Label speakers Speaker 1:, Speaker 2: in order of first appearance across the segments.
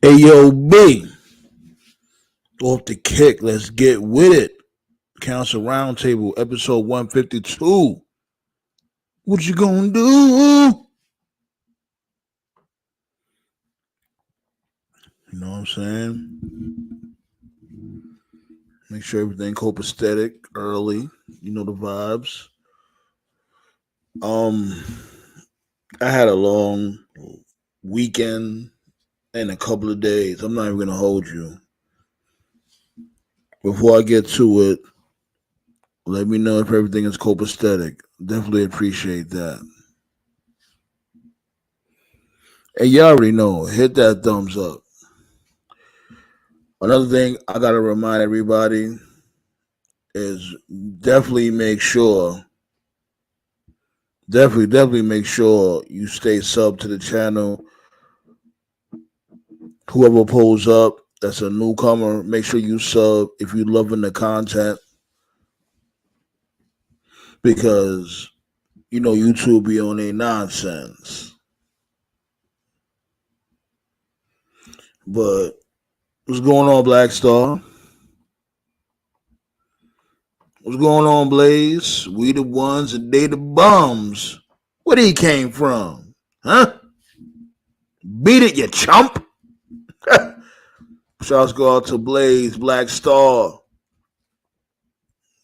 Speaker 1: Hey, yo, B, off the kick. Let's get with it. Council Roundtable, episode 152. What you gonna do? You know what I'm saying? Make sure everything copacetic early. You know the vibes. Um, I had a long weekend and a couple of days. I'm not even gonna hold you. Before I get to it, let me know if everything is copacetic. Definitely appreciate that. And you already know, hit that thumbs up. Another thing I gotta remind everybody is definitely make sure, definitely make sure you stay sub to the channel. Whoever pulls up, that's a newcomer. Make sure you sub if you're loving the content because you know YouTube be on a nonsense. But what's going on, Black Star? What's going on, Blaze? We the ones and they the bums. Where he came from? Huh? Beat it, you chump. Shouts go out to Blaze, Black Star,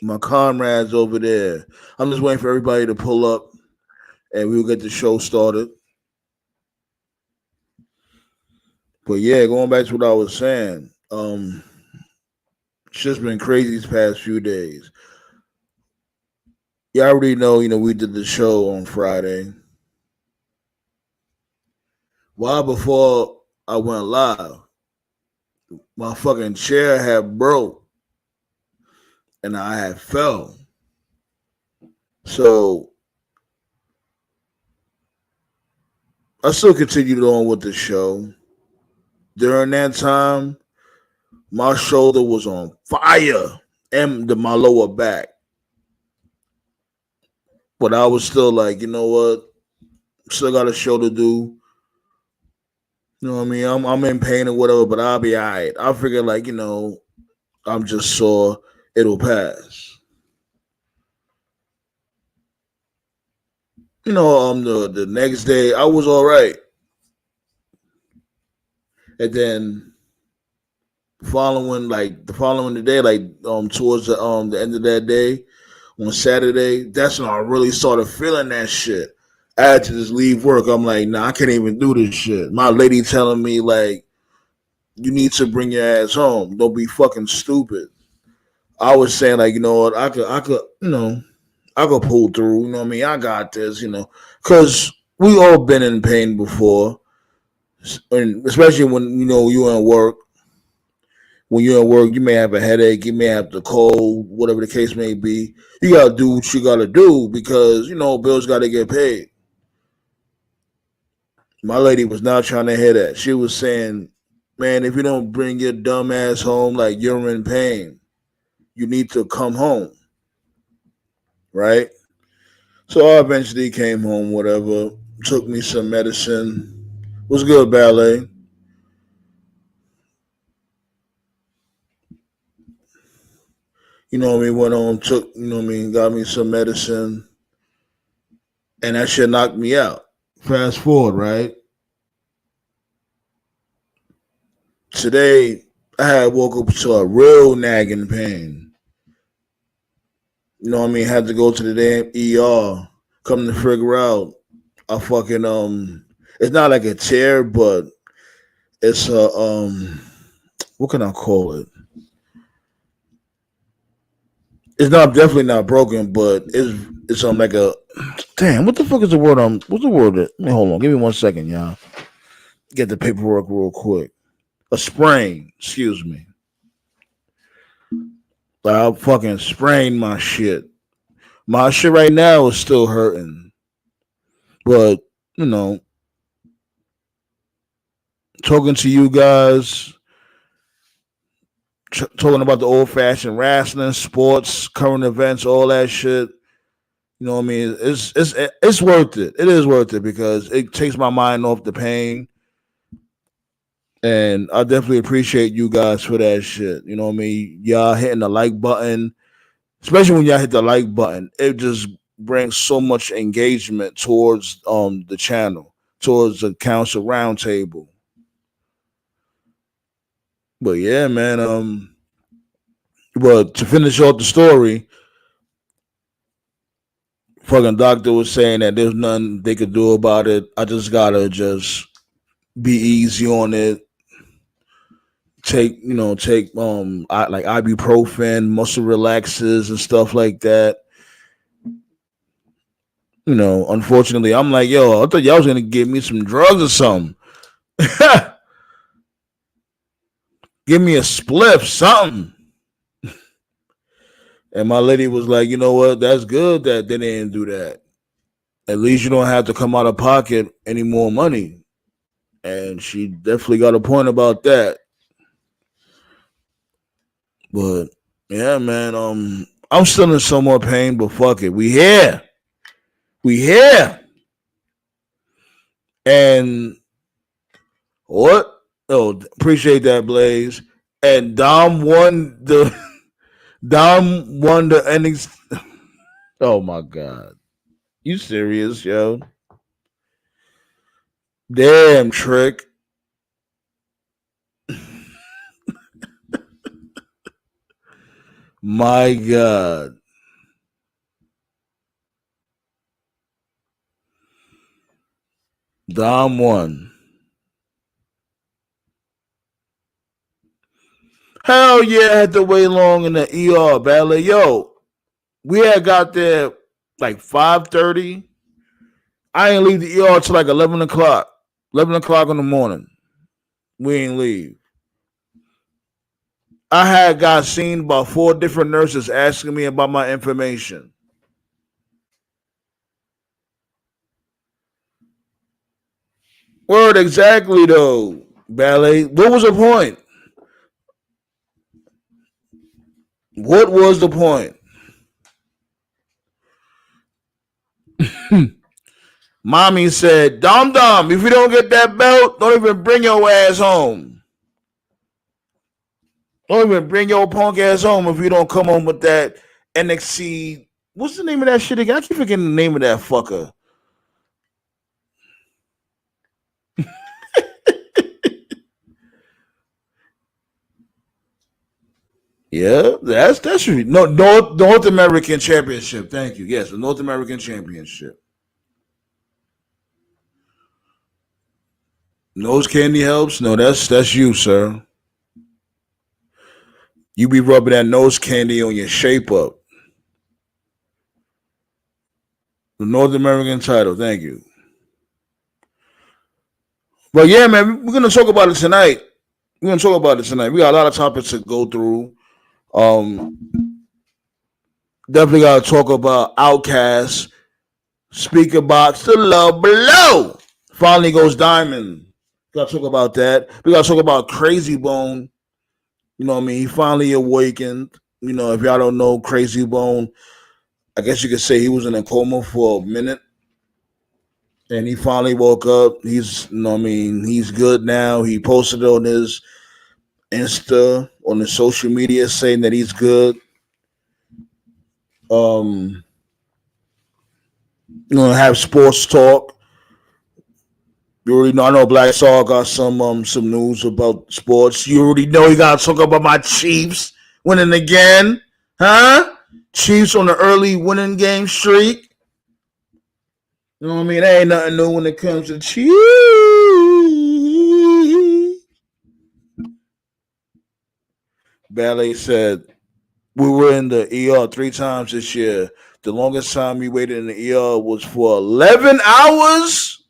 Speaker 1: my comrades over there. I'm just waiting for everybody to pull up and we'll get the show started. But yeah, going back to what I was saying, it's just been crazy these past few days. You already know, we did the show on Friday. While before I went live, my fucking chair had broke and I had fell. So I still continued on with the show. During that time, my shoulder was on fire and my lower back. But I was still like, you know what? Still got a show to do. You know what I mean? I'm in pain or whatever, but I'll be all right. I figure like, I'm just sore. It'll pass. The next day I was all right. And then the following day, like towards the end of that day, on Saturday, that's when I really started feeling that shit. I had to just leave work. I'm like, nah, I can't even do this shit. My lady telling me like, you need to bring your ass home. Don't be fucking stupid. I was saying like, you know what, I could pull through. You know what I mean? I got this. Because we all been in pain before, and especially when you're in work. When you're at work, you may have a headache, you may have the cold, whatever the case may be. You gotta do what you gotta do because bills gotta get paid. My lady was not trying to hear that. She was saying, "Man, if you don't bring your dumb ass home, like you're in pain, you need to come home, right?" So I eventually came home. Whatever, took me some medicine. Was good, ballet. What I mean? Went on, took, what I mean? Got me some medicine, and that shit knocked me out. Fast forward, right? Today, I had woke up to a real nagging pain. You know what I mean? Had to go to the damn ER. Come to figure out, I fucking it's not like a tear, but it's a what can I call it? It's not definitely not broken, but it's like a damn. What the fuck is the word? What's the word? Hold on, give me 1 second, y'all. Get the paperwork real quick. A sprain. Excuse me. Like I fucking sprained my shit. My shit right now is still hurting, but you know, talking to you guys, talking about the old fashioned wrestling, sports, current events, all that shit. You know what I mean? It's worth it. It is worth it because it takes my mind off the pain And I definitely appreciate you guys for that shit. You know what I mean? Y'all hitting the like button, especially when y'all hit the like button. It just brings so much engagement towards the channel, towards the council roundtable. But yeah, man. But to finish off the story, fucking doctor was saying that there's nothing they could do about it. I just gotta just be easy on it. Take like ibuprofen, muscle relaxers, and stuff like that. Unfortunately, I'm like, yo, I thought y'all was gonna give me some drugs or something. Give me a spliff, something. And my lady was like, you know what? That's good that they didn't do that. At least you don't have to come out of pocket any more money. And she definitely got a point about that. But yeah, man, I'm still in some more pain, but fuck it. We here. We here. And what? Oh, appreciate that, Blaze. And Dom won the NXT. Oh my god. You serious, yo? Damn, Trick. My god. Dom won. Hell yeah, I had to wait long in the ER, Ballet. Yo, we had got there like 5:30. I ain't leave the ER till like 11 o'clock. 11 o'clock in the morning. We ain't leave. I had got seen by 4 different nurses asking me about my information. Word exactly though, Ballet. What was the point? What was the point? Mommy said, Dom Dom, if you don't get that belt, don't even bring your ass home. Don't even bring your punk ass home if you don't come home with that NXT. What's the name of that shit again? I keep forgetting the name of that fucker. Yeah, that's no North American Championship. Thank you. Yes, the North American Championship. Nose candy helps. No, that's you, sir. You be rubbing that nose candy on your shape up. The North American title. Thank you. But yeah, man, we're gonna talk about it tonight. We're gonna talk about it tonight. We got a lot of topics to go through. Um, Definitely gotta talk about Outcast. Speaker box, the love below. Finally goes diamond. Gotta talk about that. We gotta talk about Crazy Bone. You know what I mean? He finally awakened. If y'all don't know Crazy Bone, I guess you could say he was in a coma for a minute. And he finally woke up. He's good now. He posted on his Insta, on his social media, saying that he's good. Have sports talk. You already know. I know Black Saw got some news about sports. You already know you gotta talk about my Chiefs winning again, huh? Chiefs on the early winning game streak. You know what I mean? There ain't nothing new when it comes to Chiefs. Ballet said we were in the ER 3 times this year. The longest time we waited in the ER was for 11 hours.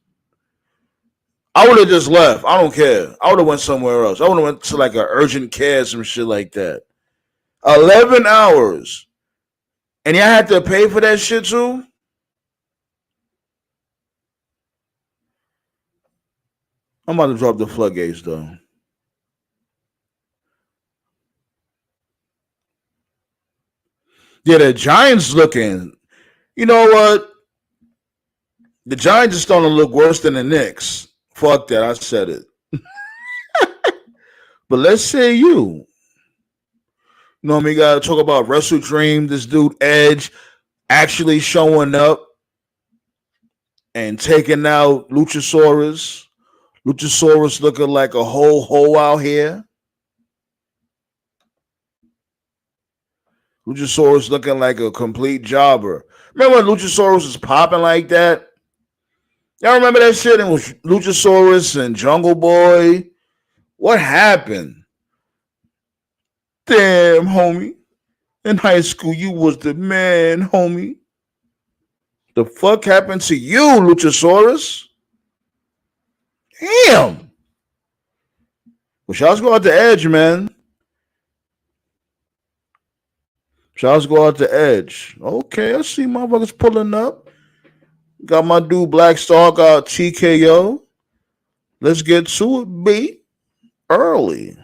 Speaker 1: I would have just left. I don't care. I would have went somewhere else. I would have went to like an urgent care, some shit like that. 11 hours. And y'all had to pay for that shit too? I'm about to drop the floodgates though. Yeah, the Giants looking. You know what? The Giants are starting to look worse than the Knicks. Fuck that. I said it. But let's say you know, we gotta talk about Wrestle Dream. This dude Edge actually showing up and taking out Luchasaurus. Luchasaurus looking like a whole hole out here. Luchasaurus looking like a complete jobber. Remember when Luchasaurus was popping like that? Y'all remember that shit? It was Luchasaurus and Jungle Boy. What happened? Damn, homie. In high school, you was the man, homie. The fuck happened to you, Luchasaurus? Damn. Well, shouts go out to Edge, man. Shouts go out to Edge. Okay, I see motherfuckers pulling up. Got my dude Black Star, got TKO. Let's get to it, B. Early.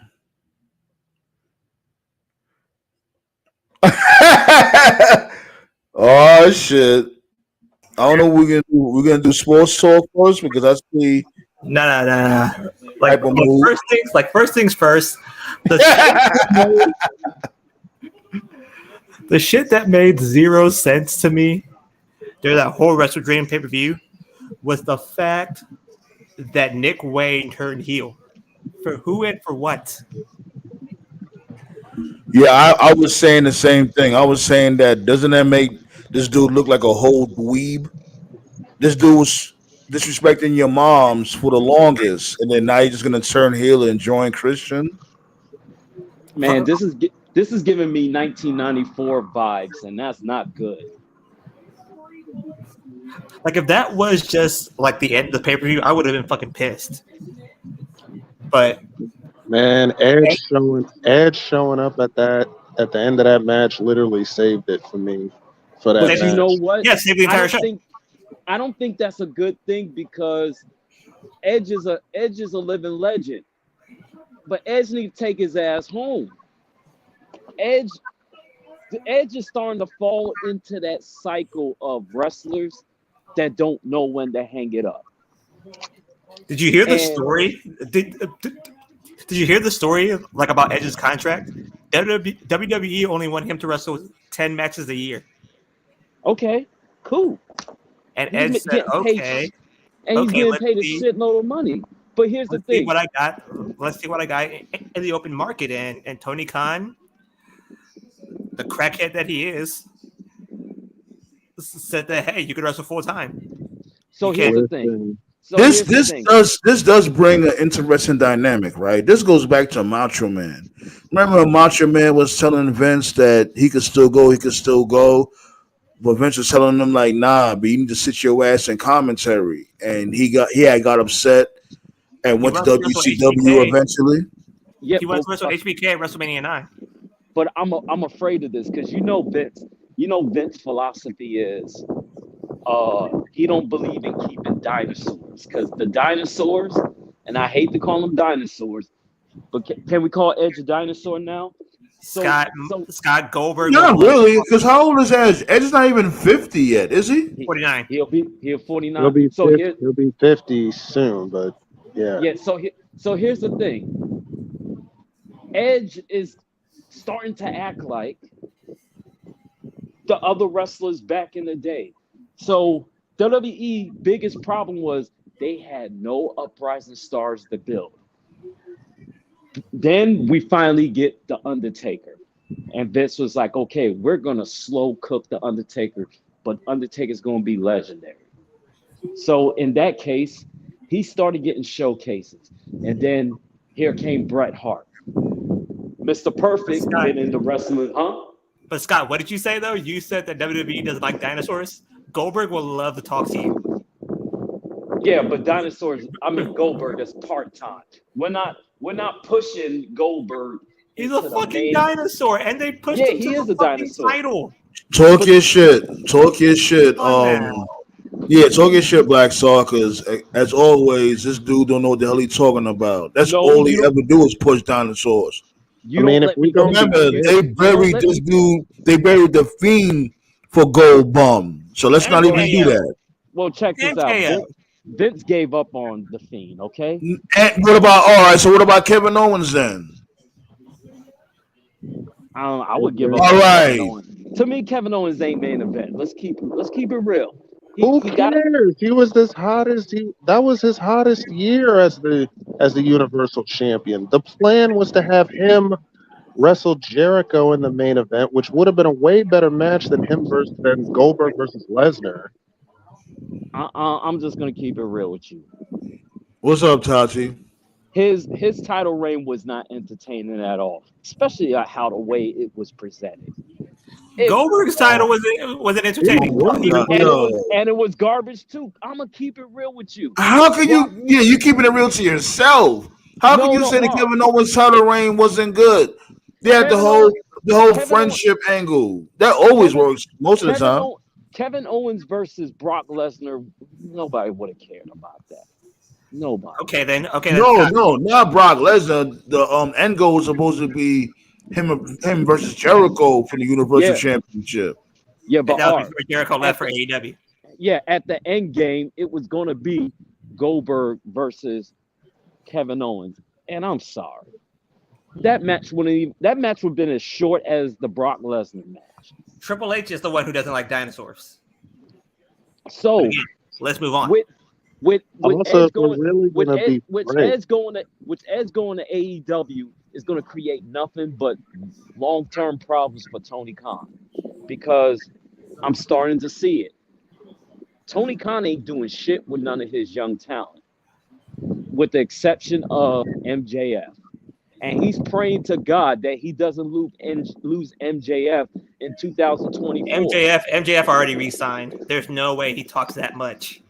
Speaker 1: Oh shit! I don't know what we're gonna do. We're gonna do sports talk first because I see.
Speaker 2: No. First things first. The shit that made zero sense to me during that whole Wrestle Dream pay-per-view was the fact that Nick Wayne turned heel. For who and for what?
Speaker 1: Yeah, I was saying the same thing. I was saying that doesn't that make this dude look like a whole dweeb? This dude was disrespecting your moms for the longest, and then now you're just gonna turn heel and join Christian.
Speaker 3: Man, this is giving me 1994 vibes, and that's not good.
Speaker 2: Like if that was just like the end of the pay-per-view, I would have been fucking pissed. But
Speaker 4: man, Edge showing up at the end of that match literally saved it for me for that
Speaker 3: But
Speaker 4: match.
Speaker 3: you know what?
Speaker 2: Yeah, saved the entire show.
Speaker 3: I don't think that's a good thing because Edge is a living legend. But Edge needs to take his ass home. Edge is starting to fall into that cycle of wrestlers that don't know when to hang it up.
Speaker 2: Did you hear the story? Did you hear the story like about Edge's contract? WWE only want him to wrestle 10 matches a year.
Speaker 3: Okay, cool.
Speaker 2: And Edge said, okay.
Speaker 3: And he's getting paid a shitload of money. But here's the thing.
Speaker 2: Let's see what I got in the open market. And Tony Khan, the crackhead that he is, said that, hey, you could wrestle full time.
Speaker 3: So here's the thing.
Speaker 1: This does bring an interesting dynamic, right? This goes back to Macho Man. Remember when Macho Man was telling Vince that he could still go, but Vince was telling him like, nah, but you need to sit your ass in commentary. And he got upset and went to WCW eventually.
Speaker 2: Yeah, he went to wrestle HBK at WrestleMania 9.
Speaker 3: But I'm afraid of this because Vince's philosophy is he don't believe in keeping dinosaurs because the dinosaurs, and I hate to call them dinosaurs, but can we call Edge a dinosaur now?
Speaker 2: Scott Goldberg.
Speaker 1: Not really, because how old is Edge? Edge is not even 50 yet, is he?
Speaker 2: 49.
Speaker 3: He'll 49.
Speaker 4: He'll be 50 soon, but yeah.
Speaker 3: Yeah. So here's the thing. Edge is starting to act like the other wrestlers back in the day. So WWE biggest problem was they had no uprising stars to build. Then we finally get The Undertaker. And Vince was like, okay, we're going to slow cook The Undertaker, but Undertaker's going to be legendary. So in that case, he started getting showcases. And then here came Bret Hart. Mr. Perfect been in the wrestling, huh?
Speaker 2: But Scott, what did you say though? You said that WWE doesn't like dinosaurs. Goldberg will love to talk to you.
Speaker 3: Yeah, but Goldberg is part-time. We're not pushing Goldberg.
Speaker 2: He's a fucking dinosaur, and they pushed him to the fucking title.
Speaker 1: Talk your shit. Talk your shit. Talk your shit, Black Star, because as always, this dude don't know what the hell he's talking about. That's all he ever do is push dinosaurs.
Speaker 4: If we go
Speaker 1: remember, they buried this dude. They buried the Fiend for Gold Bum. So let's not even do that.
Speaker 3: Well, check this out. Vince gave up on the Fiend. Okay.
Speaker 1: And what about all right? So what about Kevin Owens then?
Speaker 3: I would give up
Speaker 1: All
Speaker 3: on Kevin
Speaker 1: right.
Speaker 3: Owens. To me, Kevin Owens ain't main event. Let's keep it real.
Speaker 4: Who
Speaker 3: He got
Speaker 4: cares? He was this hottest. That was his hottest year as the Universal Champion. The plan was to have him wrestle Jericho in the main event, which would have been a way better match than Goldberg versus Lesnar.
Speaker 3: I'm just gonna keep it real with you.
Speaker 1: What's up, Tati?
Speaker 3: His title reign was not entertaining at all, especially how the way it was presented.
Speaker 2: Goldberg's title wasn't entertaining.
Speaker 3: And it was garbage too. I'm gonna keep it real with you.
Speaker 1: How can you? Yeah, you keeping it real to yourself. How can you say that Kevin Owens' title reign wasn't good? They had the whole friendship angle. That always works most of the time.
Speaker 3: Kevin Owens versus Brock Lesnar. Nobody would have cared about that. Nobody.
Speaker 2: Okay, then.
Speaker 1: No, not Brock Lesnar. The end goal was supposed to be him versus Jericho for the Universal Championship.
Speaker 3: Yeah, but
Speaker 2: that was before Jericho left for AEW.
Speaker 3: Yeah, at the end game, it was going to be Goldberg versus Kevin Owens, and I'm sorry, that match would have been as short as the Brock Lesnar match.
Speaker 2: Triple H is the one who doesn't like dinosaurs.
Speaker 3: So
Speaker 2: again, let's move on.
Speaker 3: With Edge going to AEW is going to create nothing but long-term problems for Tony Khan, because I'm starting to see it. Tony Khan ain't doing shit with none of his young talent, with the exception of MJF. And he's praying to God that he doesn't lose MJF in 2024.
Speaker 2: MJF already re-signed. There's no way he talks that much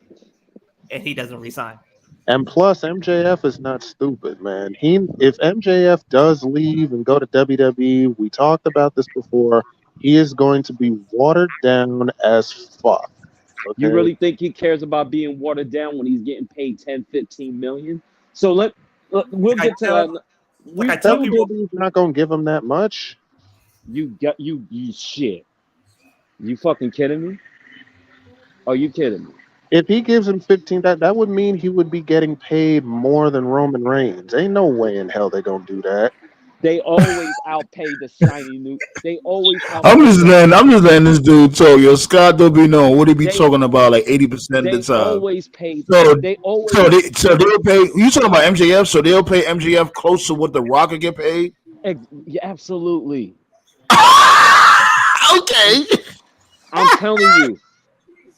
Speaker 2: and he doesn't re-sign.
Speaker 4: And plus, MJF is not stupid, man. If MJF does leave and go to WWE, we talked about this before, he is going to be watered down as fuck. Okay?
Speaker 3: You really think he cares about being watered down when he's getting paid 10, 15 million? So we'll get to that.
Speaker 4: WWE's not going to give him that much.
Speaker 3: You shit. You fucking kidding me? Are you kidding me?
Speaker 4: If he gives him 15, that would mean he would be getting paid more than Roman Reigns. Ain't no way in hell they're gonna do that.
Speaker 3: They always outpay the shiny new. They always.
Speaker 1: I'm just letting this dude talk. Yo, Scott don't be known. What he be talking about like 80% of the time.
Speaker 3: Always pay.
Speaker 1: So they'll pay. You talking about MJF? So they'll pay MJF close to what the Rock will get paid.
Speaker 3: Yeah, absolutely.
Speaker 1: Okay.
Speaker 3: I'm telling you,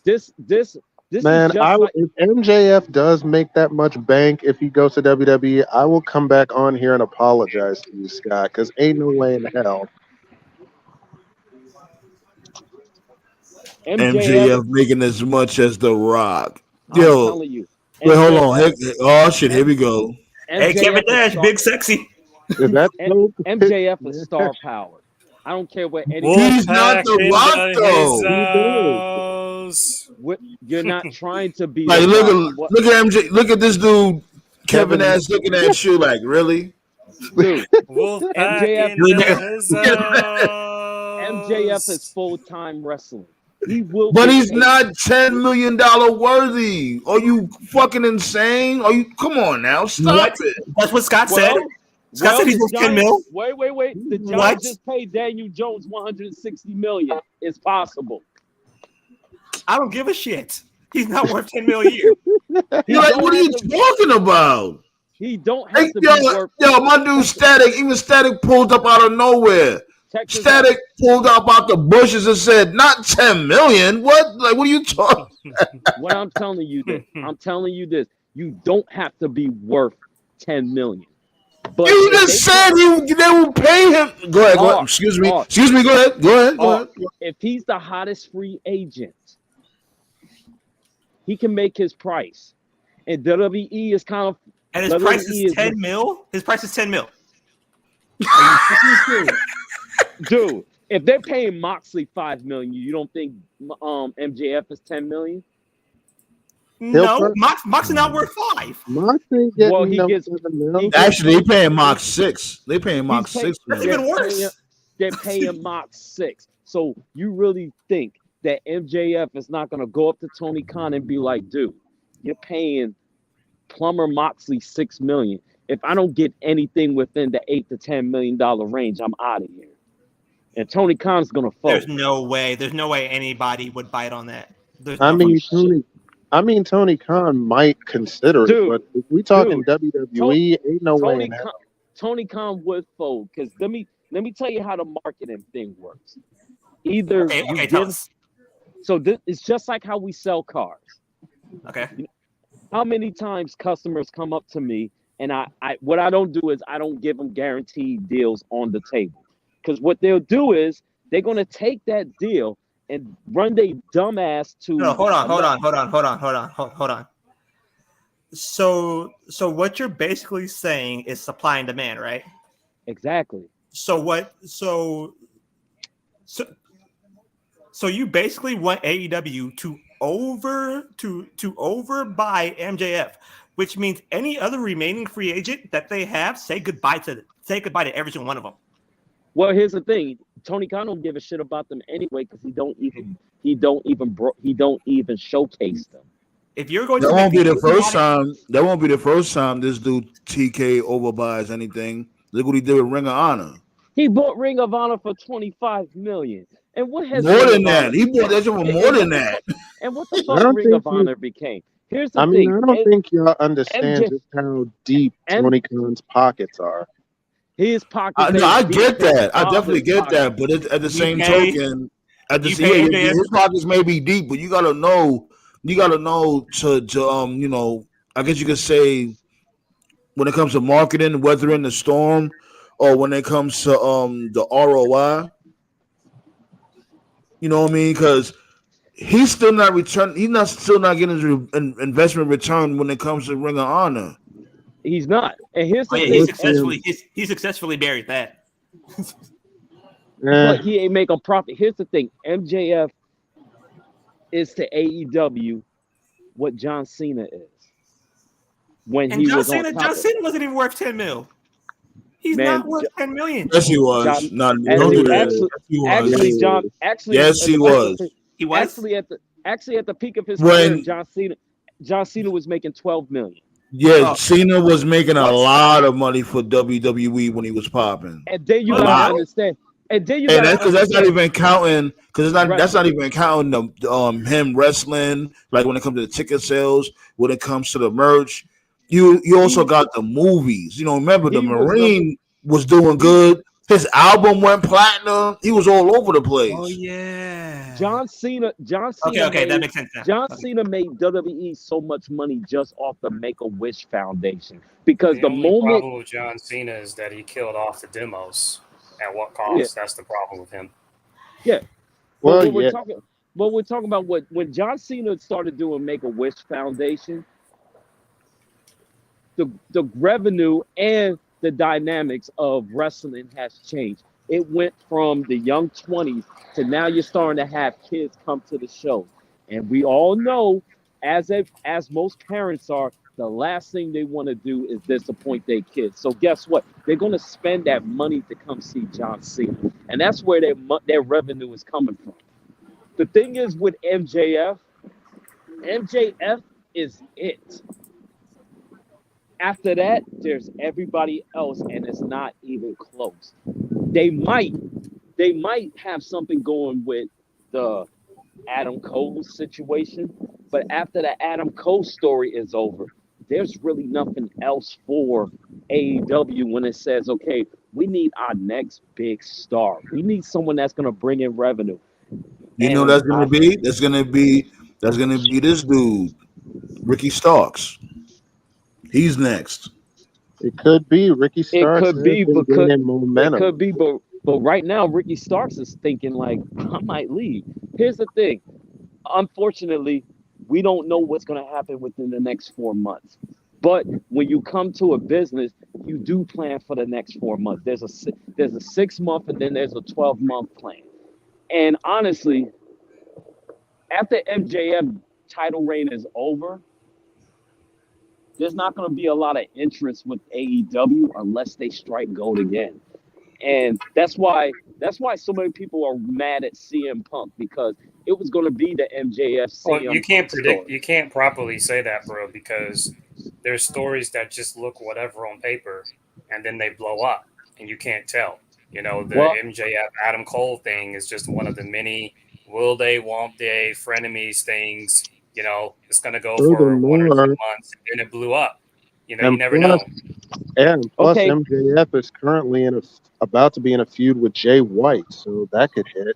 Speaker 3: this.
Speaker 4: Man, if MJF does make that much bank if he goes to WWE, I will come back on here and apologize to you, Scott, because ain't no way in hell.
Speaker 1: MJF making as much as The Rock.
Speaker 3: I'm telling you.
Speaker 1: Wait, hold on. Oh, shit, here we go.
Speaker 2: Hey, Kevin Nash, big sexy.
Speaker 3: MJF is star power. I don't care what anyone.
Speaker 1: He's not The Rock, though.
Speaker 3: You're not trying to be.
Speaker 1: Like, look at MJ. Look at this dude, Kevin Nash, looking at you like, really?
Speaker 3: Dude, MJF is full-time wrestling. He will,
Speaker 1: but he's not $10 million worthy. Are you fucking insane? Come on now, stop it.
Speaker 2: That's what Scott said. Scott said he's worth 10 mil.
Speaker 3: Wait. The Giants just paid Daniel Jones $160 million. It's possible.
Speaker 2: I don't give a shit. He's not worth 10 mil a year.
Speaker 1: What are you talking about?
Speaker 3: He don't have to be worth.
Speaker 1: Yo, my dude Static, even Static pulled up out of nowhere. Static pulled up out the bushes and said, "Not 10 million." What? Like, what are you talking?
Speaker 3: What I'm telling you this. You don't have to be worth 10 million. But
Speaker 1: you just said they will pay him. Go ahead. Excuse me. Go ahead.
Speaker 3: If he's the hottest free agent, he can make his price. And WWE is kind of.
Speaker 2: And his price is 10 mil? His price is 10 mil.
Speaker 3: Dude, if they're paying Moxley $5 million, you don't think MJF is 10 million?
Speaker 2: No, Moxley not worth 5.
Speaker 4: Moxley
Speaker 1: actually, they paying Mox 6. They paying Mox 6.
Speaker 2: That's even worse.
Speaker 3: They're paying Mox 6. So you really think that MJF is not going to go up to Tony Khan and be like, dude, you're paying Plumber Moxley $6 million. If I don't get anything within the $8 to $10 million range, I'm out of here. And Tony Khan's gonna
Speaker 2: There's
Speaker 3: fold.
Speaker 2: no way. There's no way anybody would bite on that. There's
Speaker 4: I
Speaker 2: no
Speaker 4: mean,
Speaker 2: fucking
Speaker 4: Tony Khan might consider it,
Speaker 3: Dude,
Speaker 4: but if we talking
Speaker 3: dude,
Speaker 4: WWE, ain't no way
Speaker 3: Tony
Speaker 4: in hell.
Speaker 3: Tony Khan would fold because let me tell you how the marketing thing works. Either
Speaker 2: Okay,
Speaker 3: you
Speaker 2: tell
Speaker 3: give
Speaker 2: us.
Speaker 3: so it's just like how we sell cars.
Speaker 2: Okay.
Speaker 3: How many times customers come up to me and I what I don't do is I don't give them guaranteed deals on the table. Because what they'll do is they're gonna take that deal and run their dumb ass to
Speaker 2: No, hold on. So what you're basically saying is supply and demand, right?
Speaker 3: Exactly.
Speaker 2: So you basically want AEW to overbuy MJF, which means any other remaining free agent that they have say goodbye to every single one of them.
Speaker 3: Well, here's the thing: Tony Khan don't give a shit about them anyway because he don't even showcase them.
Speaker 2: If you're going
Speaker 1: That
Speaker 2: to
Speaker 1: won't
Speaker 2: make
Speaker 1: be the first
Speaker 2: money,
Speaker 1: time. That won't be the first time this dude TK overbuys anything. Look what he did with Ring of Honor.
Speaker 3: He bought Ring of Honor for $25 million, and what has
Speaker 1: More
Speaker 3: Ring
Speaker 1: than
Speaker 3: of Honor?
Speaker 1: that, he bought that shit for more than that.
Speaker 3: And what the
Speaker 4: I
Speaker 3: fuck
Speaker 4: don't
Speaker 3: Ring of
Speaker 4: think you-
Speaker 3: Honor became? Here's the
Speaker 4: I mean,
Speaker 3: thing:
Speaker 4: I don't think y'all understand
Speaker 3: MJ
Speaker 4: just how deep
Speaker 3: M-
Speaker 4: Tony Khan's pockets are.
Speaker 3: his pockets.
Speaker 1: No, I
Speaker 3: ain't deep
Speaker 1: get
Speaker 3: as
Speaker 1: that. I definitely
Speaker 3: father's
Speaker 1: get that.
Speaker 3: pockets.
Speaker 1: But at the same
Speaker 2: pay-
Speaker 1: token,
Speaker 2: you pay MJF.
Speaker 1: his pockets may be deep, but you gotta know to I guess you could say when it comes to marketing, weathering the storm, or when it comes to the ROI. You know what I mean? Because he's still not return. Still not getting his investment return when it comes to Ring of Honor.
Speaker 3: He's not. And here's the
Speaker 2: Oh, yeah,
Speaker 3: thing:
Speaker 2: he successfully buried that.
Speaker 3: but he ain't make a profit. Here's the thing: MJF is to AEW what John Cena is when
Speaker 2: And
Speaker 3: he
Speaker 2: John
Speaker 3: was
Speaker 2: Cena,
Speaker 3: on top.
Speaker 2: John Cena wasn't even worth $10 million. He's
Speaker 3: Man,
Speaker 2: not worth $10 million.
Speaker 1: Yes, he was.
Speaker 3: John-
Speaker 1: Not
Speaker 3: Actually,
Speaker 1: don't do that.
Speaker 3: actually,
Speaker 1: Yes, he was.
Speaker 3: actually, John. Actually,
Speaker 1: Yes,
Speaker 3: at
Speaker 1: he
Speaker 3: the
Speaker 1: was.
Speaker 3: peak of-
Speaker 2: He was.
Speaker 3: Actually, at the peak of his
Speaker 1: When-
Speaker 3: career, John Cena was making $12 million.
Speaker 1: Yeah,
Speaker 2: Oh.
Speaker 1: Cena was making a
Speaker 2: What?
Speaker 1: lot of money for WWE when he was popping.
Speaker 3: And then you
Speaker 1: A
Speaker 3: gotta
Speaker 1: lot.
Speaker 3: understand. And then you
Speaker 1: And
Speaker 3: gotta
Speaker 1: that's because that's not
Speaker 3: understand.
Speaker 1: even counting. Because
Speaker 3: Right.
Speaker 1: that's not even counting the him wrestling. Like when it comes to the ticket sales, when it comes to the merch, you also got the movies. You know, remember the
Speaker 3: He was
Speaker 1: Marine was doing good. His album went platinum. He was all over the place.
Speaker 2: Oh yeah.
Speaker 3: John Cena.
Speaker 2: Okay, that makes sense. Now.
Speaker 3: John
Speaker 2: Okay.
Speaker 3: Cena made WWE so much money just off the Make-A-Wish Foundation because
Speaker 5: The
Speaker 3: the
Speaker 5: only
Speaker 3: moment
Speaker 5: problem with John Cena is that he killed off the demos. At what cost? That's the problem with him.
Speaker 4: Well,
Speaker 3: we're
Speaker 4: yeah.
Speaker 3: talking about when John Cena started doing Make-A-Wish Foundation, the revenue and the dynamics of wrestling has changed. It went from the young 20s to now you're starting to have kids come to the show. And we all know, as most parents are, the last thing they want to do is disappoint their kids. So guess what? They're going to spend that money to come see John Cena. And that's where their revenue is coming from. The thing is with MJF is it. After that, there's everybody else, and it's not even close. They might have something going with the Adam Cole situation, but after the Adam Cole story is over, there's really nothing else for AEW when it says, okay, we need our next big star. We need someone that's going to bring in revenue.
Speaker 1: You know that's gonna be this dude, Ricky Starks. He's next.
Speaker 4: It could be Ricky Starks.
Speaker 3: could be
Speaker 4: has been
Speaker 3: because-
Speaker 4: gaining momentum.
Speaker 3: It could be, but right now Ricky Starks is thinking like, I might leave. Here's the thing. Unfortunately, we don't know what's going to happen within the next 4 months. But when you come to a business, you do plan for the next 4 months. There's a 6 month and then there's a 12-month plan. And honestly, after MJF title reign is over, there's not going to be a lot of interest with AEW unless they strike gold again. And that's why so many people are mad at CM Punk, because It was going to be the MJF.
Speaker 5: Well, you can't predict. You can't properly say that, bro, because there's stories that just look whatever on paper, and then they blow up, and you can't tell. The
Speaker 3: Well,
Speaker 5: MJF Adam Cole thing is just one of the many will they, won't they, frenemies things. It's going to go for 1 or 2
Speaker 4: Furthermore,
Speaker 5: months, and then it blew up. You
Speaker 4: and
Speaker 5: never
Speaker 4: plus,
Speaker 5: know.
Speaker 4: and plus
Speaker 3: Okay.
Speaker 4: MJF is currently about to be in a feud with Jay White, so that could hit.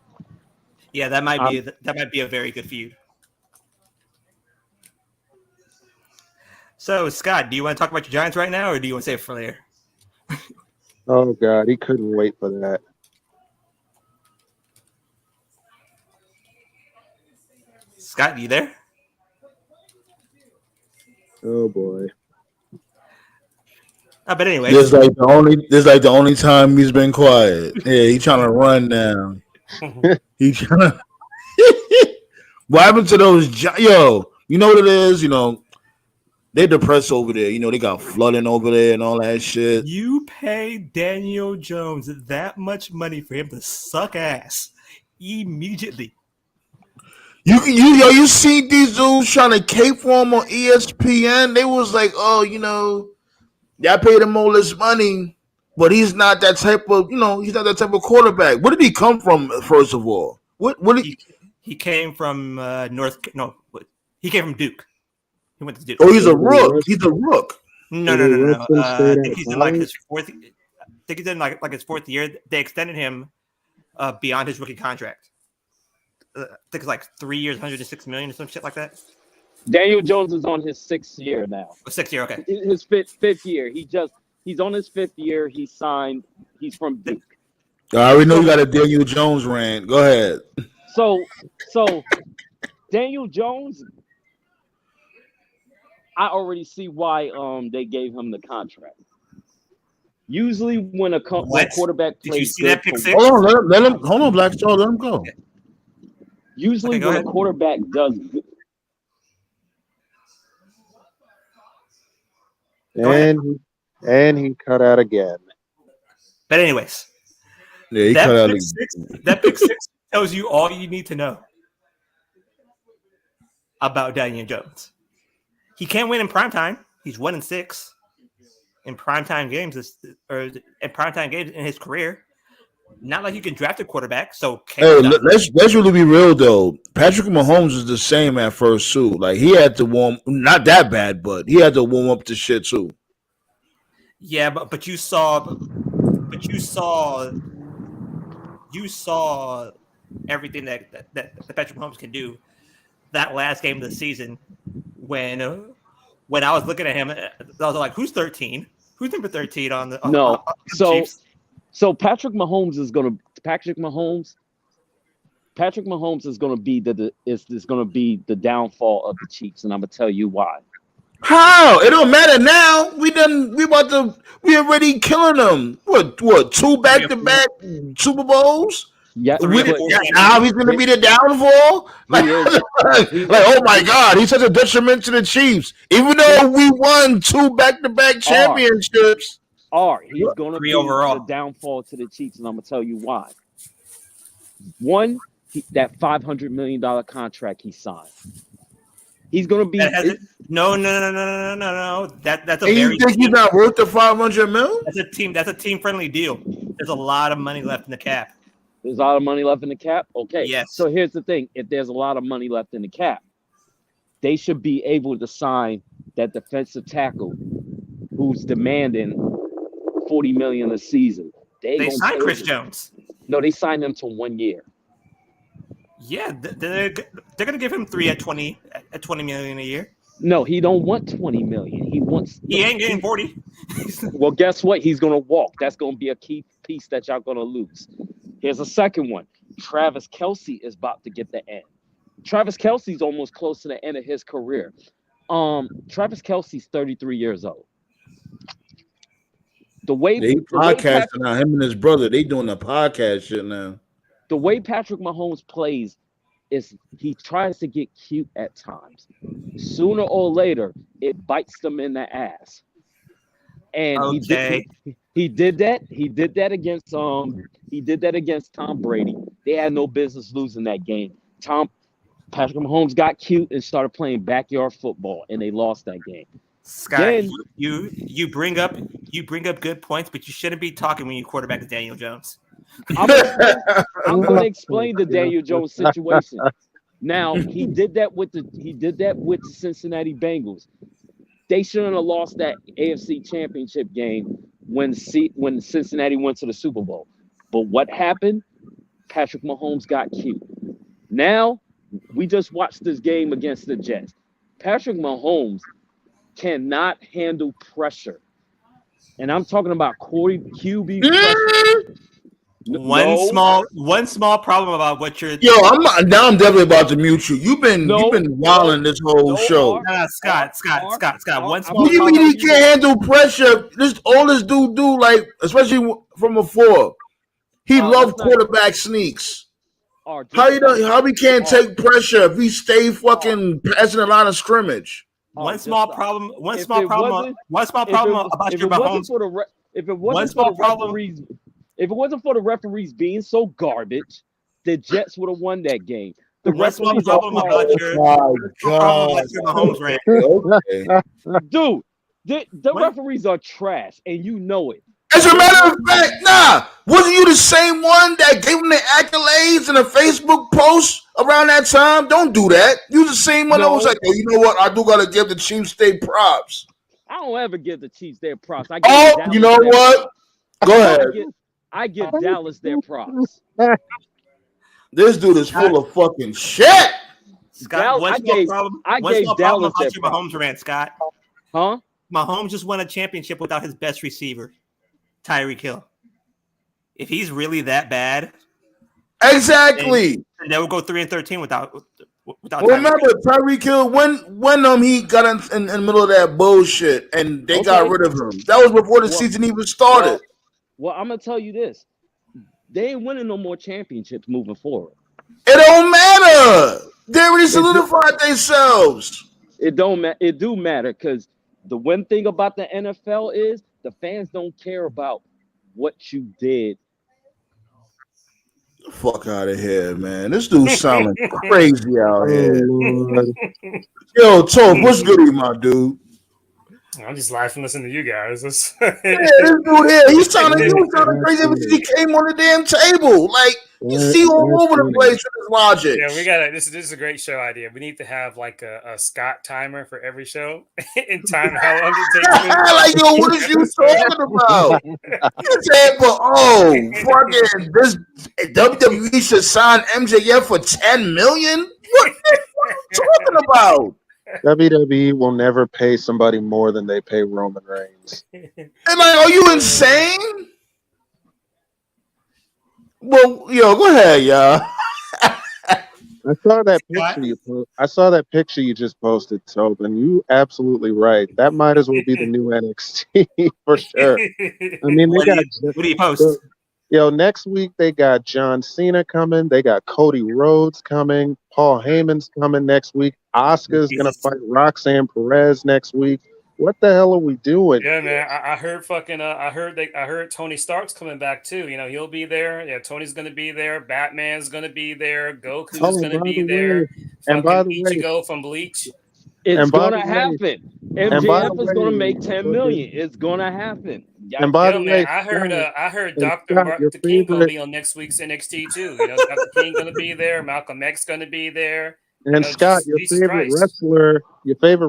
Speaker 2: Yeah, that might be a very good feud. So, Scott, do you want to talk about your Giants right now, or do you want to save it for later?
Speaker 4: Oh God, he couldn't wait for that.
Speaker 2: Scott, you there?
Speaker 4: Oh boy.
Speaker 2: But anyway,
Speaker 1: This like the only time he's been quiet. Yeah, he trying to run now. He trying to. What happened to those? Yo, you know what it is? They depressed over there. They got flooding over there and all that shit.
Speaker 2: You pay Daniel Jones that much money for him to suck ass immediately.
Speaker 1: You see these dudes trying to cape for him on ESPN? They was like, oh, I paid him all this money, but he's not that type of, he's not that type of quarterback. Where did he come from? First of all,
Speaker 2: he came from he came from Duke. He went to Duke.
Speaker 1: Oh, he's a rook. He's a rook.
Speaker 2: No. I think he's in like his fourth. I think he's in like his fourth year. They extended him beyond his rookie contract. I think it's like 3 years, $106 million or some shit like that.
Speaker 3: Daniel Jones is on his 6th year now.
Speaker 2: 6th year, okay.
Speaker 3: His fifth year. He's on his 5th year. He signed. He's from Duke.
Speaker 1: I already know you got a Daniel Jones rant. Go ahead.
Speaker 3: So Daniel Jones, I already see why they gave him the contract. Usually, when a quarterback plays,
Speaker 2: did you see that pick six?
Speaker 1: Hold on, let him. Hold on, Black Star, let him go.
Speaker 3: Usually, when a quarterback does.
Speaker 4: And he cut out again.
Speaker 2: But anyways,
Speaker 1: yeah, he cut out again.
Speaker 2: That pick six tells you all you need to know about Daniel Jones. He can't win in primetime. He's 1-6 in primetime games in his career. Not like you can draft a quarterback. So
Speaker 1: let's really be real though. Patrick Mahomes is the same at first too. Like he had to warm, not that bad, but he had to warm up to shit too.
Speaker 2: Yeah, but you saw everything that Patrick Mahomes can do. That last game of the season, when I was looking at him, I was like, "Who's 13? Who's number 13 on the?"
Speaker 3: No,
Speaker 2: Chiefs?
Speaker 3: So Patrick Mahomes is gonna be the downfall of the Chiefs, and I'm gonna tell you why.
Speaker 1: How? It don't matter now. We already killing them. What? 2 back-to-back Super Bowls?
Speaker 3: Yeah.
Speaker 1: Now he's gonna be the downfall. Like, oh my God, he's such a detriment to the Chiefs. Even though we won 2 back-to-back championships.
Speaker 3: He's gonna be the downfall to the Chiefs, and I'm gonna tell you why. One, that $500 million contract he signed. He's gonna be
Speaker 2: no. That's a very.
Speaker 1: You think he's not worth the $500 million?
Speaker 2: That's a team friendly deal. There's a lot of money left in the cap.
Speaker 3: There's a lot of money left in the cap. Okay.
Speaker 2: Yes.
Speaker 3: So here's the thing: if there's a lot of money left in the cap, they should be able to sign that defensive tackle who's demanding $40 million a season.
Speaker 2: They signed Chris Jones.
Speaker 3: No, they signed him to 1 year.
Speaker 2: Yeah, they're gonna give him 3 at $20 million a year.
Speaker 3: No, he don't want $20 million. He
Speaker 2: ain't getting 40.
Speaker 3: Well, guess what? He's gonna walk. That's gonna be a key piece that y'all gonna lose. Here's a second one. Travis Kelce is about to get the end. Travis Kelce's almost close to the end of his career. Travis Kelce's 33 years old.
Speaker 1: They podcasting now. Him and his brother, they doing a podcast shit now.
Speaker 3: The way Patrick Mahomes plays is he tries to get cute at times. Sooner or later, it bites them in the ass. And he did that. He did that against Tom Brady. They had no business losing that game. Patrick Mahomes got cute and started playing backyard football, and they lost that game.
Speaker 2: Scott,
Speaker 3: Then,
Speaker 2: you bring up good points, but you shouldn't be talking when your quarterback is Daniel Jones.
Speaker 3: I'm going to explain the Daniel Jones situation. Now he did that with the Cincinnati Bengals. They shouldn't have lost that AFC Championship game when Cincinnati went to the Super Bowl. But what happened? Patrick Mahomes got cute. Now we just watched this game against the Jets. Patrick Mahomes cannot handle pressure, and I'm talking about QB pressure.
Speaker 2: One small problem about what you're.
Speaker 1: Yo, I'm definitely about to mute you. You've been wilding this whole show.
Speaker 2: Scott. One small.
Speaker 1: What do you mean he can't handle pressure? All this dude do, like, especially from afore. He loves quarterback sneaks. How he can't take pressure if he stay fucking passing the line of scrimmage?
Speaker 2: One small problem about your Mahomes.
Speaker 3: If it wasn't for the referees being so garbage, the Jets would have won that game. The referees
Speaker 2: problem about your Mahomes rant.
Speaker 3: Dude, the referees are trash, and you know it.
Speaker 1: As a matter of fact, wasn't you the same one that gave him the accolades in a Facebook post around that time? Don't do that. You the same one that was like, oh, you know what? I do gotta give the Chiefs their props.
Speaker 3: I don't ever give the Chiefs their props.
Speaker 1: You know what? Go ahead.
Speaker 3: I give Dallas their props.
Speaker 1: This dude is full of fucking shit.
Speaker 2: Scott, I gave Dallas about your Mahomes rant, Scott.
Speaker 3: Huh?
Speaker 2: Mahomes just won a championship without his best receiver, Tyreek Hill. If he's really that bad,
Speaker 1: exactly,
Speaker 2: and they would go 3-13 without.
Speaker 1: Remember Tyreek Hill when he got in the middle of that bullshit and they got rid of him. That was before the season even started.
Speaker 3: Well, I'm gonna tell you this: they ain't winning no more championships moving forward.
Speaker 1: It don't matter. They already solidified themselves.
Speaker 3: It don't matter. It do matter because the one thing about the NFL is the fans don't care about what you did.
Speaker 1: Fuck out of here, man. This dude sounding crazy out here. Yo, Toph, what's good with you, my dude?
Speaker 5: I'm just laughing listening to you guys.
Speaker 1: This dude here, he sounding crazy because he came on the damn table. Like, you see all over the place with his logic.
Speaker 5: Yeah, we got this is a great show idea. We need to have like a Scott timer for every show and time how long it takes.
Speaker 1: Like, yo, what is you talking about? You said, fucking this WWE should sign MJF for $10 million? What are you talking about?
Speaker 4: WWE will never pay somebody more than they pay Roman Reigns.
Speaker 1: And like, are you insane? Well, yo, go ahead, y'all.
Speaker 4: I saw that picture you just posted, Tobe, and you absolutely right. That might as well be the new NXT for sure. I mean,
Speaker 2: what do you post?
Speaker 4: Next week they got John Cena coming. They got Cody Rhodes coming. Paul Heyman's coming next week. Asuka's gonna fight Roxanne Perez next week. What the hell are we doing?
Speaker 5: Yeah, man. I heard I heard Tony Stark's coming back too. You know, he'll be there. Yeah, Tony's gonna be there. Batman's gonna be there. Goku's gonna be there.
Speaker 4: And by the way,
Speaker 5: Ichigo from Bleach.
Speaker 3: It's gonna happen. MJF is gonna make $10 million. It's gonna happen.
Speaker 4: And by the way,
Speaker 5: I heard Dr. Martin Luther King gonna be on next week's NXT too. You know, Dr. King gonna be there. Malcolm X gonna be there.
Speaker 4: And Scott, your favorite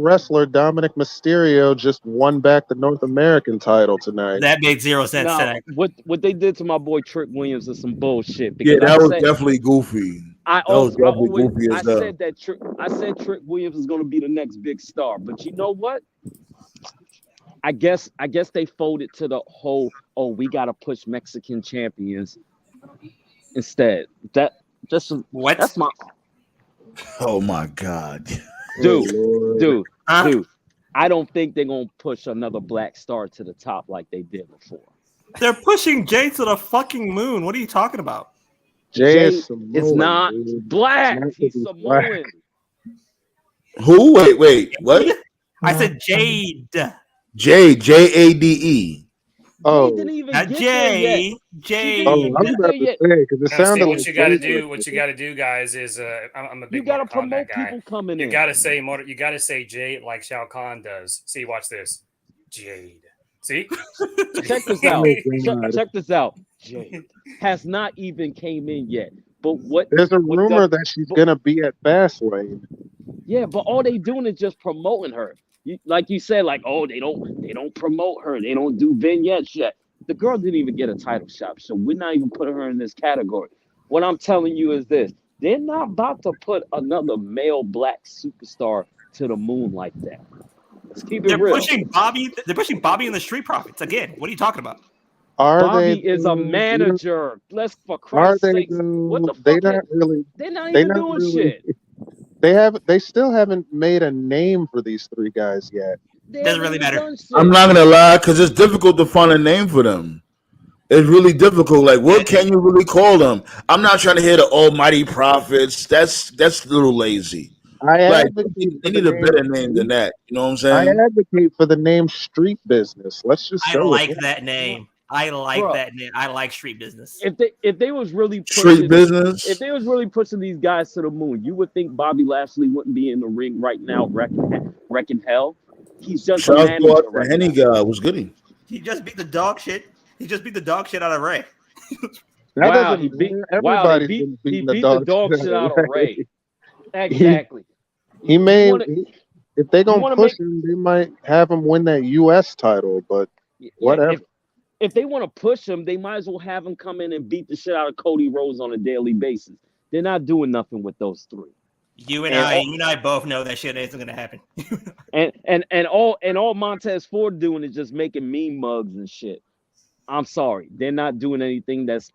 Speaker 4: wrestler, Dominic Mysterio, just won back the North American title tonight.
Speaker 2: That made 0 sense tonight.
Speaker 3: What they did to my boy Trick Williams is some bullshit.
Speaker 1: Yeah, that was definitely goofy.
Speaker 4: I
Speaker 3: said Trick Williams is going to be the next big star, but you know what? I guess they folded to the whole. Oh, we got to push Mexican champions instead. That's my.
Speaker 1: Oh my God,
Speaker 3: dude! I don't think they're gonna push another black star to the top like they did before.
Speaker 2: They're pushing Jay to the fucking moon. What are you talking about?
Speaker 4: Jay is Samoan,
Speaker 3: it's not black. He's Samoan.
Speaker 1: Who? Wait, what?
Speaker 2: I said Jade.
Speaker 1: Jade, Jade.
Speaker 3: Jay didn't even get there yet.
Speaker 2: Jay.
Speaker 4: I was about to say because it sounded like
Speaker 5: what you got to do. What you got to do, guys, is I'm a big.
Speaker 3: You got to promote
Speaker 5: guy.
Speaker 3: people coming in.
Speaker 5: You got to say more. You got to say Jade like Shao Kahn does. See, watch this, Jade. See,
Speaker 3: check this out. Check this out. Jade has not even came in yet. But
Speaker 4: there's a rumor that she's gonna be at Fastlane.
Speaker 3: Yeah, but all they doing is just promoting her. Like you said, like, oh, they don't promote her. They don't do vignettes yet. The girl didn't even get a title shot, so we're not even putting her in this category. What I'm telling you is this: they're not about to put another male black superstar to the moon like that. Let's keep it real.
Speaker 2: They're pushing Bobby in the Street Profits again. What are you talking about?
Speaker 3: Bobby is a manager. Let's for Christ's sake. What the fuck? They're not even doing shit.
Speaker 4: They still haven't made a name for these three guys yet.
Speaker 2: Doesn't really matter.
Speaker 1: I'm not gonna lie, because it's difficult to find a name for them. It's really difficult. Like, what can you really call them? I'm not trying to hear the Almighty Prophets. That's a little lazy. They need a better name than that. You know what I'm saying?
Speaker 4: I advocate for the name Street Business. Let's just.
Speaker 2: I like that name. I like that name. I like Street Business.
Speaker 3: If they was really
Speaker 1: Street Business,
Speaker 3: if they was really pushing these guys to the moon, you would think Bobby Lashley wouldn't be in the ring right now wrecking hell. He's just a manager right
Speaker 1: Henny guy was good.
Speaker 2: He just beat the dog shit. He just beat the dog shit out of Ray.
Speaker 3: He beat the dog shit out of Ray. Exactly.
Speaker 4: If they're gonna push him, they might have him win that U.S. title, but whatever.
Speaker 3: If they want to push him, they might as well have him come in and beat the shit out of Cody Rhodes on a daily basis. They're not doing nothing with those three.
Speaker 2: You and I both know that shit isn't gonna happen.
Speaker 3: and all Montez Ford doing is just making meme mugs and shit. I'm sorry, they're not doing anything that's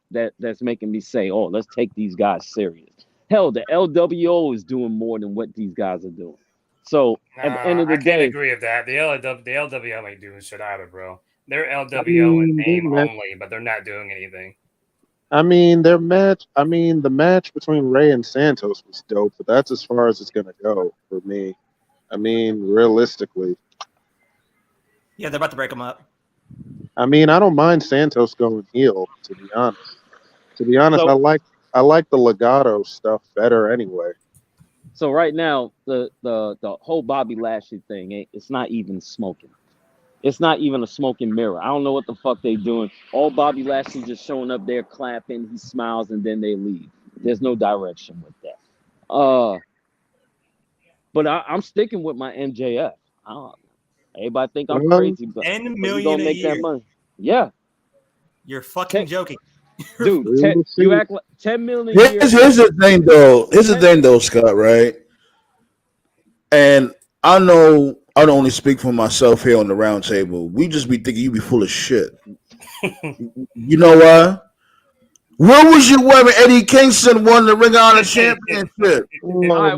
Speaker 3: making me say, oh, let's take these guys serious. Hell, the LWO is doing more than what these guys are doing. So at the end of the day,
Speaker 5: I can't agree with that. The LWO ain't doing shit either, bro. They're LWO in name only, but they're not doing anything.
Speaker 4: I mean, the match between Ray and Santos was dope, but that's as far as it's gonna go for me. I mean, realistically.
Speaker 2: Yeah, they're about to break them up.
Speaker 4: I mean, I don't mind Santos going heel, to be honest. So, I like the Legato stuff better anyway.
Speaker 3: So right now, the whole Bobby Lashley thing, it's not even smoking. It's not even a smoking mirror. I don't know what the fuck they doing. All Bobby Lashley just showing up there, clapping, he smiles, and then they leave. There's no direction with that. But I'm sticking with my MJF. Everybody think I'm crazy, but
Speaker 2: 10 million a year.
Speaker 3: That money. Yeah.
Speaker 2: You're fucking joking.
Speaker 3: Dude, you act like 10 million a year.
Speaker 1: Here's the thing though, Scott, right? And I know I don't only speak for myself here on the round table. We just be thinking you be full of shit. You know why? Where was you when Eddie Kingston won the Ring of Honor Championship? Where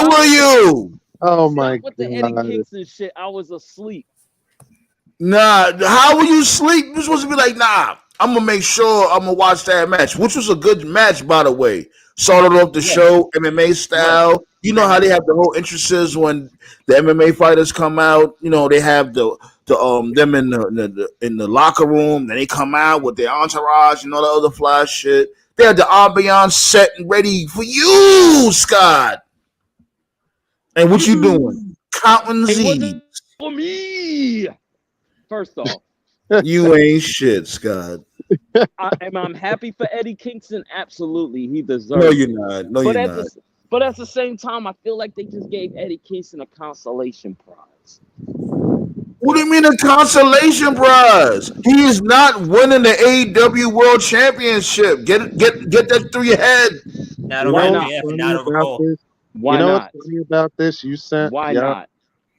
Speaker 1: were you?
Speaker 4: Oh my god!
Speaker 3: With the Eddie Kingston shit, I was asleep.
Speaker 1: Nah, how were you asleep? You're supposed to be like, nah, I'm gonna make sure I'm gonna watch that match, which was a good match, by the way. Started off the show MMA style. Right. You know how they have the whole entrances when the MMA fighters come out. You know they have the them in the locker room. Then they come out with their entourage and all the other fly shit. They had the ambiance set and ready for you, Scott. And what you doing? Counting Z's.
Speaker 3: For me. First off,
Speaker 1: you ain't shit, Scott.
Speaker 3: I'm happy for Eddie Kingston. Absolutely, he deserves it.
Speaker 1: No, you're not. No, you're not.
Speaker 3: But at the same time, I feel like they just gave Eddie Kingston a consolation prize.
Speaker 1: What do you mean a consolation prize? He is not winning the AEW World Championship. Get that through your head.
Speaker 3: Why not?
Speaker 4: Why not? What's funny about this?
Speaker 3: Why not?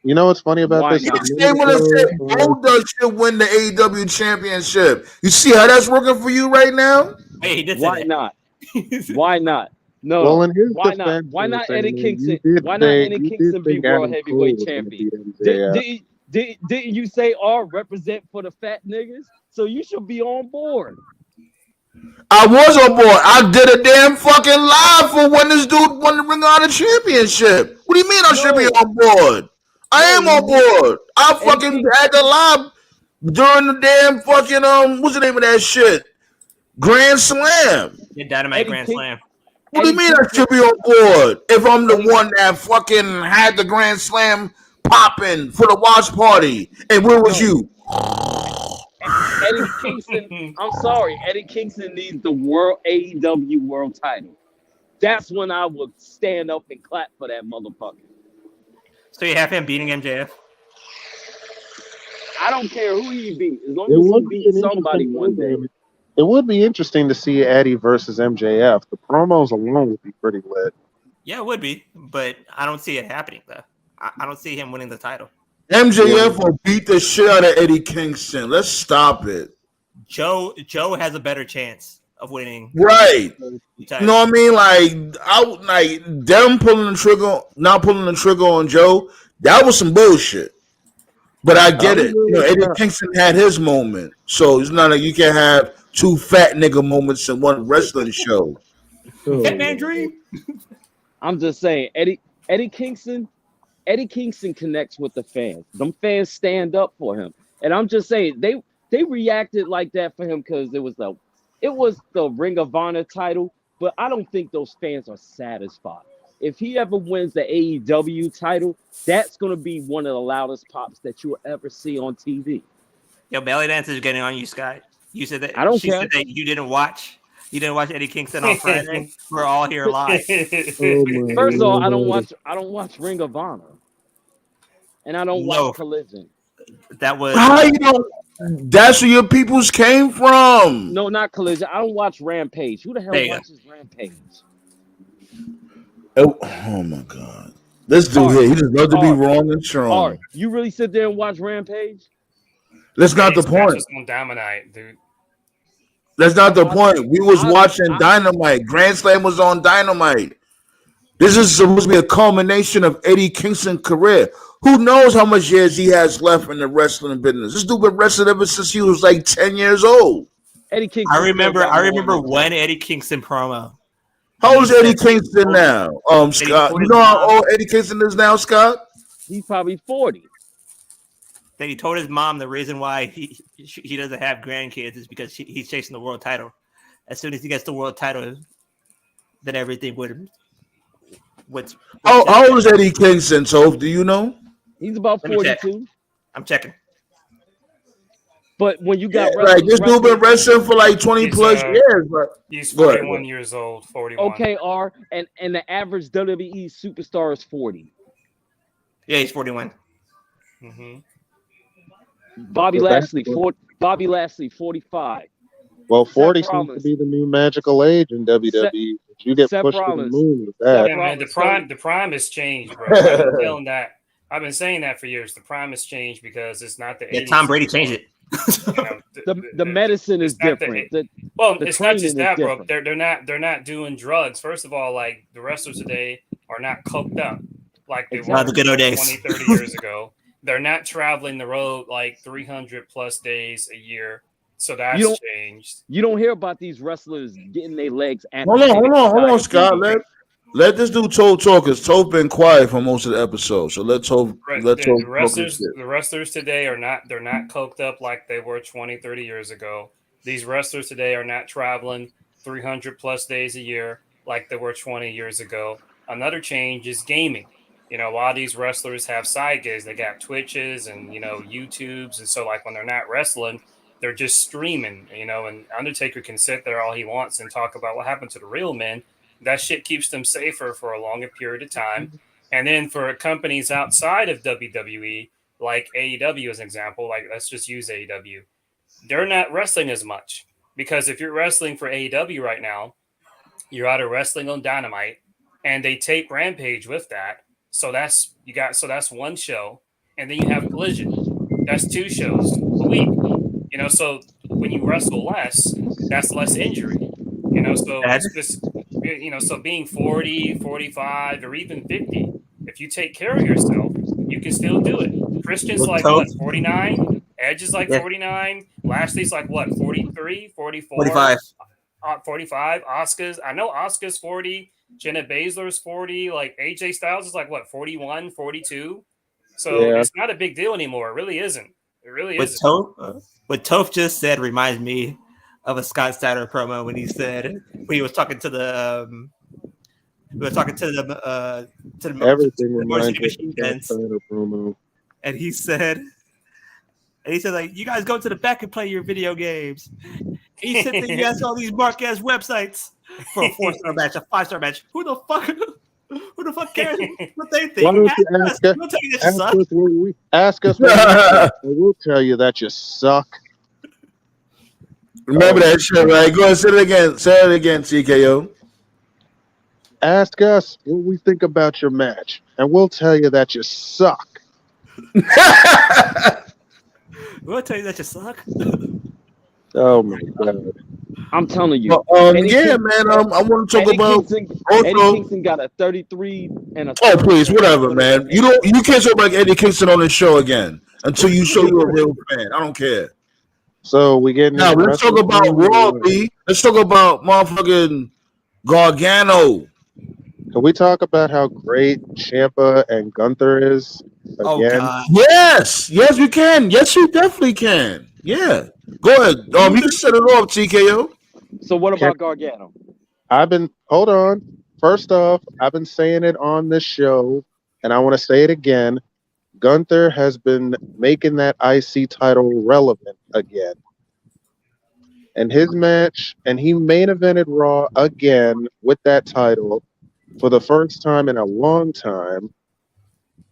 Speaker 4: You know what's funny about this?
Speaker 1: They would have said Goldust should win the AEW Championship. You see how that's working for you right now?
Speaker 2: Hey, he did say
Speaker 3: Why
Speaker 2: that.
Speaker 3: not? Why not? No.
Speaker 4: Well, in his
Speaker 3: why not? Why not Eddie Kingston? Why not Eddie Kingston be World Heavyweight Champion? Didn't you say represent for the fat niggas? So you should be on board.
Speaker 1: I was on board. I did a damn fucking live for when this dude won the Ring of Honor Championship. What do you mean I should be on board? I am on board. I fucking had the live during the damn fucking what's the name of that shit? Grand Slam.
Speaker 2: Yeah, Dynamite Grand Slam.
Speaker 1: What do you mean I should be on board if I'm the one that fucking had the Grand Slam popping for the watch party? And where was you?
Speaker 3: Eddie Kingston, I'm sorry, Eddie Kingston needs the world AEW world title. That's when I would stand up and clap for that motherfucker.
Speaker 2: So you have him beating MJF?
Speaker 3: I don't care who he beat, as long as he beat somebody one day.
Speaker 4: It would be interesting to see Eddie versus MJF. The promos alone would be pretty lit.
Speaker 2: Yeah, it would be, but I don't see it happening though. I don't see him winning the title.
Speaker 1: MJF will beat the shit out of Eddie Kingston. Let's stop it.
Speaker 2: Joe has a better chance of winning.
Speaker 1: Right. You know what I mean? Like them not pulling the trigger on Joe. That was some bullshit. But I get it. You know, Eddie Kingston had his moment, so it's not like you can have two fat nigga moments in one wrestling show.
Speaker 2: Hitman Dream.
Speaker 3: I'm just saying, Eddie Kingston connects with the fans. Them fans stand up for him, and I'm just saying they reacted like that for him because it was the Ring of Honor title. But I don't think those fans are satisfied. If he ever wins the AEW title, that's going to be one of the loudest pops that you'll ever see on TV.
Speaker 2: Yo, Belly Dance is getting on you, Scott. You said that.
Speaker 3: I don't
Speaker 2: care.
Speaker 3: care.
Speaker 2: Said that you didn't watch Eddie Kingston on Friday. We're all here live.
Speaker 3: First of all, I don't watch Ring of Honor, and I don't watch Collision.
Speaker 2: That was
Speaker 1: how you know. That's where your peoples came from.
Speaker 3: No, not Collision. I don't watch Rampage. Who the hell watches Rampage?
Speaker 1: Oh my God! This dude here, he just love to be wrong and strong.
Speaker 3: You really sit there and watch Rampage?
Speaker 1: That's not the point.
Speaker 5: On Dynamite, dude.
Speaker 1: That's not the point. We was watching Dynamite. Grand Slam was on Dynamite. This is supposed to be a culmination of Eddie Kingston's career. Who knows how much years he has left in the wrestling business? This dude been wrestling ever since he was like 10 years old.
Speaker 3: Eddie Kingston.
Speaker 2: I remember one Eddie Kingston promo.
Speaker 1: How old is Eddie Kingston now? Scott. You know how old Eddie Kingston is now, Scott?
Speaker 3: He's probably 40.
Speaker 2: That he told his mom the reason why he doesn't have grandkids is because he's chasing the world title. As soon as he gets the world title, then everything would.
Speaker 1: How old is Eddie Kingston? So do you know?
Speaker 3: He's about 42.
Speaker 2: I'm checking.
Speaker 3: But when you got
Speaker 1: this dude been wrestling for like 20 plus years. Right?
Speaker 5: He's 41 years old. 41.
Speaker 3: Okay, and the average WWE superstar is 40.
Speaker 2: Yeah, he's 41.
Speaker 5: Mm-hmm.
Speaker 3: Bobby Lashley, 45.
Speaker 4: Well, 40 seems to be the new magical age in WWE. You get pushed to the moon with that.
Speaker 5: Yeah, man, the prime has changed, bro. I've been saying that for years. The prime has changed because it's not the 80s.
Speaker 2: Tom Brady changed it.
Speaker 3: The medicine is different.
Speaker 5: It's not just that, bro. They're not doing drugs. First of all, like the wrestlers today are not coked up like they were
Speaker 2: the good old days.
Speaker 5: 20, 30 years ago. They're not traveling the road like 300 plus days a year. So that's changed.
Speaker 3: You don't hear about these wrestlers getting their legs.
Speaker 1: Hold on, Scott. Let this dude talk because Toph been quiet for most of the episode. So let's Toph.
Speaker 5: The wrestlers today are not coked up like they were 20, 30 years ago. These wrestlers today are not traveling 300 plus days a year like they were 20 years ago. Another change is gaming. You know, a lot of these wrestlers have side gigs. They got Twitches and, YouTubes. And so, like, when they're not wrestling, they're just streaming, and Undertaker can sit there all he wants and talk about what happened to the real men. That shit keeps them safer for a longer period of time. And then for companies outside of WWE, like AEW as an example, like let's just use AEW, they're not wrestling as much. Because if you're wrestling for AEW right now, you're either wrestling on Dynamite and they tape Rampage with that. So that's one show. And then you have Collision. That's 2 shows a week. So when you wrestle less, that's less injury. So it's just, so being 40, 45, or even 50, if you take care of yourself, you can still do it. Christian's like, 49? Edge is like 49. Lashley's like, 43, 44?
Speaker 2: 45.
Speaker 5: 45. I know Asuka's 40. Jenna Baszler's 40. Like, AJ Styles is like, 41, 42? So it's not a big deal anymore. It really isn't. It really
Speaker 2: what
Speaker 5: is.
Speaker 2: What Toph just said reminds me of a Scott Steiner promo when he was talking to the
Speaker 4: Everything
Speaker 2: Morrissey
Speaker 4: reminds me of
Speaker 2: Machine
Speaker 4: the
Speaker 2: Guns,
Speaker 4: Steiner promo.
Speaker 2: and he said like, you guys go to the back and play your video games. He said that he has all these Mark-ass websites for a 4-star match, a 5-star match. Who the fuck cares what they think?
Speaker 4: Why don't you ask us?
Speaker 2: We'll tell you that you suck.
Speaker 4: Ask us what we think, and we'll tell you that you suck.
Speaker 1: Remember that shit, right? Go ahead, say it again. Say it again, TKO.
Speaker 4: Ask us what we think about your match, and we'll tell you that you suck.
Speaker 2: We'll tell you that you suck.
Speaker 4: Oh my god!
Speaker 3: I'm telling you.
Speaker 1: Yeah, man. I want to talk about
Speaker 3: Eddie Kingston got a 33 and a.
Speaker 1: Oh, please, whatever, man. You can't talk about Eddie Kingston on the show again until you show you're a real fan. I don't care.
Speaker 4: So we get
Speaker 1: now. Let's talk about Raw, B. Let's talk about motherfucking Gargano.
Speaker 4: Can we talk about how great Ciampa and Gunther is again?
Speaker 2: Oh God.
Speaker 1: Yes, we can. Yes, you definitely can. Yeah, go ahead. You can set it off, TKO.
Speaker 3: So what about Gargano?
Speaker 4: Hold on. First off, I've been saying it on this show, and I want to say it again. Gunther has been making that IC title relevant again. And his match, and he main evented Raw again with that title for the first time in a long time.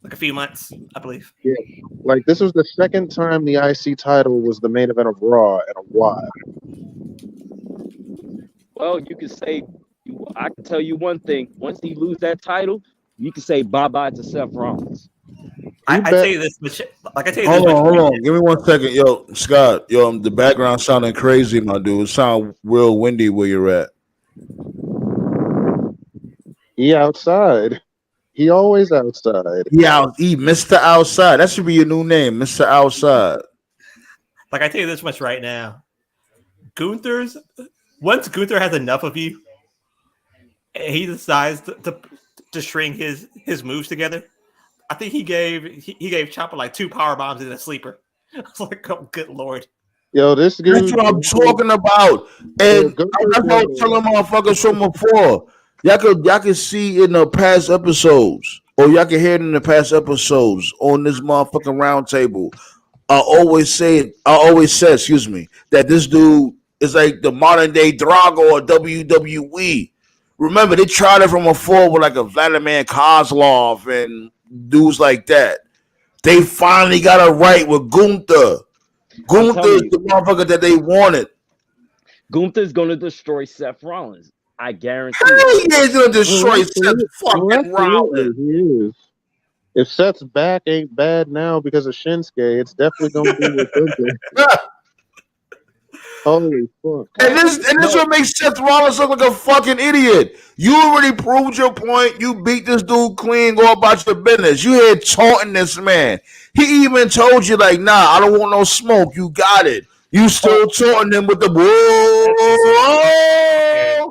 Speaker 2: Like a few months, I believe.
Speaker 4: Yeah. Like, this was the second time the IC title was the main event of Raw in a while.
Speaker 3: Well, you can say, I can tell you one thing. Once he lose that title, you can say bye-bye to Seth Rollins.
Speaker 2: I tell you this,
Speaker 1: hold on. Give me 1 second. Yo, Scott, the background sounding crazy, my dude. It sound real windy where you're at.
Speaker 4: He outside. He always outside.
Speaker 1: He Mr. Outside. That should be your new name, Mr. Outside.
Speaker 2: Like, I tell you this much right now. Once Gunther has enough of you, and he decides to string his moves together, I think he gave Ciampa like 2 power bombs and a sleeper. I was like, oh, good Lord.
Speaker 4: Yo, this dude.
Speaker 1: That's what I'm talking about. And that's what I was telling motherfuckers from before. Y'all can see in the past episodes, or y'all can hear it in the past episodes on this motherfucking roundtable. I always said, that this dude is like the modern day Drago or WWE. Remember, they tried it from before with like a Vladimir Kozlov and dudes like that. They finally got it right with Gunther. Gunther is the motherfucker that they wanted.
Speaker 3: Gunther's gonna destroy Seth Rollins. I guarantee.
Speaker 1: He is gonna destroy Seth fucking Rollins.
Speaker 4: He is. If Seth's back ain't bad now because of Shinsuke, it's definitely gonna be with Gunther. Holy fuck!
Speaker 1: And this what makes Seth Rollins look like a fucking idiot. You already proved your point. You beat this dude clean. Go about your business. You here taunting this man. He even told you like, nah, I don't want no smoke. You got it. You still taunting him with the whoa.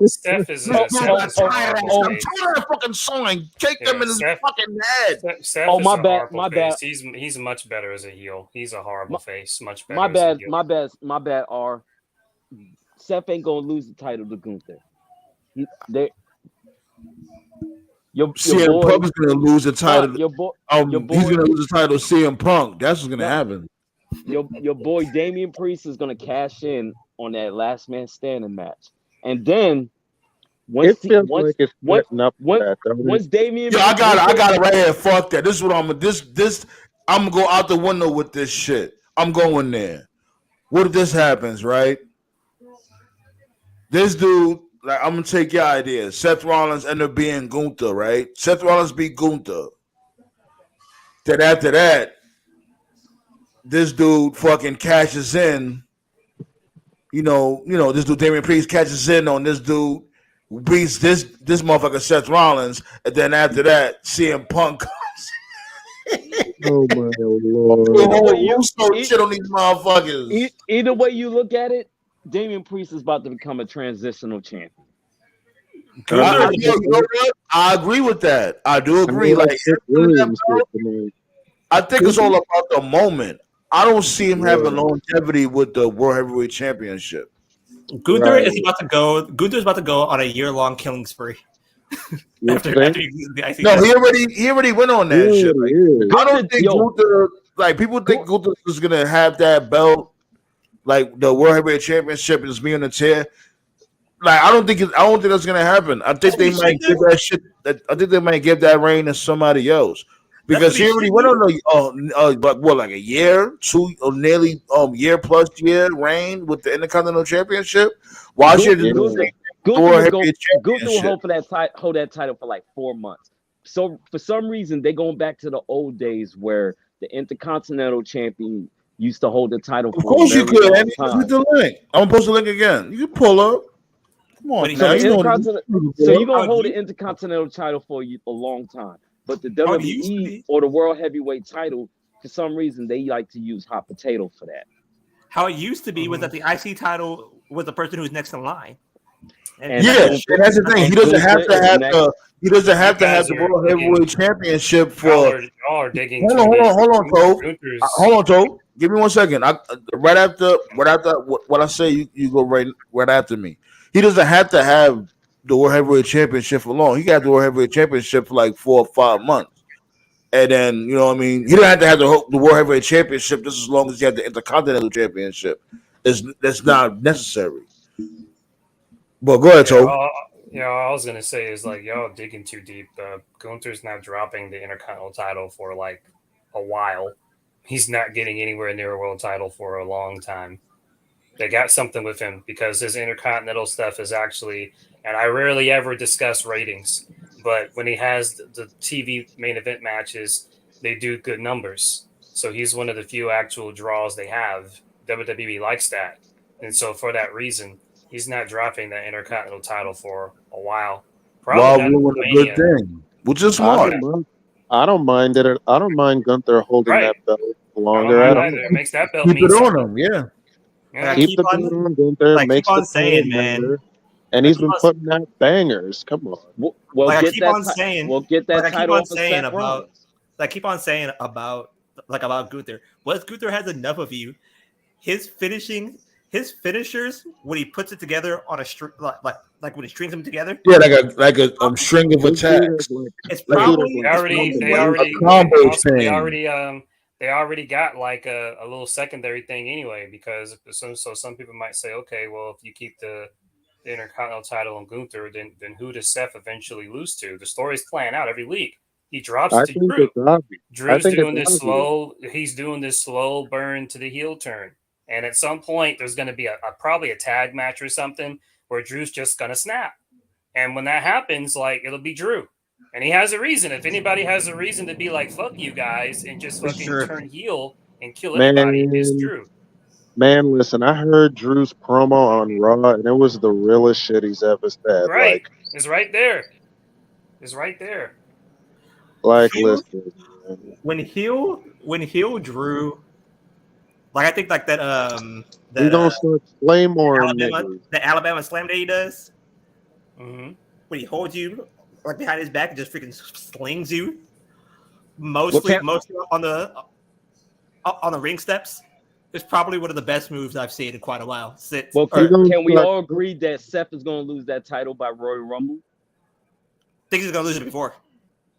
Speaker 5: Steph is
Speaker 1: I'm tired of that fucking song and kick them in his fucking head.
Speaker 5: Steph
Speaker 3: my bad.
Speaker 5: He's much better as a heel. He's a horrible face. Much better.
Speaker 3: My bad. R. Seth ain't gonna lose the title to Gunther. Your
Speaker 1: CM
Speaker 3: boy,
Speaker 1: Punk is gonna lose the title.
Speaker 3: Your boy,
Speaker 1: he's gonna lose the title to CM Punk. That's what's gonna happen.
Speaker 3: Your boy Damian Priest is gonna cash in on that last man standing match, and then once Damian,
Speaker 1: I got it right here. Fuck that. This is what I'm gonna go out the window with this shit. I'm going there. What if this happens, right? This dude, like, I'm gonna take your idea. Seth Rollins end up being Gunther, right? Seth Rollins beat Gunther. Then after that, this dude fucking cashes in. You know, this dude Damian Priest catches in on this dude, beats this motherfucker Seth Rollins, and then after that, CM Punk comes.
Speaker 4: Oh my lord!
Speaker 1: Shit on these motherfuckers.
Speaker 3: Either way you look at it, Damian Priest is about to become a transitional champion.
Speaker 1: I agree with that. I do agree. I think it's all about the moment. I don't see him having longevity with the World Heavyweight Championship.
Speaker 2: Gunther is about to go. Gunther's about to go on a year-long killing spree. after the IC
Speaker 1: no, he already went on that shit. Like, I don't think Gunther. Like people think Gunther is gonna have that belt, like the World Heavyweight Championship, is being on the tear. Like I don't think that's gonna happen. I think they might give that shit. I think they might give that reign to somebody else because he already went on but what, like a year, two, or nearly year plus year reign with the Intercontinental Championship. Why should
Speaker 3: Gunther will hold that title for like 4 months. So for some reason they're going back to the old days where the Intercontinental Champion used to hold the title.
Speaker 1: Of course you could. Hit the link. I'm gonna post the link again. You can pull up. Come on,
Speaker 3: so you're gonna hold the Intercontinental title for a long time, but the WWE or the World Heavyweight title, for some reason, they like to use hot potato for that.
Speaker 2: How it used to be was that the IC title was the person who's next in line.
Speaker 1: And that's the thing. He doesn't have to have the. He doesn't have to have the World Heavyweight Championship for.
Speaker 5: Y'all are digging.
Speaker 1: Hold on, Toe. Give me 1 second. Right after what I say, you go right after me. He doesn't have to have the World Heavyweight Championship for long. He got the World Heavyweight Championship for like 4 or 5 months. And then, you know what I mean? He don't have to have the World Heavyweight Championship just as long as he had the Intercontinental Championship. That's not necessary. But go ahead, Toby.
Speaker 5: I was going to say is like, y'all digging too deep. Gunther's not dropping the Intercontinental title for like a while. He's not getting anywhere near a world title for a long time. They got something with him because his Intercontinental stuff is actually, and I rarely ever discuss ratings, but when he has the TV main event matches, they do good numbers. So he's one of the few actual draws they have. WWE likes that. And so for that reason, he's not dropping that Intercontinental title for a while.
Speaker 1: Probably doing a good thing, which is smart.
Speaker 4: I don't mind it. I don't mind Gunther holding that belt longer.
Speaker 5: It makes that belt
Speaker 1: keep it on him, yeah.
Speaker 4: Keep the belt on Gunther. Makes the
Speaker 2: saying, man.
Speaker 4: And he's been putting out bangers. Come on.
Speaker 2: I keep on saying
Speaker 3: about.
Speaker 2: I keep on saying about Gunther. Once Gunther has enough of you, his finishers when he puts it together on a string, like when he strings them together.
Speaker 1: Yeah, like a string of attacks.
Speaker 2: It's probably
Speaker 5: they already got like a little secondary thing anyway, because some people might say, okay, well, if you keep the Intercontinental title on Gunther, then who does Seth eventually lose to? The story's playing out every week. He drops it to Drew. Drew's doing this slow. He's doing this slow burn to the heel turn, and at some point there's going to be probably a tag match or something where Drew's just going to snap, and when that happens, like, it'll be Drew. And he has a reason. If anybody has a reason to be like, fuck you guys, and just fucking turn heel and kill everybody, it's Drew.
Speaker 4: Man, listen, I heard Drew's promo on Raw, and it was the realest shit he's ever said.
Speaker 5: Right.
Speaker 4: Like,
Speaker 5: it's right there. It's right there.
Speaker 4: Like, listen.
Speaker 2: When heel Drew, like, I think like that
Speaker 4: he don't start Claymore
Speaker 2: the Alabama slam that he does.
Speaker 5: Mm-hmm.
Speaker 2: When he holds you like behind his back and just freaking slings you, mostly on the ring steps. It's probably one of the best moves I've seen in quite a while.
Speaker 3: Can we all agree that Seth is going to lose that title by Royal Rumble?
Speaker 2: I think he's going to lose it before.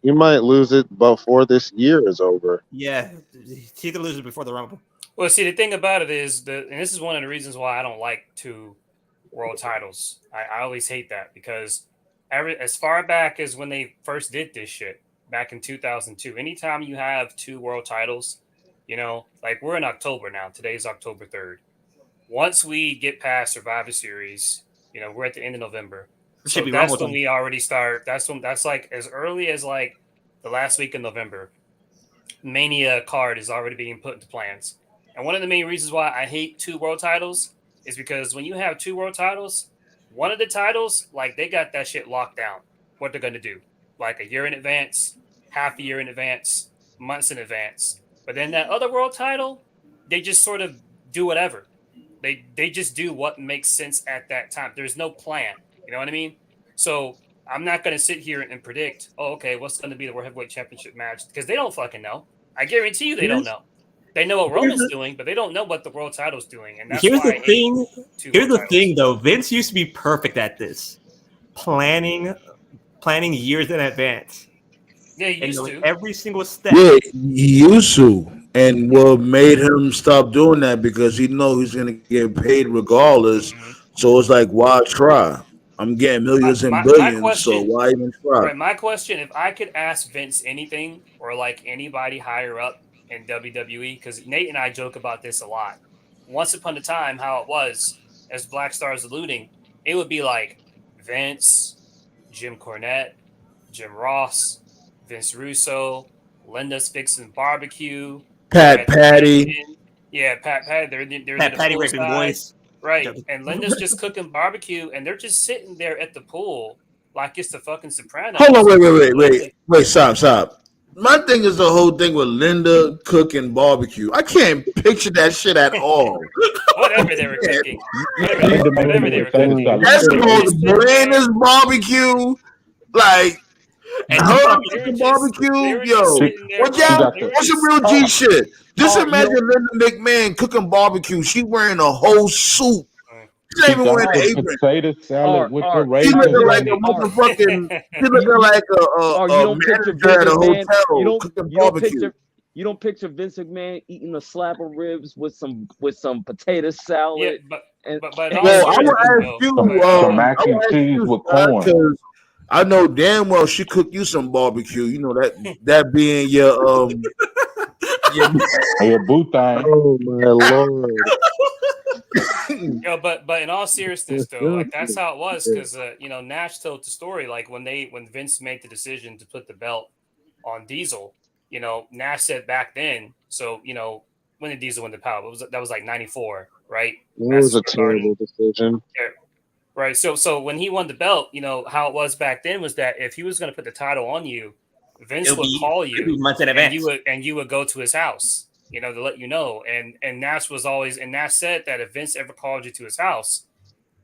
Speaker 4: He might lose it before this year is over.
Speaker 2: Yeah, he's going to lose it before the Rumble.
Speaker 5: Well, see, the thing about it is and this is one of the reasons why I don't like 2 world titles. I always hate that because as far back as when they first did this shit back in 2002, anytime you have 2 world titles, you know, like, we're in October now. Today's October 3rd. Once we get past Survivor Series, you know, we're at the end of November. So that's when we already start. That's like as early as like the last week of November. Mania card is already being put into plans. And one of the main reasons why I hate 2 world titles is because when you have 2 world titles, one of the titles, like, they got that shit locked down, what they're going to do. Like a year in advance, half a year in advance, months in advance. But then that other world title, they just sort of do whatever. They just do what makes sense at that time. There's no plan. You know what I mean? So I'm not going to sit here and predict, what's going to be the World Heavyweight Championship match? Because they don't fucking know. I guarantee you they don't know. They know what Roman's doing, but they don't know what the world title's doing. And that's
Speaker 2: here's
Speaker 5: why
Speaker 2: the thing. Here's the
Speaker 5: titles.
Speaker 2: thing, though. Vince used to be perfect at this, planning years in advance.
Speaker 5: Yeah, he used to.
Speaker 2: Every single step.
Speaker 1: Yeah, he used to, and what made him stop doing that because he know he's gonna get paid regardless.
Speaker 5: Mm-hmm.
Speaker 1: So it's like, why try? I'm getting millions and billions, so why even try?
Speaker 5: Right, my question: if I could ask Vince anything, or like anybody higher up in WWE, because Nate and I joke about this a lot. Once upon a time, how it was, as Black Star's alluding, it would be like Vince, Jim Cornette, Jim Ross, Vince Russo, Linda's fixing barbecue,
Speaker 1: Pat Patty.
Speaker 5: Yeah, Pat Patty. They're
Speaker 2: Pat Patty raping boys.
Speaker 5: Right, and Linda's just cooking barbecue, and they're just sitting there at the pool like it's the fucking Sopranos.
Speaker 1: Hold on, wait, stop. My thing is the whole thing with Linda cooking barbecue. I can't picture that shit at all.
Speaker 5: Whatever they were cooking. Whatever they were cooking.
Speaker 1: That's the most blandest barbecue. Like,
Speaker 2: and
Speaker 1: her cooking barbecue, yo. What's some real G shit? Just imagine Linda McMahon cooking barbecue. She wearing a whole suit. She's not even wearing an apron.
Speaker 6: Potato salad with the
Speaker 1: She
Speaker 6: raisins.
Speaker 1: looking like a motherfucking. She looking like a manager at a hotel cooking barbecue.
Speaker 3: You don't picture Vince McMahon eating a slab of ribs with some potato salad.
Speaker 5: Yeah, but
Speaker 1: well, I would ask you,
Speaker 6: some mac and cheese with corn.
Speaker 1: I know damn well she cooked you some barbecue. You know that being your
Speaker 6: your boot thing.
Speaker 4: Oh my lord.
Speaker 5: Yo, but in all seriousness though, like that's how it was because Nash told the story like when Vince made the decision to put the belt on Diesel, Nash said back then. So when did Diesel win the power? That was like 94, right?
Speaker 4: It was a terrible decision.
Speaker 5: Yeah. Right. So when he won the belt, how it was back then was that if he was going to put the title on you, Vince would call you
Speaker 2: months in advance.
Speaker 5: and you would go to his house, to let you know. And Nash was always, and Nash said that if Vince ever called you to his house,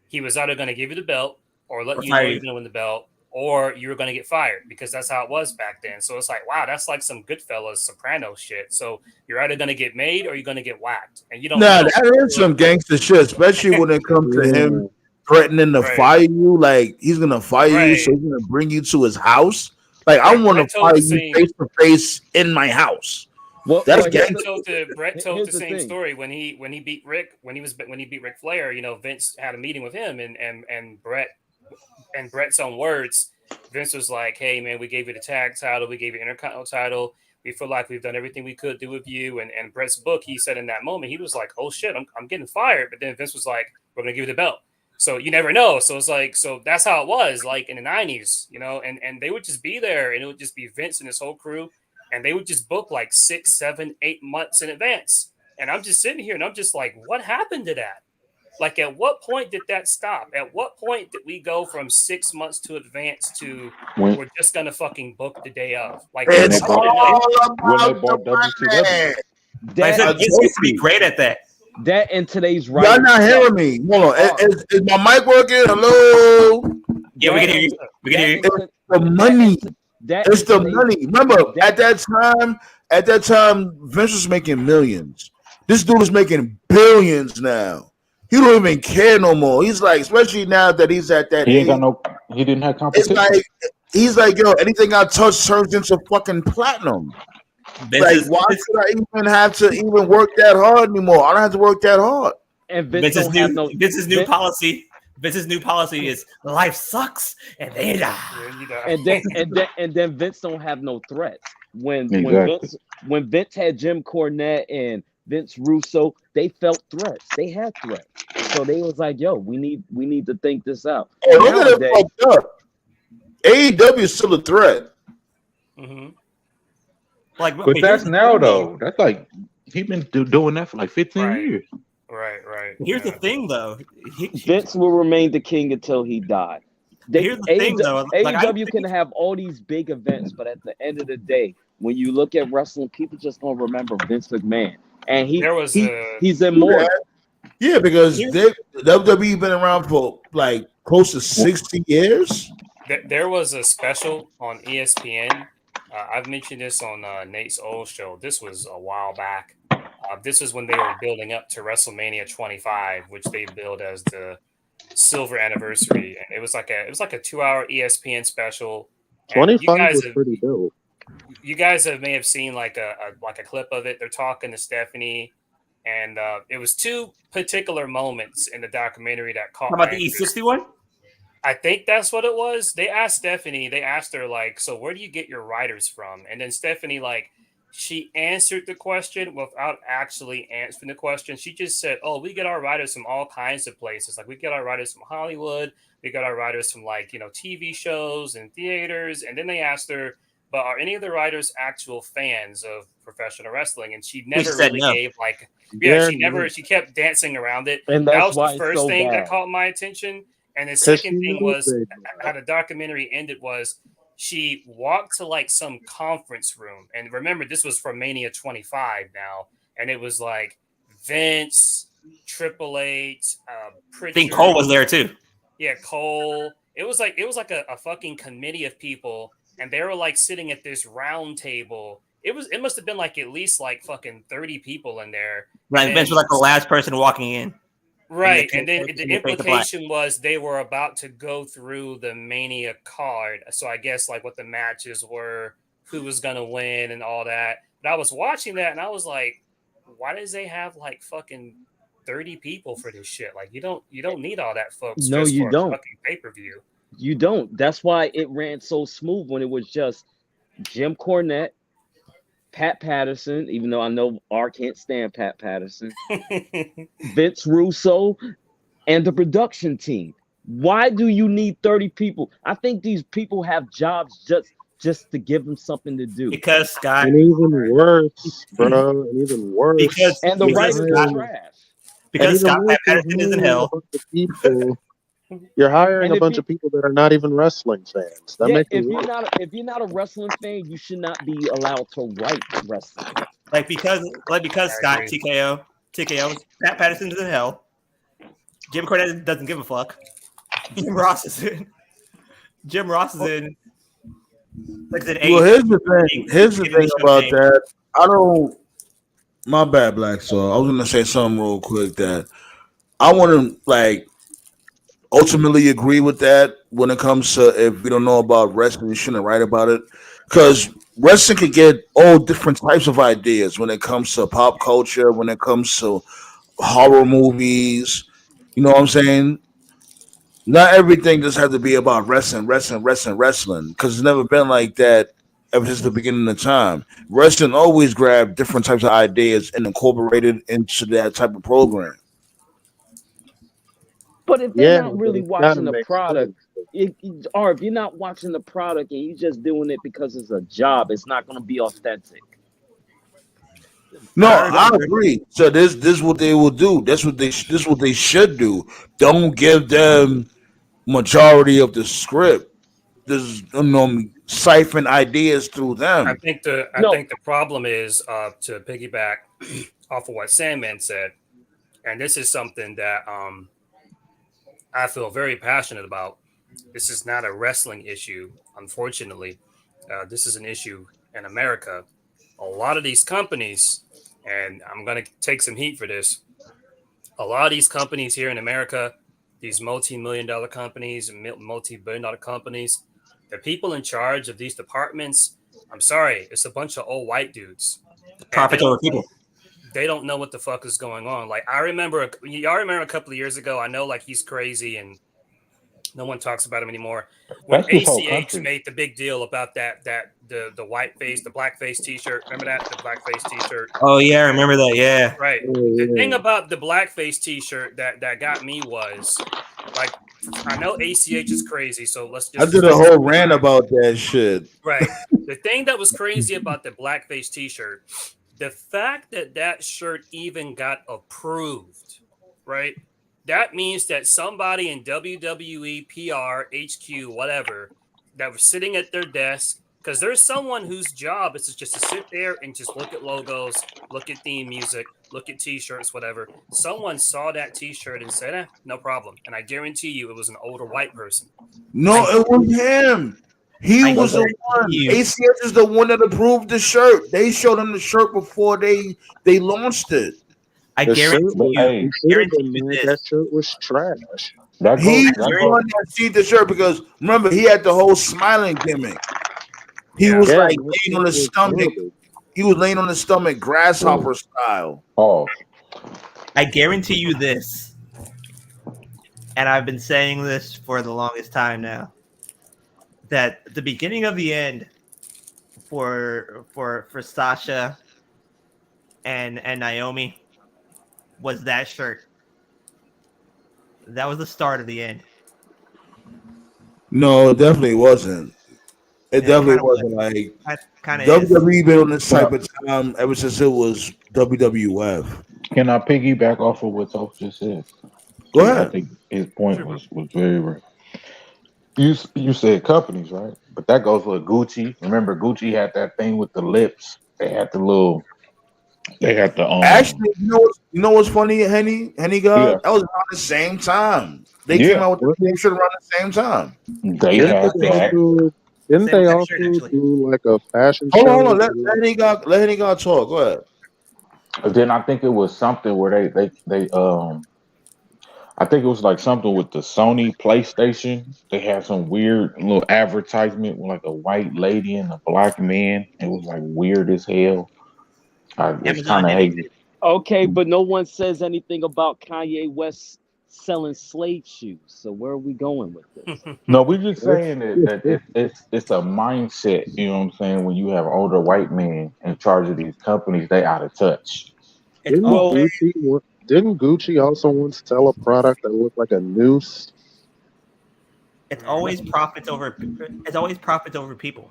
Speaker 5: he was either going to give you the belt or let you know you're going to win the belt, or you were going to get fired because that's how it was back then. So it's like, wow, that's like some Goodfellas Soprano shit. So you're either going to get made or you're going to get whacked, and you don't.
Speaker 1: Nah, that is some gangster shit, especially when it comes to him threatening to fire you. Like he's gonna fire you, so he's gonna bring you to his house. Like I want to fire you face to face in my house.
Speaker 3: Well,
Speaker 1: that's
Speaker 5: Brett told the same story when he beat Rick when he beat Ric Flair. Vince had a meeting with him and Brett's own words. Vince was like, "Hey man, we gave you the tag title, we gave you the Intercontinental title. We feel like we've done everything we could do with you." And Brett's book, he said in that moment, he was like, "Oh shit, I'm getting fired." But then Vince was like, "We're gonna give you the belt." So you never know. So it's like, so that's how it was like in the 90s, and they would just be there and it would just be Vince and his whole crew. And they would just book like 6, 7, 8 months in advance. And I'm just sitting here and I'm just like, what happened to that? Like, at what point did that stop? At what point did we go from 6 months to advance to we're just going to fucking book the day of? Like,
Speaker 1: it's all about
Speaker 6: WCW.
Speaker 2: Vince used to be great at that.
Speaker 3: That in today's
Speaker 1: right. Y'all not hearing me. Hold on. Is my mic working? Hello?
Speaker 2: Yeah, we can hear you. We can hear you.
Speaker 1: It's the money. It's the money. Remember, at that time, Vince was making millions. This dude is making billions now. He don't even care no more. He's like, especially now that he's at that age.
Speaker 6: He didn't have competition.
Speaker 1: It's like, he's like, yo, anything I touch turns into fucking platinum. Why should I even have to even work that hard anymore? I don't have to work that hard.
Speaker 3: And
Speaker 2: Vince's new policy. Vince's new policy is life sucks and they die.
Speaker 3: And then Vince don't have no threats. When Vince had Jim Cornette and Vince Russo, they felt threats. They had threats. So they was like, yo, we need to think this out.
Speaker 1: Oh, look at it fucked up. AEW is still a threat.
Speaker 5: Mm-hmm.
Speaker 6: But that's now though. That's like he's been doing that for like 15 years.
Speaker 5: Right.
Speaker 2: Here's the thing though.
Speaker 3: Vince will remain the king until he died.
Speaker 2: Here's the thing though.
Speaker 3: AEW can have all these big events, but at the end of the day, when you look at wrestling, people just gonna remember Vince McMahon. And he's immortal.
Speaker 1: Yeah, because WWE been around for like close to 60 years.
Speaker 5: There was a special on ESPN. I've mentioned this on Nate's old show. This was a while back. This was when they were building up to WrestleMania 25, which they billed as the silver anniversary. And it was like a 2-hour ESPN special.
Speaker 4: 25 was pretty dope.
Speaker 5: You guys may have seen like a clip of it. They're talking to Stephanie, and it was two particular moments in the documentary that caught.
Speaker 2: How about the E60 one?
Speaker 5: I think that's what it was. They asked Stephanie. They asked her like, "So where do you get your writers from?" And then Stephanie like, she answered the question without actually answering the question. She just said, "Oh, we get our writers from all kinds of places. Like we get our writers from Hollywood. We got our writers from like TV shows and theaters." And then they asked her, "But are any of the writers actual fans of professional wrestling?" And she never really gave like, she kept dancing around it.
Speaker 3: And
Speaker 5: that was the first thing that caught my attention. And the second thing was how the documentary ended was she walked to like some conference room. And remember, this was for Mania 25 now. And it was like Vince, Triple H, Pritchard.
Speaker 2: I think Cole was there too.
Speaker 5: Yeah, Cole. It was like a fucking committee of people. And they were like sitting at this round table. It must have been like at least like fucking 30 people in there.
Speaker 2: Right. Vince was like the last person walking in.
Speaker 5: Right. And then the implication was they were about to go through the Mania card. So I guess like what the matches were, who was going to win and all that. But I was watching that and I was like, why does they have like fucking 30 people for this shit? Like you don't need all that, folks.
Speaker 3: No, you don't.
Speaker 5: Fucking pay-per-view.
Speaker 3: You don't. That's why it ran so smooth when it was just Jim Cornette, Pat Patterson, even though I know R can't stand Pat Patterson, Vince Russo, and the production team. Why do you need 30 people? I think these people have jobs just to give them something to do.
Speaker 2: Because Scott,
Speaker 4: and even worse, bro, and even worse.
Speaker 3: And the writers are trash.
Speaker 2: Because Scott Pat Patterson is in hell.
Speaker 4: You're hiring a bunch of people that are not even wrestling fans.
Speaker 3: If you're not a wrestling fan, you should not be allowed to write wrestling.
Speaker 2: Because Scott TKO, Pat Patterson's in hell. Jim Cornette doesn't give a fuck. Jim Ross is in. Like I said,
Speaker 1: well, here's the thing about that. I don't. My bad, Black Soul. I was gonna say something real quick that I want to like. Ultimately agree with that when it comes to if you don't know about wrestling, you shouldn't write about it because wrestling can get all different types of ideas when it comes to pop culture, when it comes to horror movies. You know what I'm saying? Not everything just has to be about wrestling because it's never been like that ever since the beginning of time. Wrestling always grabbed different types of ideas and incorporated into that type of program.
Speaker 3: But if they're not really watching the product, or if you're not watching the product and you're just doing it because it's a job, it's not going to be authentic.
Speaker 1: No, I agree. So this is what they will do. This what they should do. Don't give them majority of the script. There's siphon ideas through them.
Speaker 5: I think the problem is to piggyback off of what Sandman said, and this is something that I feel very passionate about. This is not a wrestling issue, unfortunately. This is an issue in America. A lot of these companies, and I'm going to take some heat for this, a lot of these companies here in America, these multi-million-dollar companies, multi-billion-dollar companies, the people in charge of these departments, I'm sorry, it's a bunch of old white dudes.
Speaker 2: Profit over people.
Speaker 5: They don't know what the fuck is going on. Like y'all remember a couple of years ago, I know like he's crazy and no one talks about him anymore. When ACH made the big deal about the white face, the black face t-shirt. Remember that? The black face t-shirt.
Speaker 2: Oh yeah, I remember that, yeah.
Speaker 5: Right. The thing about the black face t-shirt that got me was like, I know ACH is crazy, so let's just.
Speaker 1: I did a whole rant about that shit.
Speaker 5: Right. The thing that was crazy about the blackface t-shirt, the fact that shirt even got approved, right? That means that somebody in WWE, PR, HQ, whatever, that was sitting at their desk, because there's someone whose job is just to sit there and just look at logos, look at theme music, look at t-shirts, whatever. Someone saw that t-shirt and said, no problem. And I guarantee you it was an older white person.
Speaker 1: No, it was him. He was the one. ACS is the one that approved the shirt. They showed him the shirt before they launched it.
Speaker 2: I guarantee you.
Speaker 4: That shirt was trash.
Speaker 1: He's the one that see the shirt because remember he had the whole smiling gimmick. He was like laying on his stomach. He was laying on his stomach, grasshopper style.
Speaker 6: Oh,
Speaker 2: I guarantee you this, and I've been saying this for the longest time now, that the beginning of the end for Sasha and Naomi was that shirt. That was the start of the end.
Speaker 1: No, it definitely wasn't. It definitely wasn't. Like WWE been on this type of time ever since it was WWF.
Speaker 6: Can I piggyback off of what Toph just said?
Speaker 1: Go ahead.
Speaker 6: I think his point was very right. You said companies, right? But that goes with Gucci. Remember, Gucci had that thing with the lips. They had the
Speaker 1: Actually, you know what's funny, Henny God?
Speaker 6: Yeah.
Speaker 1: That was around the same time. They came out with the same shit around the same time.
Speaker 6: They had that.
Speaker 4: Didn't they also do like a fashion show?
Speaker 1: Hold on. Let Henny God talk. Go ahead.
Speaker 6: Then I think it was something where they I think it was like something with the Sony PlayStation. They had some weird little advertisement with like a white lady and a black man. It was like weird as hell. It's kind of hazy.
Speaker 3: Okay, but no one says anything about Kanye West selling slave shoes. So where are we going with this?
Speaker 6: No, we're just saying that it's a mindset. You know what I'm saying? When you have older white men in charge of these companies, they out of touch.
Speaker 4: Didn't Gucci also once sell a product that looked like a noose?
Speaker 2: It's always profits over people.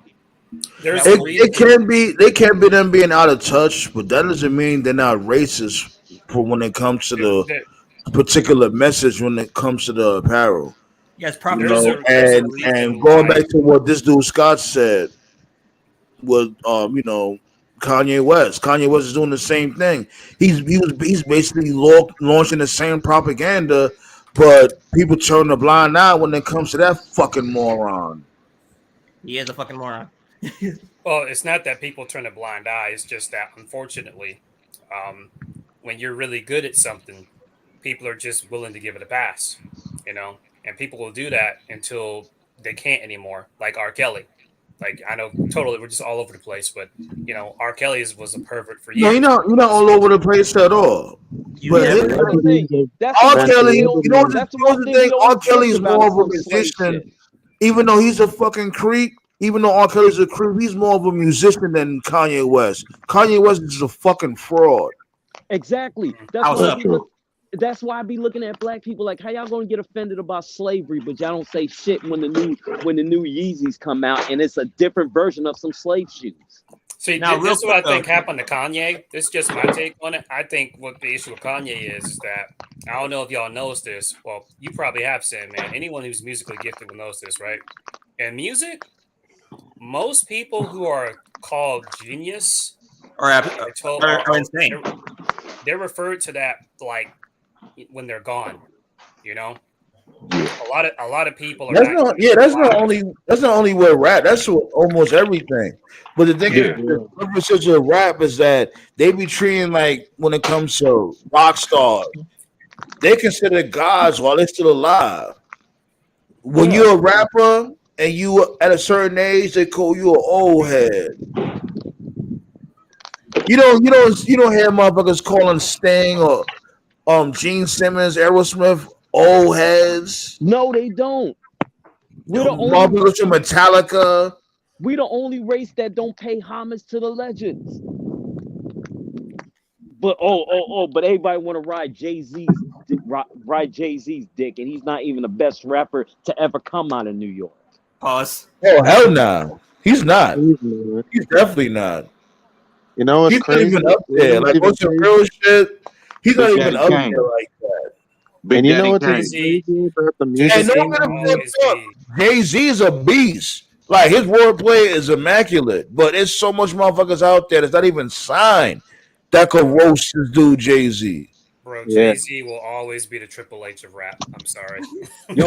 Speaker 1: It can be. They can be them being out of touch, but that doesn't mean they're not racist. For when it comes to the particular message, when it comes to the apparel.
Speaker 2: Yes,
Speaker 1: and going back to what this dude Scott said was, Kanye West. Kanye West is doing the same thing. He's basically launching the same propaganda, but people turn a blind eye when it comes to that fucking moron.
Speaker 2: He is a fucking moron.
Speaker 5: Well, it's not that people turn a blind eye. It's just that, unfortunately, when you're really good at something, people are just willing to give it a pass, and people will do that until they can't anymore, like R. Kelly. Like, I know totally we're just all over the place, but R. Kelly was a pervert for years.
Speaker 1: No, you're not all over the place at all. But R. Kelly, the thing, R. Kelly is more of a musician, even though he's a fucking creep. Even though R. Kelly's a creep, he's more of a musician than Kanye West. Kanye West is a fucking fraud.
Speaker 3: Exactly. That's why I be looking at black people like, how y'all gonna get offended about slavery, but y'all don't say shit when the new Yeezys come out and it's a different version of some slave shoes.
Speaker 5: See, this is what I think happened to Kanye. This is just my take on it. I think what the issue with Kanye is that, I don't know if y'all knows this. Well, you probably have, Sam, man. Anyone who's musically gifted will knows this, right? In music, most people who are called genius
Speaker 2: are insane.
Speaker 5: They're referred to that like when they're gone. A lot of people are.
Speaker 1: That's not only with rap. That's with almost everything. But the thing is, the emphasis of rap is that they be treating like when it comes to rock stars, they consider gods while they're still alive. When you're a rapper and you at a certain age, they call you an old head. You don't hear motherfuckers calling Sting or Gene Simmons, Aerosmith old heads.
Speaker 3: No, they don't.
Speaker 1: We're the only Metallica.
Speaker 3: We the only race that don't pay homage to the legends. But but everybody want to ride Jay-Z's dick, and he's not even the best rapper to ever come out of New York.
Speaker 2: Pause.
Speaker 1: Oh hell no, he's not. He's definitely not.
Speaker 4: It's crazy.
Speaker 1: Not even up there. Like what's the real shit? He's not even up there like that.
Speaker 4: And what's crazy about the music?
Speaker 1: Jay-Z is a beast. Like his wordplay is immaculate, but there's so much motherfuckers out there that's not even signed that could roast this dude Jay-Z.
Speaker 5: Bro,
Speaker 4: Yeah.
Speaker 5: Jay-Z will always be the Triple H of rap. I'm sorry.
Speaker 3: Yo,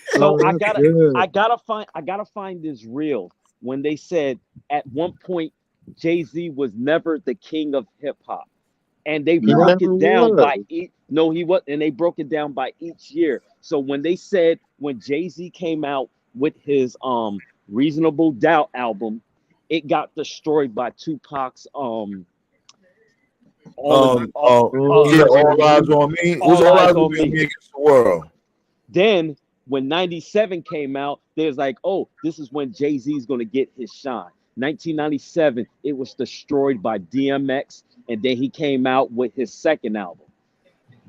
Speaker 3: so
Speaker 4: Oh, that's good.
Speaker 3: I gotta find this reel when they said at one point Jay-Z was never the king of hip hop, and they
Speaker 4: He
Speaker 3: broke
Speaker 4: never
Speaker 3: it down by
Speaker 4: was.
Speaker 3: each. No, he was, and they broke it down by each year. So when they said when Jay-Z came out with his Reasonable Doubt album, it got destroyed by Tupac's all
Speaker 1: Yeah, all eyes on me. It was
Speaker 3: All
Speaker 1: all
Speaker 3: Eyes
Speaker 1: eyes on
Speaker 3: on
Speaker 1: me
Speaker 3: Me.
Speaker 1: against the world.
Speaker 3: Then when 97 came out, there's like, oh, this is when Jay-Z's gonna get his shine. 1997, it was destroyed by DMX, and then he came out with his second album.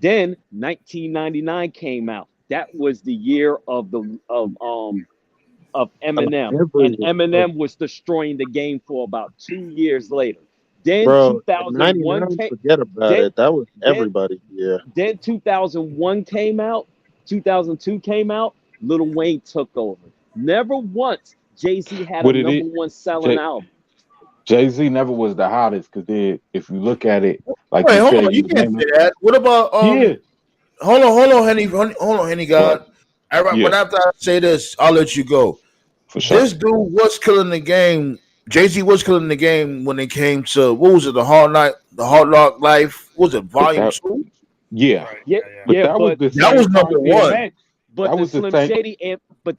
Speaker 3: Then 1999 came out. That was the year of Eminem, and
Speaker 4: Everything.
Speaker 3: Eminem was destroying the game for about 2 years later. Then
Speaker 4: Bro,
Speaker 3: 2001
Speaker 4: '99,
Speaker 3: came.
Speaker 4: forget about
Speaker 3: Then
Speaker 4: it. That was
Speaker 3: then
Speaker 4: everybody. Yeah.
Speaker 3: then 2001 came out, 2002 came out, Lil Wayne took over. Never once Jay-Z had a
Speaker 6: What it
Speaker 3: number
Speaker 6: is,
Speaker 3: one selling album.
Speaker 6: Jay-Z never was the hottest because then if you look at it, like
Speaker 1: Wait,
Speaker 6: you
Speaker 1: hold
Speaker 6: said,
Speaker 1: on.
Speaker 6: he
Speaker 1: You
Speaker 6: was
Speaker 1: can't
Speaker 6: naming.
Speaker 1: say that. What about
Speaker 6: Yeah,
Speaker 1: Hold on, Henny. God.
Speaker 6: what?
Speaker 1: All right, but
Speaker 6: Yeah,
Speaker 1: after I say this, I'll let you go.
Speaker 6: for
Speaker 1: This
Speaker 6: sure.
Speaker 1: dude was killing the game. Jay-Z was killing the game when it came to what was it? The Hard Knock Life. What was it
Speaker 6: But
Speaker 1: Volume
Speaker 6: that,
Speaker 1: 2?
Speaker 6: yeah,
Speaker 5: Right.
Speaker 3: Yeah,
Speaker 5: Yeah.
Speaker 6: but
Speaker 3: yeah,
Speaker 6: that was
Speaker 3: but
Speaker 6: the
Speaker 1: That
Speaker 6: same
Speaker 1: was number
Speaker 6: time
Speaker 1: one.
Speaker 6: DMX.
Speaker 3: but
Speaker 6: That
Speaker 3: the
Speaker 6: was the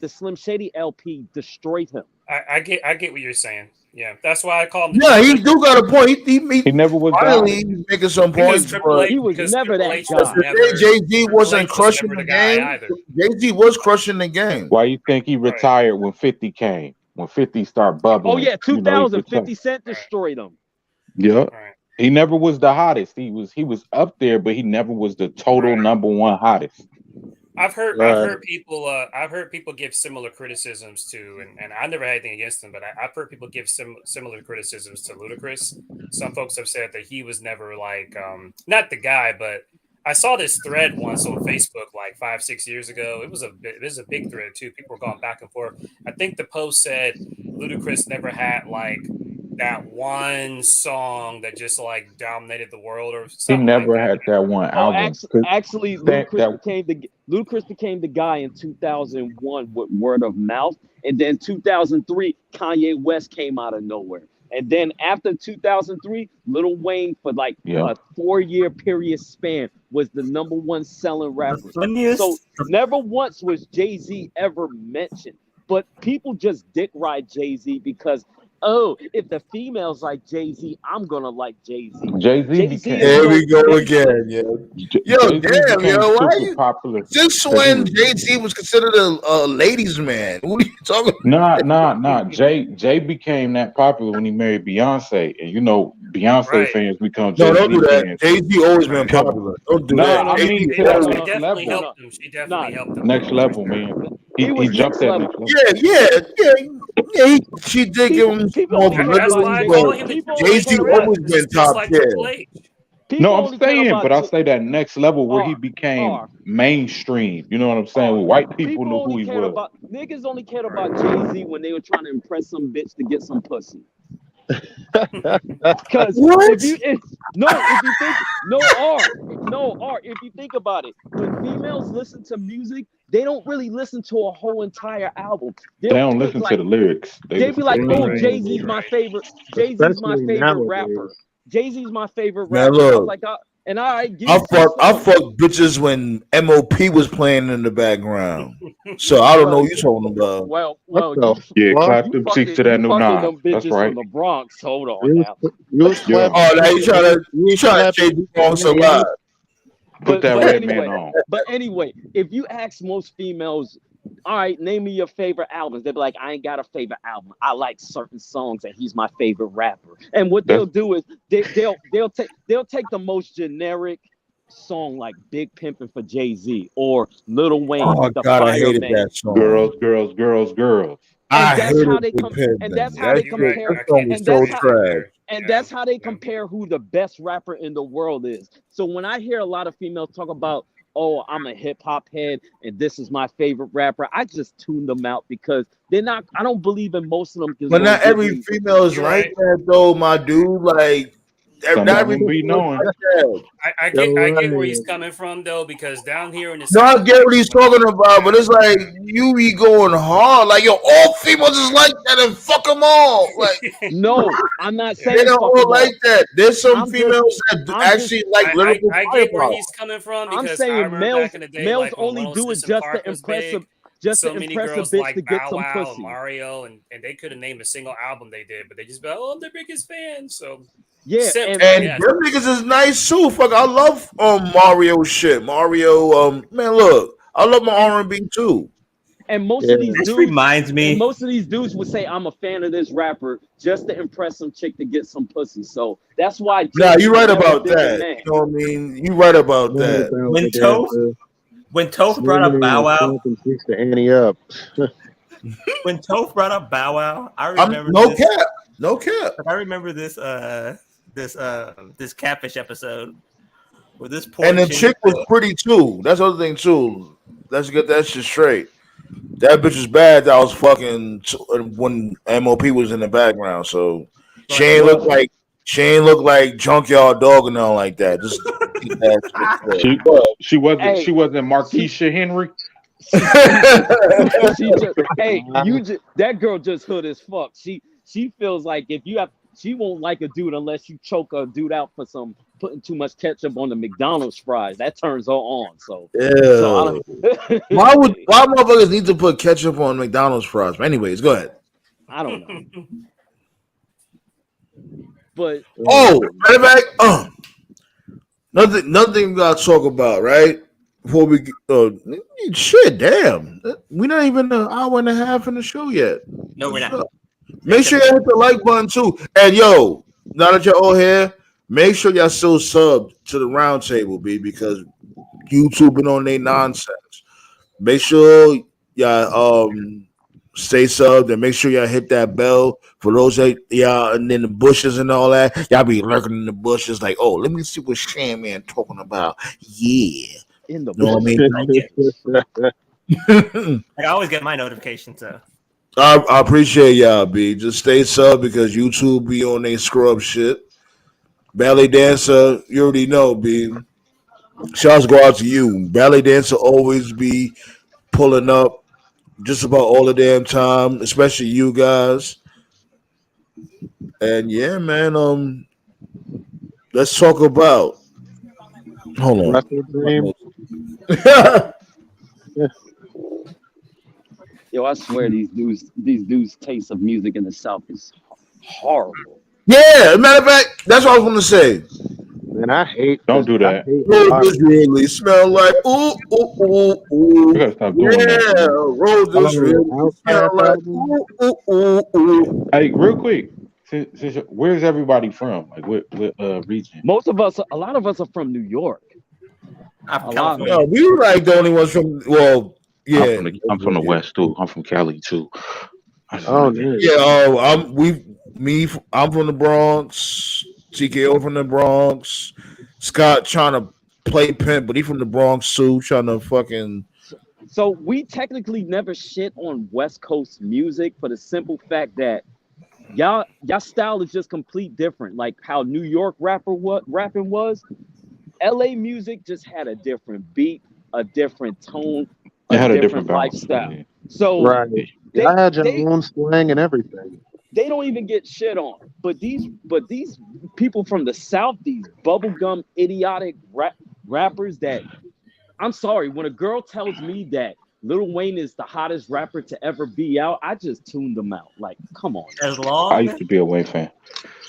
Speaker 3: Slim
Speaker 6: same.
Speaker 3: Shady LP destroyed him.
Speaker 5: I get what you're saying. Yeah. That's why I call him the
Speaker 1: Yeah,
Speaker 5: Triple
Speaker 1: he
Speaker 5: H.
Speaker 1: do got a point.
Speaker 6: He never was the
Speaker 1: Finally
Speaker 6: hottest.
Speaker 1: he's making some
Speaker 5: He was
Speaker 1: points,
Speaker 5: Triple
Speaker 1: but
Speaker 5: H
Speaker 3: He was
Speaker 5: because
Speaker 3: never
Speaker 5: Triple
Speaker 3: that
Speaker 5: H was
Speaker 3: guy.
Speaker 1: today
Speaker 5: never
Speaker 1: Jay-Z
Speaker 5: Triple
Speaker 1: wasn't
Speaker 5: H was
Speaker 1: crushing
Speaker 5: never
Speaker 1: the
Speaker 5: the guy
Speaker 1: game.
Speaker 5: either.
Speaker 1: Jay-Z was crushing the game.
Speaker 6: Why you think he
Speaker 5: Right.
Speaker 6: retired when 50 came? When 50 started
Speaker 3: Oh
Speaker 6: bubbling,
Speaker 3: yeah,
Speaker 6: you know, he
Speaker 3: 2000,
Speaker 6: retired.
Speaker 3: 50 Cent
Speaker 5: Right.
Speaker 3: destroyed him.
Speaker 6: Yeah.
Speaker 5: Right.
Speaker 6: He never was the hottest. He was up there, but he never was the total
Speaker 5: Right.
Speaker 6: number one hottest.
Speaker 5: I've heard
Speaker 4: Right.
Speaker 5: people give similar criticisms to, and I never had anything against them, but I've heard people give similar criticisms to Ludacris. Some folks have said that he was never like not the guy, but I saw this thread once on Facebook like 5-6 years ago. It was a big thread too. People were going back and forth. I think the post said Ludacris never had like that one song that just like dominated the world or
Speaker 6: He
Speaker 5: something like
Speaker 6: never
Speaker 5: that.
Speaker 6: had that one
Speaker 3: Oh,
Speaker 6: album.
Speaker 3: actually,
Speaker 6: That,
Speaker 3: Ludacris became the guy in 2001 with Word of Mouth, and then 2003 Kanye West came out of nowhere, and then after 2003, Lil Wayne for like
Speaker 6: yeah.
Speaker 3: a 4-year period span was the number one selling rapper.
Speaker 2: Funniest.
Speaker 3: So never once was Jay-Z ever mentioned, but people just dick ride Jay-Z because. Oh, if the females like Jay-Z, I'm gonna like Jay-Z.
Speaker 6: Jay-Z
Speaker 3: Jay-Z
Speaker 6: became
Speaker 3: is
Speaker 1: Here
Speaker 3: so
Speaker 1: we go
Speaker 3: Jay-
Speaker 1: again, yo. Yo,
Speaker 6: Jay-Z
Speaker 1: damn,
Speaker 6: became
Speaker 1: yo. Why
Speaker 6: super
Speaker 1: you
Speaker 6: popular
Speaker 1: since
Speaker 6: because he
Speaker 1: when
Speaker 6: was
Speaker 1: Jay-Z was considered a ladies' man? What are you talking
Speaker 6: nah. Jay became that popular when he married Beyonce, and you know Beyonce
Speaker 5: Right.
Speaker 6: fans become
Speaker 1: No, don't do
Speaker 6: Jay-Z
Speaker 1: that.
Speaker 6: fans.
Speaker 1: Jay-Z always been
Speaker 5: Right.
Speaker 1: popular. Don't do
Speaker 6: Nah,
Speaker 1: that.
Speaker 6: I mean
Speaker 1: Jay-Z
Speaker 6: to that
Speaker 5: She
Speaker 1: always
Speaker 6: next
Speaker 5: definitely
Speaker 6: level.
Speaker 5: helped him. She definitely helped him.
Speaker 6: Next
Speaker 5: though,
Speaker 6: level,
Speaker 5: for sure.
Speaker 6: man.
Speaker 3: He
Speaker 6: He
Speaker 3: was
Speaker 6: jumped
Speaker 3: next
Speaker 6: that
Speaker 3: level.
Speaker 6: next level.
Speaker 1: She did give him
Speaker 3: People
Speaker 1: more
Speaker 3: only care
Speaker 5: That's
Speaker 3: about
Speaker 5: why I
Speaker 1: publicity,
Speaker 3: Jay.
Speaker 5: call
Speaker 1: but
Speaker 5: him the
Speaker 3: People
Speaker 5: Triple
Speaker 3: only
Speaker 5: H
Speaker 1: Jay-Z
Speaker 5: of
Speaker 3: care
Speaker 5: rap
Speaker 3: about
Speaker 1: always
Speaker 5: because
Speaker 1: been
Speaker 5: he's just
Speaker 1: top
Speaker 5: like
Speaker 1: tier.
Speaker 5: Triple H.
Speaker 3: people
Speaker 6: No, I'm
Speaker 3: only care
Speaker 6: saying,
Speaker 3: about
Speaker 6: but I say that next level where he
Speaker 3: R
Speaker 6: became
Speaker 3: R
Speaker 6: mainstream. You know what I'm saying?
Speaker 3: R.
Speaker 6: Where white people
Speaker 3: People
Speaker 6: knew who
Speaker 3: only
Speaker 6: he
Speaker 3: cared
Speaker 6: was.
Speaker 3: about niggas only cared about Jay-Z when they were trying to impress some bitch to get some pussy. Because
Speaker 1: What?
Speaker 3: if you think if you think about it, when females listen to music, they don't really listen to a whole entire album.
Speaker 6: They
Speaker 3: They'll
Speaker 6: don't
Speaker 3: be
Speaker 6: listen to
Speaker 3: like,
Speaker 6: the lyrics. They
Speaker 3: they'd be
Speaker 6: listen to
Speaker 3: like,
Speaker 6: the
Speaker 3: oh,
Speaker 6: beat.
Speaker 3: Jay-Z's my
Speaker 5: Right.
Speaker 3: favorite. Jay-Z's my
Speaker 4: Especially
Speaker 3: favorite
Speaker 4: nowadays.
Speaker 3: rapper. Jay-Z's my favorite
Speaker 1: Man,
Speaker 3: rapper. I was
Speaker 1: look,
Speaker 3: like, give me 2
Speaker 1: I
Speaker 3: songs.
Speaker 1: fucked bitches when MOP was playing in the background. So I don't know
Speaker 3: Well,
Speaker 1: what you're talking about.
Speaker 3: well,
Speaker 4: What
Speaker 3: you
Speaker 4: the
Speaker 6: Yeah,
Speaker 4: fuck?
Speaker 6: clap them cheeks to that new
Speaker 3: fucking
Speaker 6: Nas.
Speaker 3: them
Speaker 6: That's
Speaker 3: bitches
Speaker 6: right.
Speaker 3: from the Bronx. Hold on
Speaker 4: You
Speaker 3: now.
Speaker 4: was, you was
Speaker 6: Yeah.
Speaker 4: clapping.
Speaker 1: Oh, now you
Speaker 4: was
Speaker 1: trying to
Speaker 4: clapping
Speaker 1: change the song so
Speaker 4: Jay-Z.
Speaker 1: loud.
Speaker 6: Put that
Speaker 3: But
Speaker 6: red man on.
Speaker 3: anyway, if you ask most females, all right, name me your favorite albums, they'll be like, I ain't got a favorite album. I like certain songs, and he's my favorite rapper. And what
Speaker 6: That's
Speaker 3: they'll do is they'll take the most generic song like Big Pimpin' for Jay-Z or Lil Wayne,
Speaker 1: Oh
Speaker 3: the
Speaker 1: God, I hated
Speaker 3: Fireman.
Speaker 1: that song.
Speaker 6: girls.
Speaker 3: And
Speaker 1: I
Speaker 3: that's how
Speaker 1: hated
Speaker 3: they
Speaker 1: Big Pimpin'.
Speaker 3: and that's how they
Speaker 1: That
Speaker 5: You're right.
Speaker 3: compare
Speaker 1: that
Speaker 5: I
Speaker 1: song
Speaker 5: can't
Speaker 1: was
Speaker 3: and
Speaker 1: so
Speaker 3: that's
Speaker 5: disagree
Speaker 3: how
Speaker 5: with you
Speaker 1: trash.
Speaker 5: there.
Speaker 3: and
Speaker 5: Yeah.
Speaker 3: that's how they
Speaker 5: Yeah.
Speaker 3: compare who the best rapper in the world is. So when I hear a lot of females talk about, oh, I'm a hip hop head and this is my favorite rapper, I just tune them out because they're not. I don't believe in most of them.
Speaker 1: But not every female is
Speaker 5: You're
Speaker 1: like
Speaker 5: right.
Speaker 1: that though, my dude. Like
Speaker 6: Some of them be knowing.
Speaker 5: I get where he's coming from though, because down here in the
Speaker 1: no,
Speaker 5: South,
Speaker 1: I get what he's talking about, but it's like you be going hard, like yo, all females is like that, and fuck them all. Like
Speaker 3: no, I'm not saying
Speaker 1: they don't all like that. There's some females that actually like lyrical
Speaker 5: I get where he's coming from, because
Speaker 3: I'm saying
Speaker 5: I remember
Speaker 3: males,
Speaker 5: back in the day,
Speaker 3: males
Speaker 5: like when
Speaker 3: only do it
Speaker 5: 106
Speaker 3: just
Speaker 5: Park
Speaker 3: to
Speaker 5: was
Speaker 3: impress
Speaker 5: big,
Speaker 3: just
Speaker 5: so
Speaker 3: to
Speaker 5: many
Speaker 3: impress a
Speaker 5: girls
Speaker 3: bitch
Speaker 5: like
Speaker 3: to get
Speaker 5: Bow
Speaker 3: some
Speaker 5: Wow
Speaker 3: pussy.
Speaker 5: and Mario, and they couldn't name a single album they did, but they just be like, oh, I'm their biggest fan. So
Speaker 3: yeah,
Speaker 1: and them niggas is nice too. Fuck, I love Mario shit. Mario, man, look, I love my R&B too.
Speaker 3: And most of these
Speaker 2: This
Speaker 3: dudes
Speaker 2: reminds me.
Speaker 3: And most of these dudes would say, "I'm a fan of this rapper just to impress some chick to get some pussy." So that's why.
Speaker 1: Nah, you're right about that. You know what I mean? You right about that.
Speaker 2: When Toph brought up Bow Wow,
Speaker 4: to Annie up.
Speaker 2: when Toph brought up Bow Wow, I remember
Speaker 1: no cap.
Speaker 2: I remember this this catfish episode where this poor
Speaker 1: and the chick was pretty too. That's the other thing too. Let's get that shit straight. That bitch is bad. That was fucking when MOP was in the background. So she ain't look like Junkyard Dog and all like that. Just
Speaker 6: she wasn't Marquisha Henry.
Speaker 3: That girl just hood as fuck. She feels like she won't like a dude unless you choke a dude out for putting too much ketchup on the McDonald's fries. That turns her on. So,
Speaker 1: why motherfuckers need to put ketchup on McDonald's fries? But anyways, go ahead.
Speaker 3: I don't know. But
Speaker 1: matter of fact, nothing we gotta talk about, right? Before we shit, damn, we're not even an hour and a half in the show yet.
Speaker 2: No, we're not.
Speaker 1: Make sure you hit the like button too. And yo, now that you're all here, make sure y'all still sub to the Roundtable, B, because YouTube been on their nonsense. Make sure y'all stay subbed and make sure y'all hit that bell for those that y'all and in the bushes and all that. Y'all be lurking in the bushes like, oh, let me see what Shan talking about. Yeah.
Speaker 3: In the
Speaker 2: I always get my notifications, so
Speaker 1: I appreciate y'all, B. Just stay sub because YouTube be on their scrub shit. Ballet dancer, you already know, B. Shouts go out to you. Ballet dancer always be pulling up just about all the damn time, especially you guys. And yeah, man, let's talk about. Hold on.
Speaker 3: Yo, I swear these dudes' taste of music in the South is horrible.
Speaker 1: Yeah, matter of fact, that's what I was going to say.
Speaker 4: Man, I hate.
Speaker 6: Don't do that.
Speaker 1: Roses really smell like ooh.
Speaker 6: You gotta stop doing that.
Speaker 1: Roses really smell like ooh.
Speaker 6: Hey, real quick, where's everybody from? Like, what region?
Speaker 3: A lot of us are from New York.
Speaker 1: No, we were like the only ones from. Well, yeah,
Speaker 6: I'm from the West too. I'm from Cali too.
Speaker 1: Oh yeah. I'm from the Bronx. TKO from the Bronx. Scott trying to play pimp, but he from the Bronx too, trying to fucking.
Speaker 3: So we technically never shit on West Coast music for the simple fact that y'all style is just complete different. Like how New York rapping was. LA music just had a different beat, a different tone, a different lifestyle. Yeah. So
Speaker 4: I had your own slang and everything.
Speaker 3: They don't even get shit on. But these people from the South, these bubblegum idiotic rappers that, I'm sorry, when a girl tells me that Lil Wayne is the hottest rapper to ever be out, I just tuned them out. Like, come on.
Speaker 6: I used to be a Wayne fan.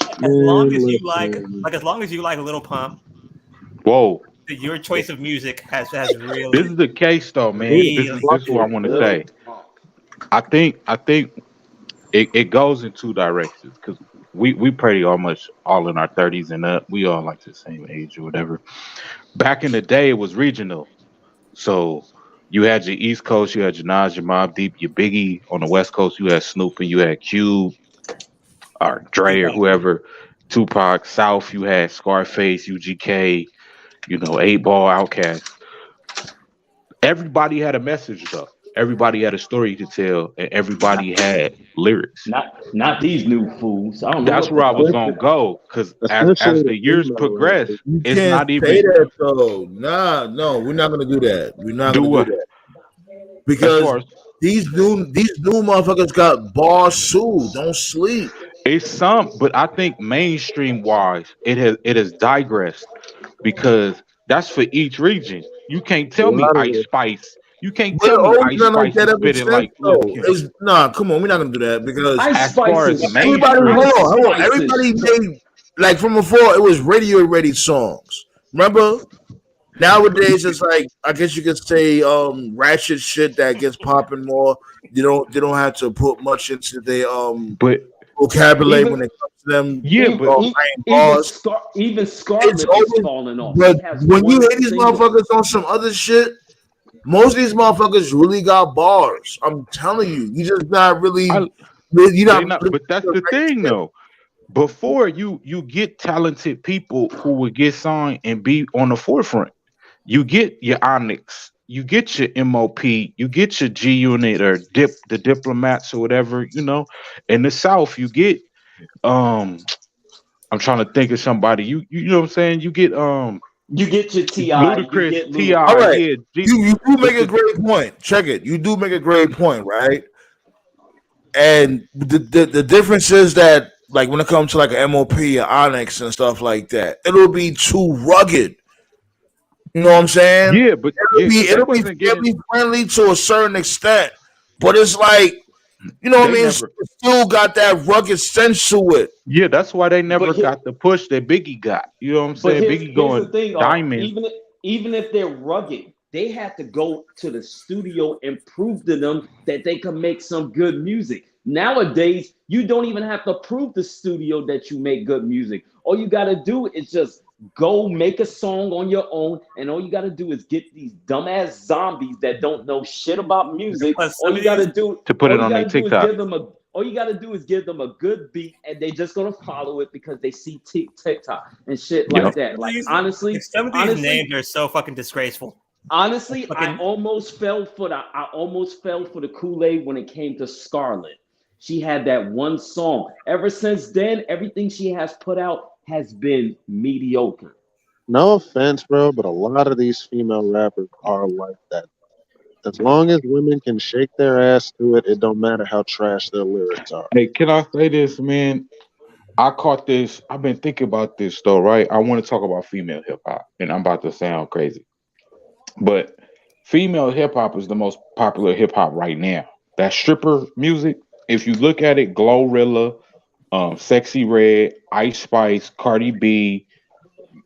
Speaker 2: As long as you like Lil Pump.
Speaker 6: Whoa.
Speaker 2: Your choice of music has really.
Speaker 6: This is the case, though, man. This is what I want to say. I think it goes in two directions because we pretty almost all in our 30s and up. We all like the same age or whatever. Back in the day, it was regional. So you had your East Coast, you had your Nas, your Mobb Deep, your Biggie. On the West Coast, you had Snoop and you had Cube or Dre or whoever. Tupac. South, you had Scarface, UGK. 8 Ball, Outkast. Everybody had a message though. everybody had a story to tell, and everybody had lyrics.
Speaker 3: Not these new fools. I don't know
Speaker 6: That's
Speaker 3: what
Speaker 6: where I was
Speaker 3: the
Speaker 6: gonna go because as
Speaker 4: Especially
Speaker 6: the
Speaker 4: the
Speaker 6: years
Speaker 4: female
Speaker 6: progress,
Speaker 4: rappers.
Speaker 1: You
Speaker 6: it's
Speaker 1: can't
Speaker 6: not
Speaker 1: say
Speaker 6: even
Speaker 1: that though. Nah, no, we're not gonna do that. We're not
Speaker 6: do
Speaker 1: gonna do
Speaker 6: what
Speaker 1: that
Speaker 6: as
Speaker 1: because
Speaker 6: far as
Speaker 1: these new motherfuckers got bars too. Don't sleep.
Speaker 6: it's some, but I think mainstream wise, it has digressed because that's for each region. You can't
Speaker 4: A
Speaker 6: tell me
Speaker 4: lot of
Speaker 6: Ice
Speaker 4: it.
Speaker 6: Spice. You can't
Speaker 1: But
Speaker 6: tell
Speaker 1: it
Speaker 6: me
Speaker 1: always
Speaker 6: Ice
Speaker 1: been like
Speaker 6: Spice
Speaker 1: that
Speaker 6: is
Speaker 1: ever
Speaker 6: spitting
Speaker 1: since
Speaker 6: like Lil
Speaker 1: though.
Speaker 6: Kim.
Speaker 1: It's nah, come on, we're not gonna do that because
Speaker 3: Ice
Speaker 6: As far as
Speaker 3: Spices.
Speaker 1: everybody
Speaker 6: mainstream,
Speaker 1: hold on.
Speaker 3: Spices.
Speaker 1: Everybody made like from before it was radio ready songs. Remember? Nowadays it's like I guess you could say ratchet shit that gets popping more. They don't have to put much into their
Speaker 6: but
Speaker 1: vocabulary
Speaker 3: Even
Speaker 1: when it comes to them
Speaker 6: yeah, but
Speaker 1: writing bars.
Speaker 3: even
Speaker 1: It's
Speaker 3: Scarlet is
Speaker 1: always
Speaker 3: falling off.
Speaker 1: but
Speaker 3: He has
Speaker 1: when you
Speaker 3: one
Speaker 1: hear these
Speaker 3: single.
Speaker 1: motherfuckers on some other shit, most of these motherfuckers really got bars. I'm telling you, you just not
Speaker 6: I
Speaker 1: you're
Speaker 6: they
Speaker 1: not
Speaker 6: not.
Speaker 1: listening
Speaker 6: But
Speaker 1: to
Speaker 6: that's
Speaker 1: the
Speaker 6: the
Speaker 1: right
Speaker 6: thing
Speaker 1: shit.
Speaker 6: though. Before you get talented people who would get signed and be on the forefront. You get your Onyx, you get your MOP, you get your G Unit or the diplomats or whatever, In the South, you get I'm trying to think of somebody. You know what I'm saying? You get
Speaker 3: You get your Ti. You
Speaker 6: Ludacris,
Speaker 3: get
Speaker 6: Ti,
Speaker 1: All right,
Speaker 6: yeah,
Speaker 1: you do
Speaker 6: but
Speaker 1: make a great point. Check it. You do make a great point, right? And the difference is that like when it comes to like an MOP or Onyx and stuff like that, it'll be too rugged. You know what I'm saying?
Speaker 6: yeah, but
Speaker 1: It'll
Speaker 6: yeah,
Speaker 1: be
Speaker 6: because they
Speaker 1: it'll be
Speaker 6: wasn't getting
Speaker 1: family friendly to a certain extent, but it's like what I
Speaker 6: they
Speaker 1: mean.
Speaker 6: never
Speaker 1: It still got that rugged sense to it.
Speaker 6: yeah, that's why they
Speaker 3: but
Speaker 6: never got the push that Biggie got. You know what I'm
Speaker 3: But
Speaker 6: saying? Biggie
Speaker 3: here's the
Speaker 6: going
Speaker 3: thing,
Speaker 6: diamond.
Speaker 3: even if they're rugged, they have to go to the studio and prove to them that they can make some good music. Nowadays, you don't even have to prove the studio that you make good music. All you got to do is just go make a song on your own, and all you got to do is get these dumbass zombies that don't know shit about music.
Speaker 2: Plus,
Speaker 3: All
Speaker 2: some
Speaker 3: you
Speaker 2: of
Speaker 3: got to
Speaker 2: these,
Speaker 3: do,
Speaker 6: To put
Speaker 3: all
Speaker 6: it
Speaker 3: you
Speaker 6: on
Speaker 3: got
Speaker 6: their
Speaker 3: to do is
Speaker 6: TikTok.
Speaker 3: give them a all you got to do is give them a good beat, and they just gonna follow it because they see TikTok and shit like
Speaker 6: Yep.
Speaker 3: that. Like
Speaker 2: some of these names are so fucking disgraceful.
Speaker 3: honestly,
Speaker 2: Fucking,
Speaker 3: I almost fell for the Kool-Aid when it came to Scarlett. She had that one song. Ever since then, everything she has put out has been mediocre.
Speaker 4: No offense, bro, but a lot of these female rappers are like that. As long as women can shake their ass to it, it don't matter how trash their lyrics are.
Speaker 6: Hey, can I say this, man? I caught this. I've been thinking about this though, right? I want to talk about female hip hop, and I'm about to sound crazy, but female hip hop is the most popular hip hop right now. That stripper music. If you look at it, Glorilla, Sexy Red, Ice Spice, Cardi B,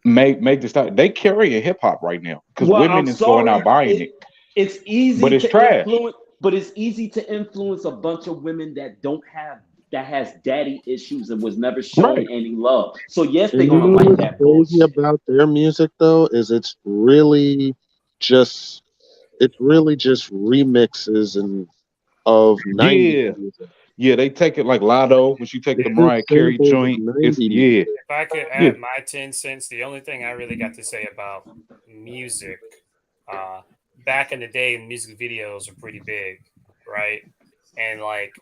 Speaker 6: make the style. They carry a hip hop right now because
Speaker 3: Well, I'm
Speaker 6: women is going out
Speaker 3: sorry.
Speaker 6: buying it,
Speaker 3: It's
Speaker 6: but
Speaker 3: easy
Speaker 6: it's
Speaker 3: to
Speaker 6: trash.
Speaker 3: influence, a bunch of women that don't have that has daddy issues and was never shown
Speaker 6: Right.
Speaker 3: any love. So yes, they're
Speaker 4: And you
Speaker 3: gonna
Speaker 4: know
Speaker 3: like
Speaker 4: what's
Speaker 3: that
Speaker 4: crazy
Speaker 3: bullshit.
Speaker 4: about their music though is just it's really just remixes and of 90s
Speaker 6: Yeah.
Speaker 4: music.
Speaker 6: Yeah, they take it like Lotto. When you take the
Speaker 4: It's just
Speaker 6: Mariah Carey
Speaker 4: samples of
Speaker 6: joint, it's
Speaker 4: 90
Speaker 6: yeah,
Speaker 4: music.
Speaker 5: If I could
Speaker 6: yeah.
Speaker 5: add my 10 cents, the only thing I really got to say about music, uh, back in the day, music videos were pretty big, right? And like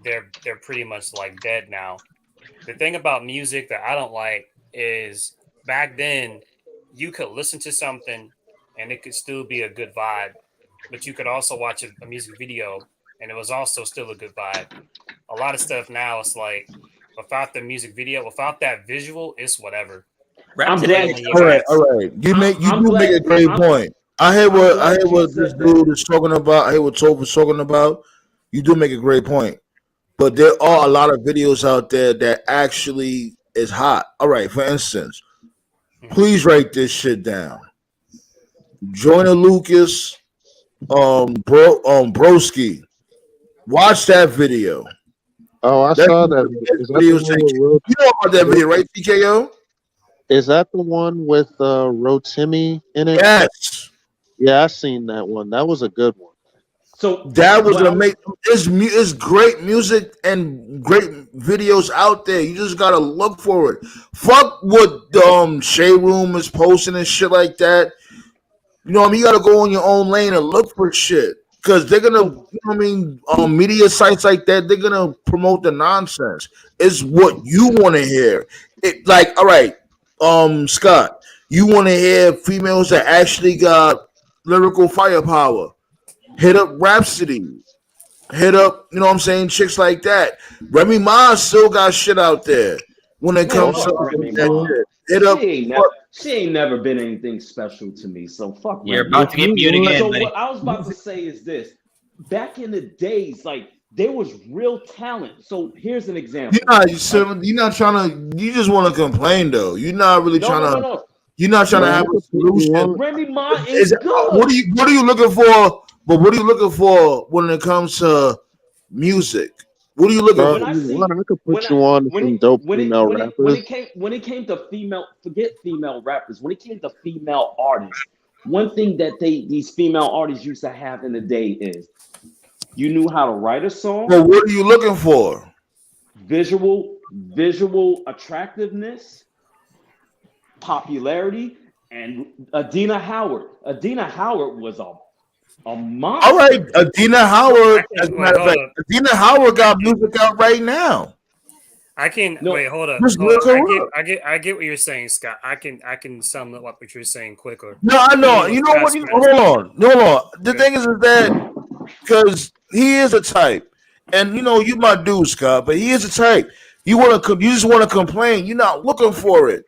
Speaker 5: they're pretty much like dead now. The thing about music that I don't like is back then you could listen to something and it could still be a good vibe, but you could also watch a music video and it was also still a good vibe. A lot of stuff now it's like without the music video, without that visual, it's whatever.
Speaker 2: rap
Speaker 3: I'm
Speaker 2: today
Speaker 3: glad.
Speaker 2: only
Speaker 1: All
Speaker 2: uses
Speaker 1: right, all right. You
Speaker 3: I'm
Speaker 1: do make
Speaker 3: glad.
Speaker 1: a great
Speaker 3: I'm
Speaker 1: point. I hear
Speaker 3: I'm
Speaker 1: what I
Speaker 3: glad
Speaker 1: hear
Speaker 3: you
Speaker 1: what this
Speaker 3: said that.
Speaker 1: dude is talking about. I hear what Toph is talking about. You do make a great point. But there are a lot of videos out there that actually is hot. All right, for instance,
Speaker 5: Mhm.
Speaker 1: please write this shit down. Joyner Lucas, Broski. Watch that video.
Speaker 4: Oh, I
Speaker 1: That
Speaker 4: saw that video. Is that the
Speaker 1: video
Speaker 4: one
Speaker 1: saying
Speaker 4: with
Speaker 1: you know about that video, right, TKO?
Speaker 4: Is that the one with Rotimi in it?
Speaker 1: Yes.
Speaker 4: Yeah, I seen that one. That was a good one.
Speaker 3: So
Speaker 1: That was
Speaker 3: what
Speaker 1: an
Speaker 3: I
Speaker 1: amazing. It's great music and great videos out there. You just gotta look for it. Fuck what Shade Room is posting and shit like that. You know what I mean? You gotta go in your own lane and look for shit. because they're gonna, media sites like that, they're gonna promote the nonsense. It's what you want to hear. It like, all right, Scott, you want to hear females that actually got lyrical firepower? Hit up Rhapsody. Hit up, chicks like that. Remy Ma still got shit out there when it comes to that shit. Hit up.
Speaker 3: She ain't never been anything special to me. So fuck.
Speaker 2: You're about to get mute again.
Speaker 3: So
Speaker 2: buddy.
Speaker 3: what I was about to say is this: back in the days, like there was real talent. So here's an example.
Speaker 1: You're not trying to. You just want to complain though. You're not really trying to.
Speaker 3: No.
Speaker 1: You're not trying to have a solution.
Speaker 3: Remy Ma is good.
Speaker 1: What are you looking for? But what are you looking for when it comes to music? What are you looking for?
Speaker 4: I could put you on some dope female rappers.
Speaker 3: When it came to forget female rappers. When it came to female artists, one thing that these female artists used to have in the day is you knew how to write a song.
Speaker 1: Well, what are you looking for?
Speaker 3: Visual attractiveness, popularity, and Adina Howard. Adina Howard was a monster.
Speaker 1: All right, Adina Howard. As a matter of fact, Adina Howard got music out right now.
Speaker 5: Wait, hold up. I get what you're saying, Scott. I can sum up what you're saying quicker.
Speaker 1: No, I know. You know what? Hold on. The thing is that because he is a type, and you my dude, Scott, but he is a type. You just want to complain. You're not looking for it.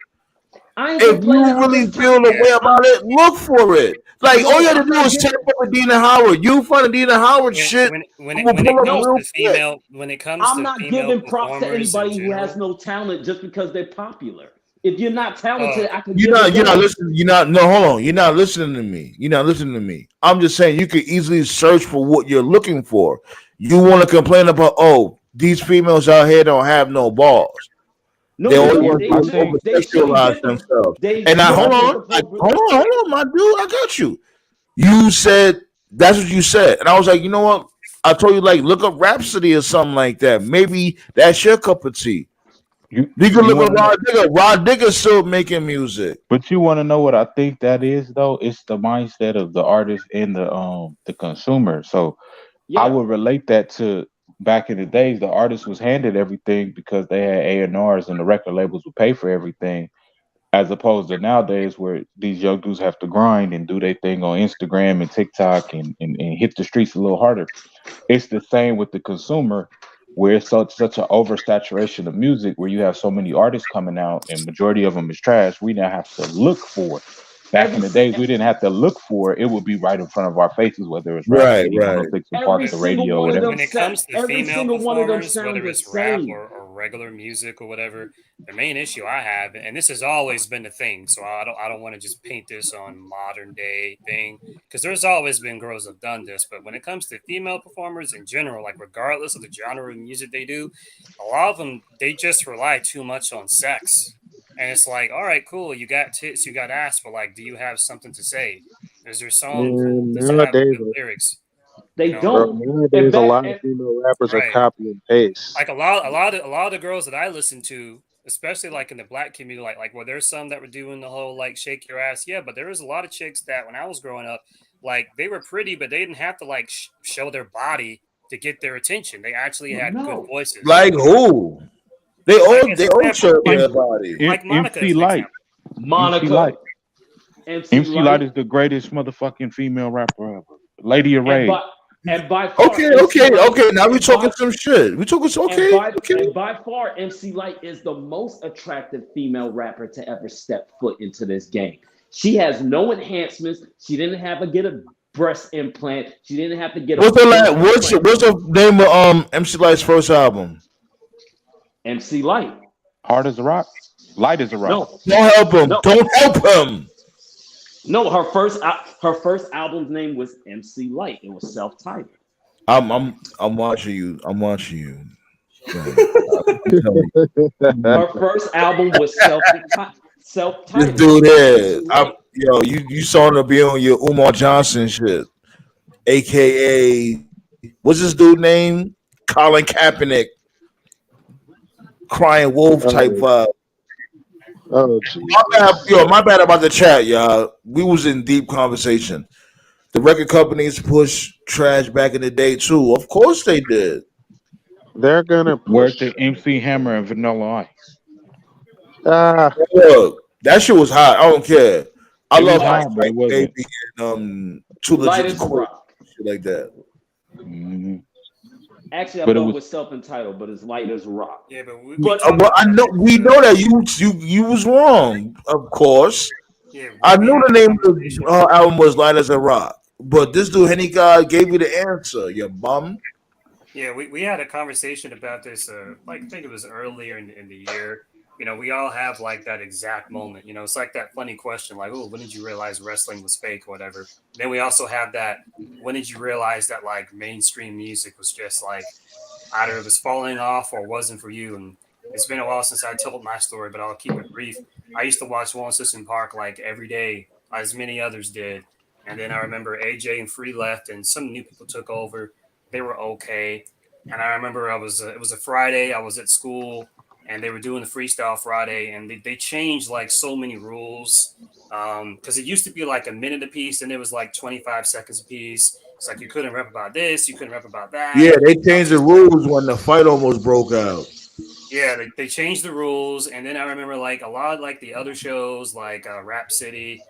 Speaker 1: If you really feel the way about it, look for it. Like all you have to do is check up Adina Howard. You find Adina Howard shit.
Speaker 5: When it comes
Speaker 3: I'm
Speaker 5: to
Speaker 3: not giving props to anybody who has no talent just because they're popular. If you're not talented, I can. You're not
Speaker 1: listening. Hold on. You're not listening to me. I'm just saying you could easily search for what you're looking for. You want to complain about these females out here don't have no balls.
Speaker 3: No,
Speaker 1: they sexualize themselves. Hold on, my dude, I got you. You said that's what you said, and I was like, you know what? I told you, like, look up Rhapsody or something like that. Maybe that's your cup of tea. You can look at Rod Digger. Rod Digger's still making music.
Speaker 6: But you want to know what I think that is, though? It's the mindset of the artist and the consumer. So I would relate that to. Back in the days, the artist was handed everything because they had A&Rs and the record labels would pay for everything, as opposed to nowadays where these young dudes have to grind and do their thing on Instagram and TikTok and hit the streets a little harder. It's the same with the consumer, where it's such an oversaturation of music, where you have so many artists coming out and majority of them is trash. We now have to look for it. Back in the days, we didn't have to look for it. It would be right in front of our faces, whether it's
Speaker 1: right.
Speaker 6: Park, the radio, or whatever.
Speaker 5: When it comes to female performers, whether it's rap or regular music or whatever, the main issue I have, and this has always been the thing, so I don't want to just paint this on modern day thing, because there's always been girls that have done this, but when it comes to female performers in general, like regardless of the genre of music they do, a lot of them, they just rely too much on sex. And it's like, all right, cool. You got tits, you got ass, but like, do you have something to say? Is there songs? Does it have good lyrics?
Speaker 3: They don't.
Speaker 4: Nowadays, a lot of female rappers are copy and paste.
Speaker 5: Like a lot of the girls that I listen to, especially like in the black community, like well, there's some that were doing the whole like shake your ass, but there was a lot of chicks that when I was growing up, like they were pretty, but they didn't have to like show their body to get their attention. They actually had good voices.
Speaker 1: Like who? They all show their body.
Speaker 5: Like Monica.
Speaker 6: MC Light. MC Light is the greatest motherfucking female rapper ever. Lady of Rage.
Speaker 3: And by far,
Speaker 1: okay. Now we're talking some shit.
Speaker 3: And by far, MC Light is the most attractive female rapper to ever step foot into this game. She has no enhancements. She didn't have to get a breast implant. She didn't have to get.
Speaker 1: What's the name of MC Light's first album?
Speaker 3: MC Light.
Speaker 6: Hard as a rock. Light as a rock.
Speaker 3: No.
Speaker 1: Don't help him. No. Don't help him.
Speaker 3: No, her first album's name was MC Light. It was self-titled.
Speaker 1: I'm watching you.
Speaker 3: Her first album was self-titled.
Speaker 1: This dude here. You saw him be on your Umar Johnson shit. AKA what's this dude name? Colin Kaepernick. Crying wolf type vibe.
Speaker 4: Oh,
Speaker 1: my bad about the chat, y'all. We was in deep conversation. The record companies push trash back in the day too. Of course they did.
Speaker 4: They're gonna
Speaker 6: Where's
Speaker 4: push.
Speaker 6: the MC Hammer and Vanilla Ice?
Speaker 1: Look, that shit was hot. I don't care. I
Speaker 6: It was
Speaker 1: love Ice
Speaker 6: hot, but
Speaker 1: Ice
Speaker 6: it wasn't.
Speaker 1: Baby and Too
Speaker 3: Light
Speaker 1: Legit
Speaker 3: as
Speaker 1: to
Speaker 3: a
Speaker 1: Quit,
Speaker 3: rock.
Speaker 1: shit like that.
Speaker 6: Mhm.
Speaker 3: Actually, I
Speaker 6: But it
Speaker 3: thought it
Speaker 6: was
Speaker 3: was self-entitled, but it's light as a rock.
Speaker 5: Yeah, but
Speaker 3: But
Speaker 1: But I know we know that you was wrong. Of course,
Speaker 5: yeah,
Speaker 1: I
Speaker 5: we
Speaker 1: knew
Speaker 5: had
Speaker 1: the
Speaker 5: a
Speaker 1: name of
Speaker 5: conversation.
Speaker 1: the album was Light as a Rock. But this dude Henny God gave you the answer. You bum.
Speaker 5: Yeah, we had a conversation about this. Like I think it was earlier in the year. You know, we all have like that exact moment. You know, it's like that funny question, like, "Oh, when did you realize wrestling was fake or whatever?" Then we also have that, "When did you realize that like mainstream music was just like either it was falling off or wasn't for you?" And it's been a while since I told my story, but I'll keep it brief. I used to watch One System Park like every day, as many others did. And then I remember AJ and Free left, and some new people took over. They were okay. And I remember it was a Friday. I was at school, and they were doing the Freestyle Friday, and they changed like so many rules. Because it used to be like a minute a piece, and it was like 25 seconds a piece. It's like you couldn't rap about this, you couldn't rap about that.
Speaker 1: Yeah, they changed the rules when the fight almost broke out.
Speaker 5: Yeah, they changed the rules, and then I remember like a lot of like the other shows like Rap City,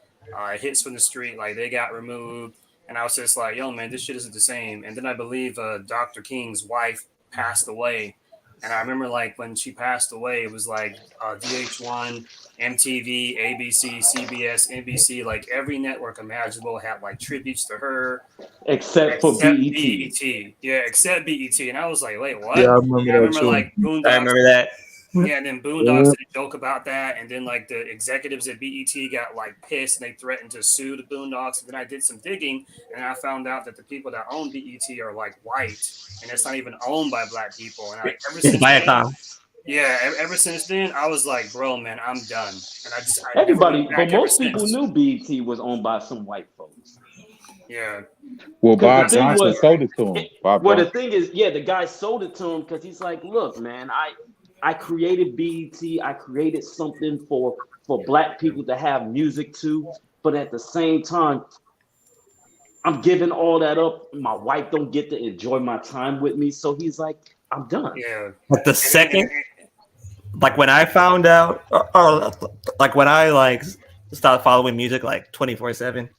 Speaker 5: Hits from the Street, like they got removed, and I was just like, yo, man, this shit isn't the same. And then I believe Dr. King's wife passed away, and I remember like when she passed away, it was like VH1, MTV, ABC, CBS, NBC, like every network imaginable had like tributes to her,
Speaker 3: except for BET.
Speaker 5: BET. Yeah, except BET. And I was like, wait, what?
Speaker 1: Yeah, I
Speaker 5: And
Speaker 1: remember
Speaker 5: I
Speaker 1: that
Speaker 5: remember
Speaker 1: too.
Speaker 5: like Boondocks.
Speaker 2: I remember that.
Speaker 5: Yeah, and then Boondocks did a joke about that, and then like the executives at BET got like pissed and they threatened to sue the Boondocks. And then I did some digging, and I found out that the people that own BET are like white, and it's not even owned by black people. And I ever since then, yeah, ever since then, I was like, bro, man, I'm done. And
Speaker 3: everybody, but most people knew BET was owned by some white folks.
Speaker 5: Yeah.
Speaker 6: Well, Bob Johnson sold it to him.
Speaker 3: The thing is, yeah, the guy sold it to him because he's like, look, man, I created BET. I created something for black people to have music to, but at the same time, I'm giving all that up. My wife don't get to enjoy my time with me, so he's like, I'm done.
Speaker 5: Yeah.
Speaker 2: But the second, like when I found out, or like when I like started following music like 24/7,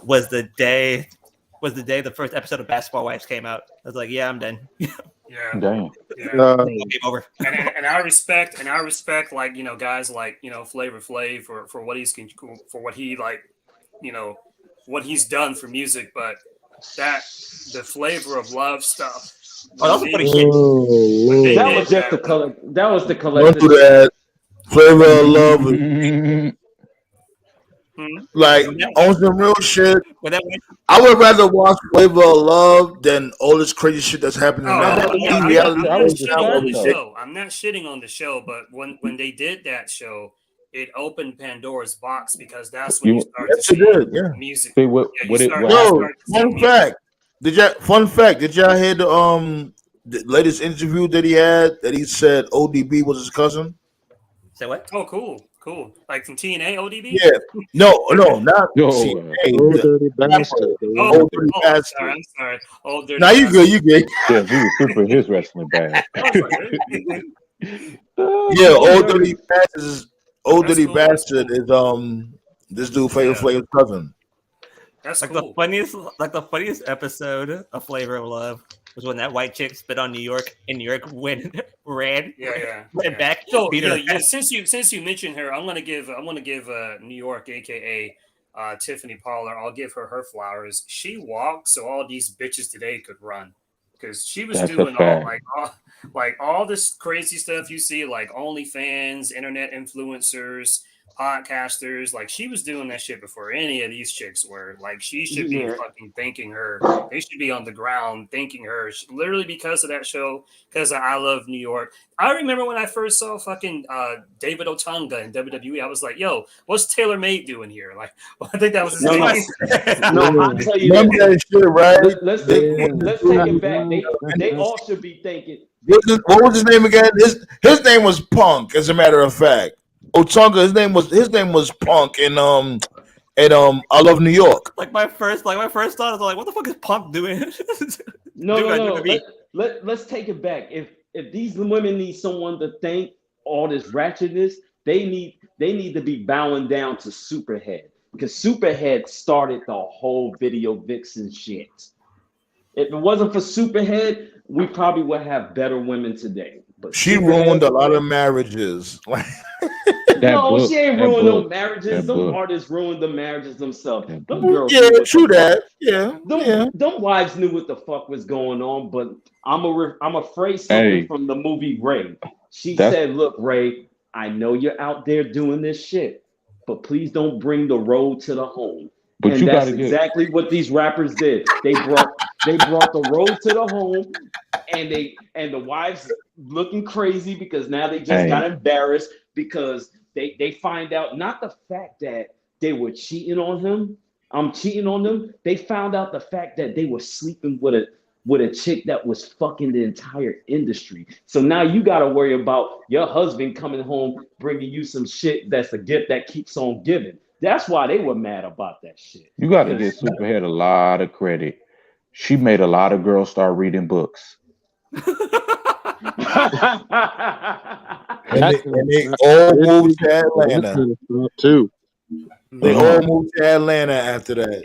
Speaker 2: was the day the first episode of Basketball Wives came out. I was like, yeah, I'm done.
Speaker 5: Yeah.
Speaker 6: Damn.
Speaker 5: Yeah.
Speaker 2: Game over.
Speaker 5: and I respect like, you know, guys like, you know, Flavor Flav for what he like, you know, what he's done for music, but the Flavor of Love stuff.
Speaker 2: Oh, that was pretty shit.
Speaker 3: That was just the color. That was the collective.
Speaker 1: Don't do that. Flavor of Love. Like on some real shit. I would rather watch Flavor of Love than all this crazy shit that's happening now.
Speaker 5: I'm not shitting on the show, but when they did that show, it opened Pandora's box because that's when you start to see music.
Speaker 1: Fun fact. Did y'all hear the latest interview that he had that he said ODB was his cousin?
Speaker 2: Say what?
Speaker 5: Oh, cool. Like from TNA, ODB?
Speaker 1: Yeah. No, not TNA.
Speaker 4: Dirty Bastard.
Speaker 5: I'm sorry. Oh, Dirty
Speaker 1: Now you good.
Speaker 6: Yeah, he was super his wrestling bag.
Speaker 1: Old Dirty Bastard. Old Dirty Bastard is this dude Flavor's cousin.
Speaker 5: That's
Speaker 2: like
Speaker 5: cool.
Speaker 2: the funniest episode of Flavor of Love was when that white chick spit on New York and New York went back.
Speaker 5: So since you mentioned her, I'm gonna give New York, aka Tiffany Pollard, I'll give her flowers. She walked so all these bitches today could run because she was doing all this crazy stuff you see, like OnlyFans, internet influencers, podcasters. Like she was doing that shit before any of these chicks were. Like she should be fucking thanking her. They should be on the ground thanking her, literally because of that show, because of I Love New York. I remember when I first saw fucking David Otunga in WWE, I was like, yo, what's Taylor Made doing here? Like, I think that was his name.
Speaker 3: I'll tell you
Speaker 1: that shit, right?
Speaker 3: Let's take it back. They all should be thinking.
Speaker 1: What was his name again? His name was Punk, as a matter of fact. Otunga, his name was Punk, and And I love New York.
Speaker 2: Like my first thought is like, what the fuck is Punk doing?
Speaker 3: No. Let's take it back. If these women need someone to thank all this ratchetness, they need to be bowing down to Superhead, because Superhead started the whole video vixen shit. If it wasn't for Superhead, we probably would have better women today. But
Speaker 1: She ruined a lot of marriages.
Speaker 3: No, she ain't ruined no marriages. Them artists ruined the marriages themselves. Them girls,
Speaker 1: yeah, true that. Yeah,
Speaker 3: them wives knew what the fuck was going on. But I'm afraid something from the movie Ray. She said, "Look, Ray, I know you're out there doing this shit, but please don't bring the road to the home." But and that's exactly what these rappers did. They brought the road to the home, and the wives looking crazy because now they just got embarrassed because they find out not the fact that they were cheating on him. Cheating on them. They found out the fact that they were sleeping with a chick that was fucking the entire industry. So now you got to worry about your husband coming home bringing you some shit that's a gift that keeps on giving. That's why they were mad about that shit.
Speaker 6: You got to give Superhead a lot of credit. She made a lot of girls start reading books.
Speaker 1: and they all moved to Atlanta
Speaker 4: too.
Speaker 1: They all moved to Atlanta after that.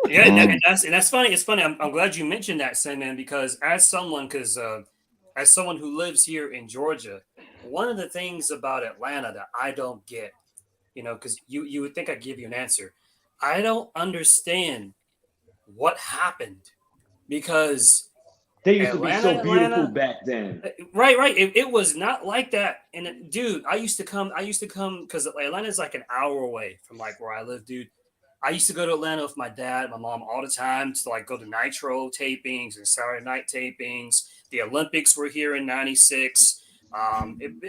Speaker 5: Yeah, and that's funny. It's funny. I'm glad you mentioned that, Sandman, because as someone who lives here in Georgia, one of the things about Atlanta that I don't get, because you would think I'd give you an answer. I don't understand what happened, because
Speaker 3: they used to be so beautiful back then.
Speaker 5: Right. It was not like that. And dude, I used to come because Atlanta is like an hour away from like where I live, dude. I used to go to Atlanta with my dad, my mom all the time to like go to Nitro tapings and Saturday night tapings. The Olympics were here in '96.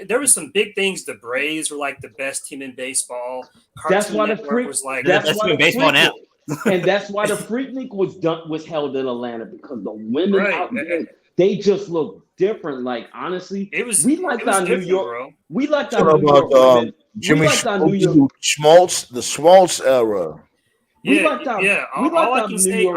Speaker 5: There were some big things. The Braves were like the best team in baseball.
Speaker 3: That's why the Freak
Speaker 5: was like
Speaker 2: that's why baseball now.
Speaker 3: And that's why the Freaknik was held in Atlanta, because the women out there, they just look different. Like honestly, we liked our New York, bro. We liked our New York women.
Speaker 1: Jimmy Schmaltz, the Schmaltz era.
Speaker 5: All I can say,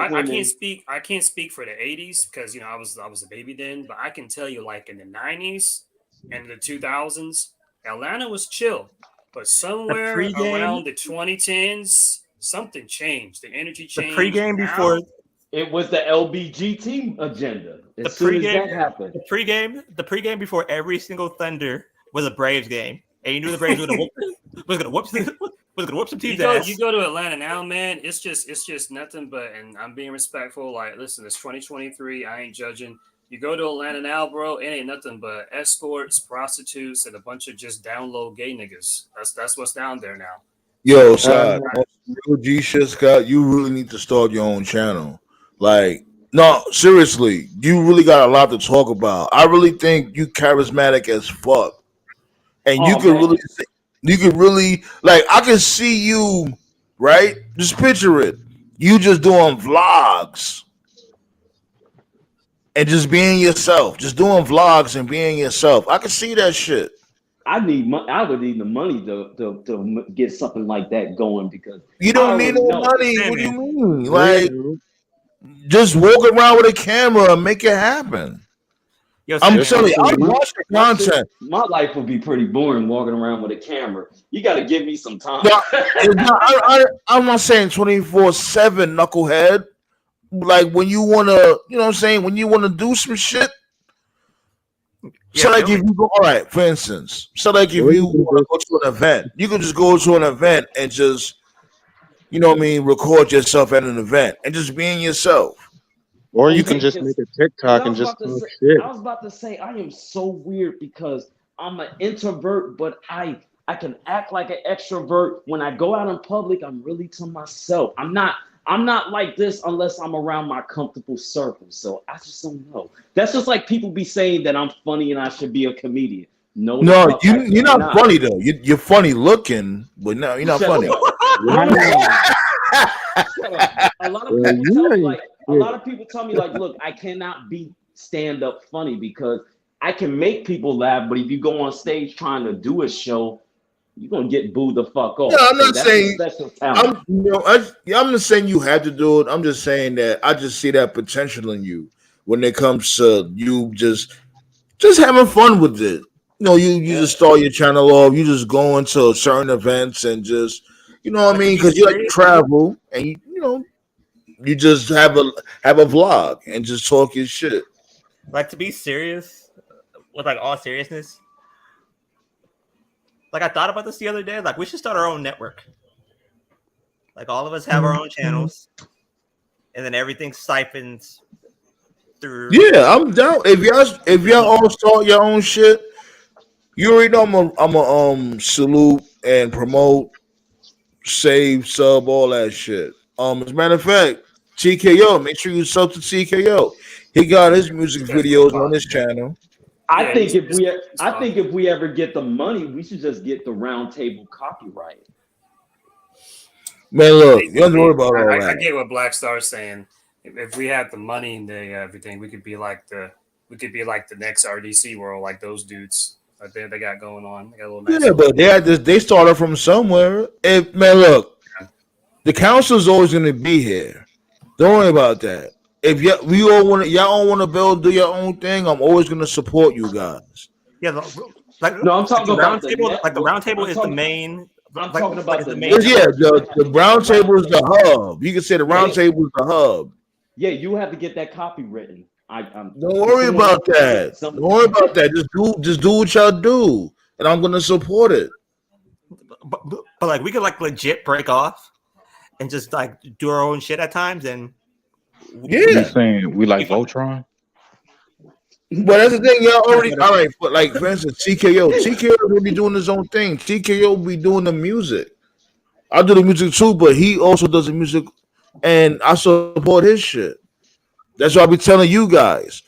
Speaker 5: I can't speak for the '80s because I was a baby then, but I can tell you, like in the '90s and the 2000s, Atlanta was chill, but somewhere around the 2010s. Something changed. The energy changed.
Speaker 2: The pregame before
Speaker 3: it was the LBGT agenda. As soon as that happened,
Speaker 2: the pregame before every single Thunder was a Braves game, and you knew the Braves was gonna whoop some teams' ass.
Speaker 5: You go to Atlanta now, man. It's just nothing but. And I'm being respectful. Like, listen, it's 2023. I ain't judging. You go to Atlanta now, bro. It ain't nothing but escorts, prostitutes, and a bunch of just down low gay niggas. That's what's down there now.
Speaker 1: Yo, Sad, G shit, Scott, you really need to start your own channel. Like, no, seriously, you really got a lot to talk about. I really think you charismatic as fuck, and you could really, like, I can see you, right? Just picture it, you just doing vlogs and just being yourself, just doing vlogs and being yourself. I can see that shit.
Speaker 3: I would need the money to get something like that going, because
Speaker 1: you don't need no money. What do you mean? Like, just walk around with a camera and make it happen. I'm telling you, I watch the content.
Speaker 3: My life would be pretty boring walking around with a camera. You got to give me some time.
Speaker 1: I'm not saying 24/7, knucklehead. Like when you wanna, when you wanna do some shit. So like if you go, all right, for instance, if you want to go to an event, you can just go to an event and just, record yourself at an event and just being yourself.
Speaker 4: Or you can just make a TikTok and just talk shit.
Speaker 3: I was about to say, I am so weird because I'm an introvert, but I can act like an extrovert. When I go out in public, I'm really to myself. I'm not like this unless I'm around my comfortable circle. So I just don't know. That's just like people be saying that I'm funny and I should be a comedian. No,
Speaker 1: you're not funny though. You're funny looking, but no, you're not funny.
Speaker 3: A lot of people tell me like, look, I cannot be stand up funny because I can make people laugh, but if you go on stage trying to do a show, you're gonna get booed the fuck off.
Speaker 1: No, I'm
Speaker 3: So
Speaker 1: not
Speaker 3: that's a
Speaker 1: saying.
Speaker 3: special talent.
Speaker 1: I'm not saying you have to do it. I'm just saying that I just see that potential in you when it comes to you just having fun with it. You just start your channel off. You just go into certain events and just, what I
Speaker 2: Like to
Speaker 1: mean,
Speaker 2: be
Speaker 1: because you like to
Speaker 2: serious,
Speaker 1: travel and you just have a vlog and just talk your shit.
Speaker 2: like to be serious with like all seriousness. Like I thought about this the other day. Like we should start our own network. Like all of us have our own channels, and then everything siphons through.
Speaker 1: Yeah, I'm down. If y'all all start your own shit, you already know I'm a salute and promote, save, sub, all that shit. As a matter of fact, TKO, make sure you sub to TKO. He got his music videos on his channel.
Speaker 3: I think if we ever get the money, we should just get the Roundtable copyright.
Speaker 1: Man, look, you don't have to worry about all that.
Speaker 5: I get what Black Star's saying. If we had the money and everything, we could be like the next RDC world, like those dudes. They got going on. They got a little
Speaker 1: Yeah, but they started from somewhere. Man, look, the council's always going to be here. Don't worry about that. If y'all all want to do your own thing, I'm always going to support you guys.
Speaker 2: Yeah,
Speaker 3: I'm talking about
Speaker 2: the roundtable. Like the roundtable is the main.
Speaker 3: I'm talking about the
Speaker 2: main.
Speaker 1: Yeah, the roundtable is the hub. You can say the roundtable is the hub.
Speaker 3: Yeah, you have to get that copy written.
Speaker 1: Don't worry about that. Don't worry about that. Just do what y'all do, and I'm gonna support it.
Speaker 2: But like we could like legit break off and just like do our own shit at times, and
Speaker 6: You saying we like Voltron?
Speaker 1: But that's the thing, y'all already all right. But like for instance, TKO will be doing his own thing. TKO will be doing the music. I do the music too, but he also does the music, and I support his shit. That's why I be telling you guys.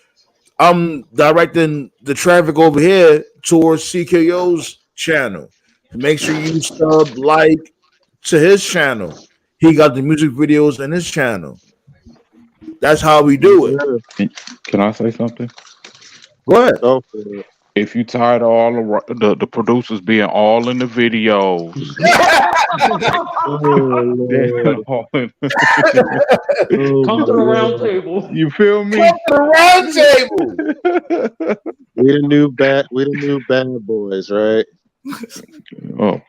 Speaker 1: I'm directing the traffic over here towards CKO's channel. Make sure you sub like to his channel. He got the music videos in his channel. That's how we do it.
Speaker 6: Can I say something?
Speaker 1: Go ahead.
Speaker 4: Go for it.
Speaker 6: If you tired of all the producers being all in the videos,
Speaker 3: come to the Roundtable.
Speaker 6: You feel me?
Speaker 1: Come to the Roundtable.
Speaker 4: We the new bad boys, right?
Speaker 6: Oh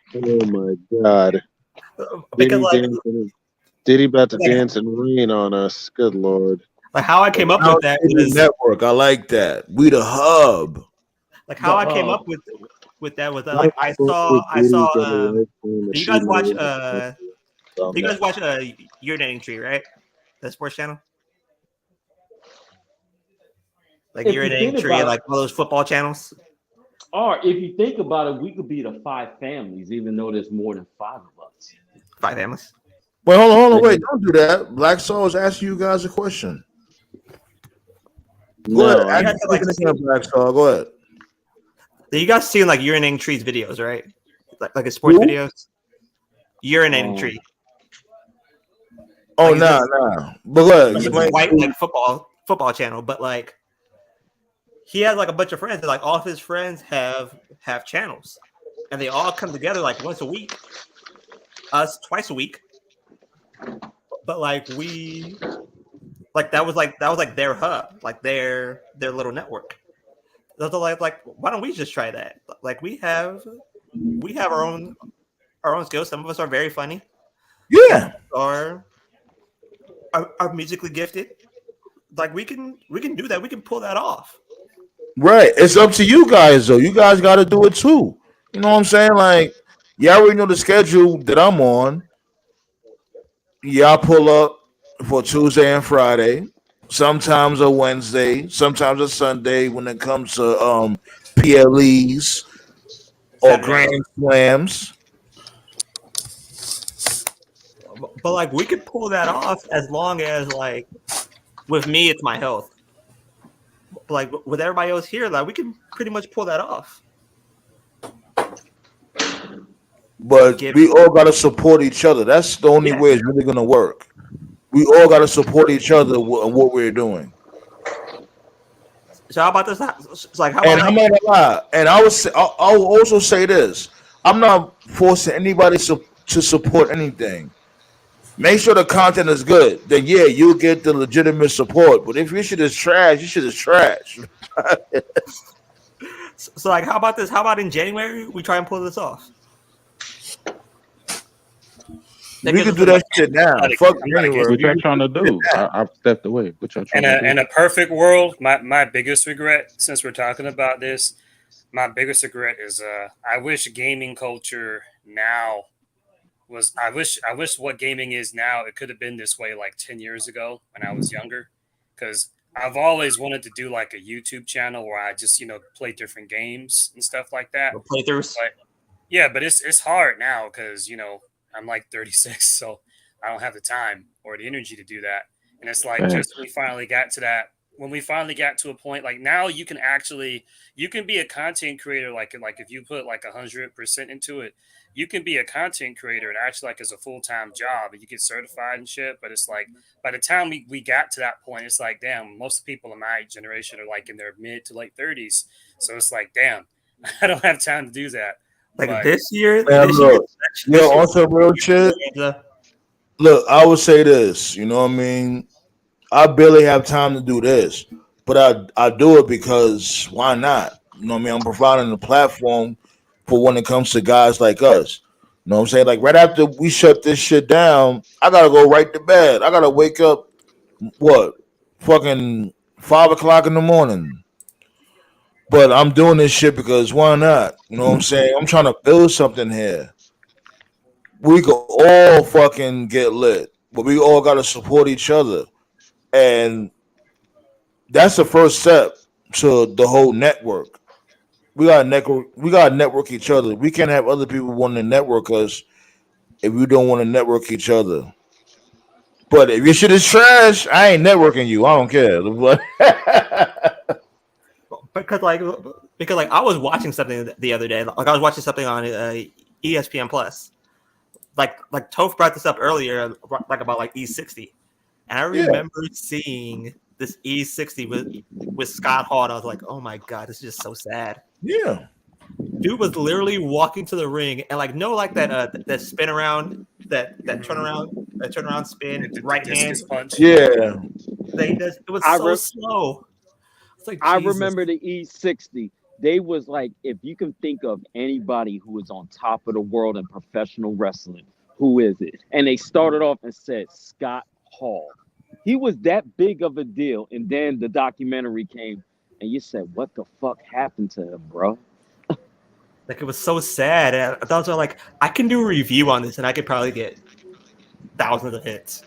Speaker 4: my God! Diddy about to dance and rain on us. Good Lord!
Speaker 2: Like how I came up with that was
Speaker 1: network. I like that. We the hub.
Speaker 2: Like how I came up with that was like I saw. Do you guys watch Urinating Tree, right? The sports channel. Like Urinating Tree, like all those football channels.
Speaker 3: Or if you think about it, we could be the 5 families, even though there's more than 5 of us.
Speaker 2: 5 families.
Speaker 1: Wait, hold on, wait! Don't do that. Black Soul is asking you guys a question. Go ahead. Black Soul. Go ahead.
Speaker 2: You guys seen like Urinating Tree's videos, right? Like his sports videos. Urinating Tree.
Speaker 1: Oh nah. But look,
Speaker 2: it's a white like football channel, but like he has like a bunch of friends, and like all of his friends have channels, and they all come together like once a week. Us twice a week. But like we, like that was like their hub, like their little network. So like why don't we just try that? Like we have our own skills. Some of us are very funny.
Speaker 1: Yeah.
Speaker 2: Are musically gifted. Like we can do that. We can pull that off.
Speaker 1: Right. It's up to you guys though. You guys got to do it too. You know what I'm saying? Like, y'all already know the schedule that I'm on. Y'all pull up for Tuesday and Friday. Sometimes a Wednesday, sometimes a Sunday when it comes to PLEs or Grand Slams.
Speaker 2: But like we could pull that off as long as like with me it's my health. Like with everybody else here, like we can pretty much pull that off.
Speaker 1: But we all gotta support each other. That's the only way it's really gonna work. We all gotta support each other in what we're doing.
Speaker 2: So how about this? It's like
Speaker 1: I'm not gonna lie. And I'll also say this: I'm not forcing anybody to support anything. Make sure the content is good. Then yeah, you'll get the legitimate support. But if your shit is trash, your shit is trash.
Speaker 2: So like, how about this? How about in January we try and pull this off?
Speaker 1: We can do that shit now. Fuck January.
Speaker 6: What y'all trying to do? I've stepped away. What y'all trying to do?
Speaker 5: In a perfect world, my biggest regret, since we're talking about this, my biggest regret is I wish gaming culture now was I wish what gaming is now, it could have been this way like 10 years ago when I was younger. Because I've always wanted to do like a YouTube channel where I just, play different games and stuff like that.
Speaker 2: Playthroughs.
Speaker 5: But it's hard now because, I'm like 36, so I don't have the time or the energy to do that. And it's like just when we finally got to a point, like now you can be a content creator. Like if you put like 100% into it, you can be a content creator and actually like as a full-time job and you get certified and shit. But it's like, by the time we got to that point, it's like, damn, most people in my generation are like in their mid to late 30s. So it's like, damn, I don't have time to do that.
Speaker 2: Like this year,
Speaker 1: also real shit. Look, I would say this. You know what I mean? I barely have time to do this, but I do it because why not? You know what I mean? I'm providing a platform for when it comes to guys like us. You know what I'm saying? Like right after we shut this shit down, I gotta go right to bed. I gotta wake up fucking 5 o'clock in the morning. But I'm doing this shit because why not? You know what I'm saying? I'm trying to build something here. We could all fucking get lit, but we all gotta support each other. And that's the first step to the whole network. We gotta network each other. We can't have other people wanting to network us if we don't want to network each other. But if your shit is trash, I ain't networking you. I don't care.
Speaker 2: because I was watching something the other day. Like I was watching something on ESPN Plus. Like Toph brought this up earlier, like about like E60, and I remember seeing this E60 with Scott Hall. And I was like, oh my god, this is just so sad.
Speaker 1: Yeah,
Speaker 2: dude was literally walking to the ring and like that spin around, that turnaround spin, right hand
Speaker 5: punch.
Speaker 1: Yeah,
Speaker 2: it was slow. Like,
Speaker 3: I remember the E60. They was like, if you can think of anybody who is on top of the world in professional wrestling, who is it? And they started off and said Scott Hall. He was that big of a deal. And then the documentary came and you said, what the fuck happened to him, bro?
Speaker 2: Like, it was so sad. And I thought, like, I can do a review on this and I could probably get thousands of hits.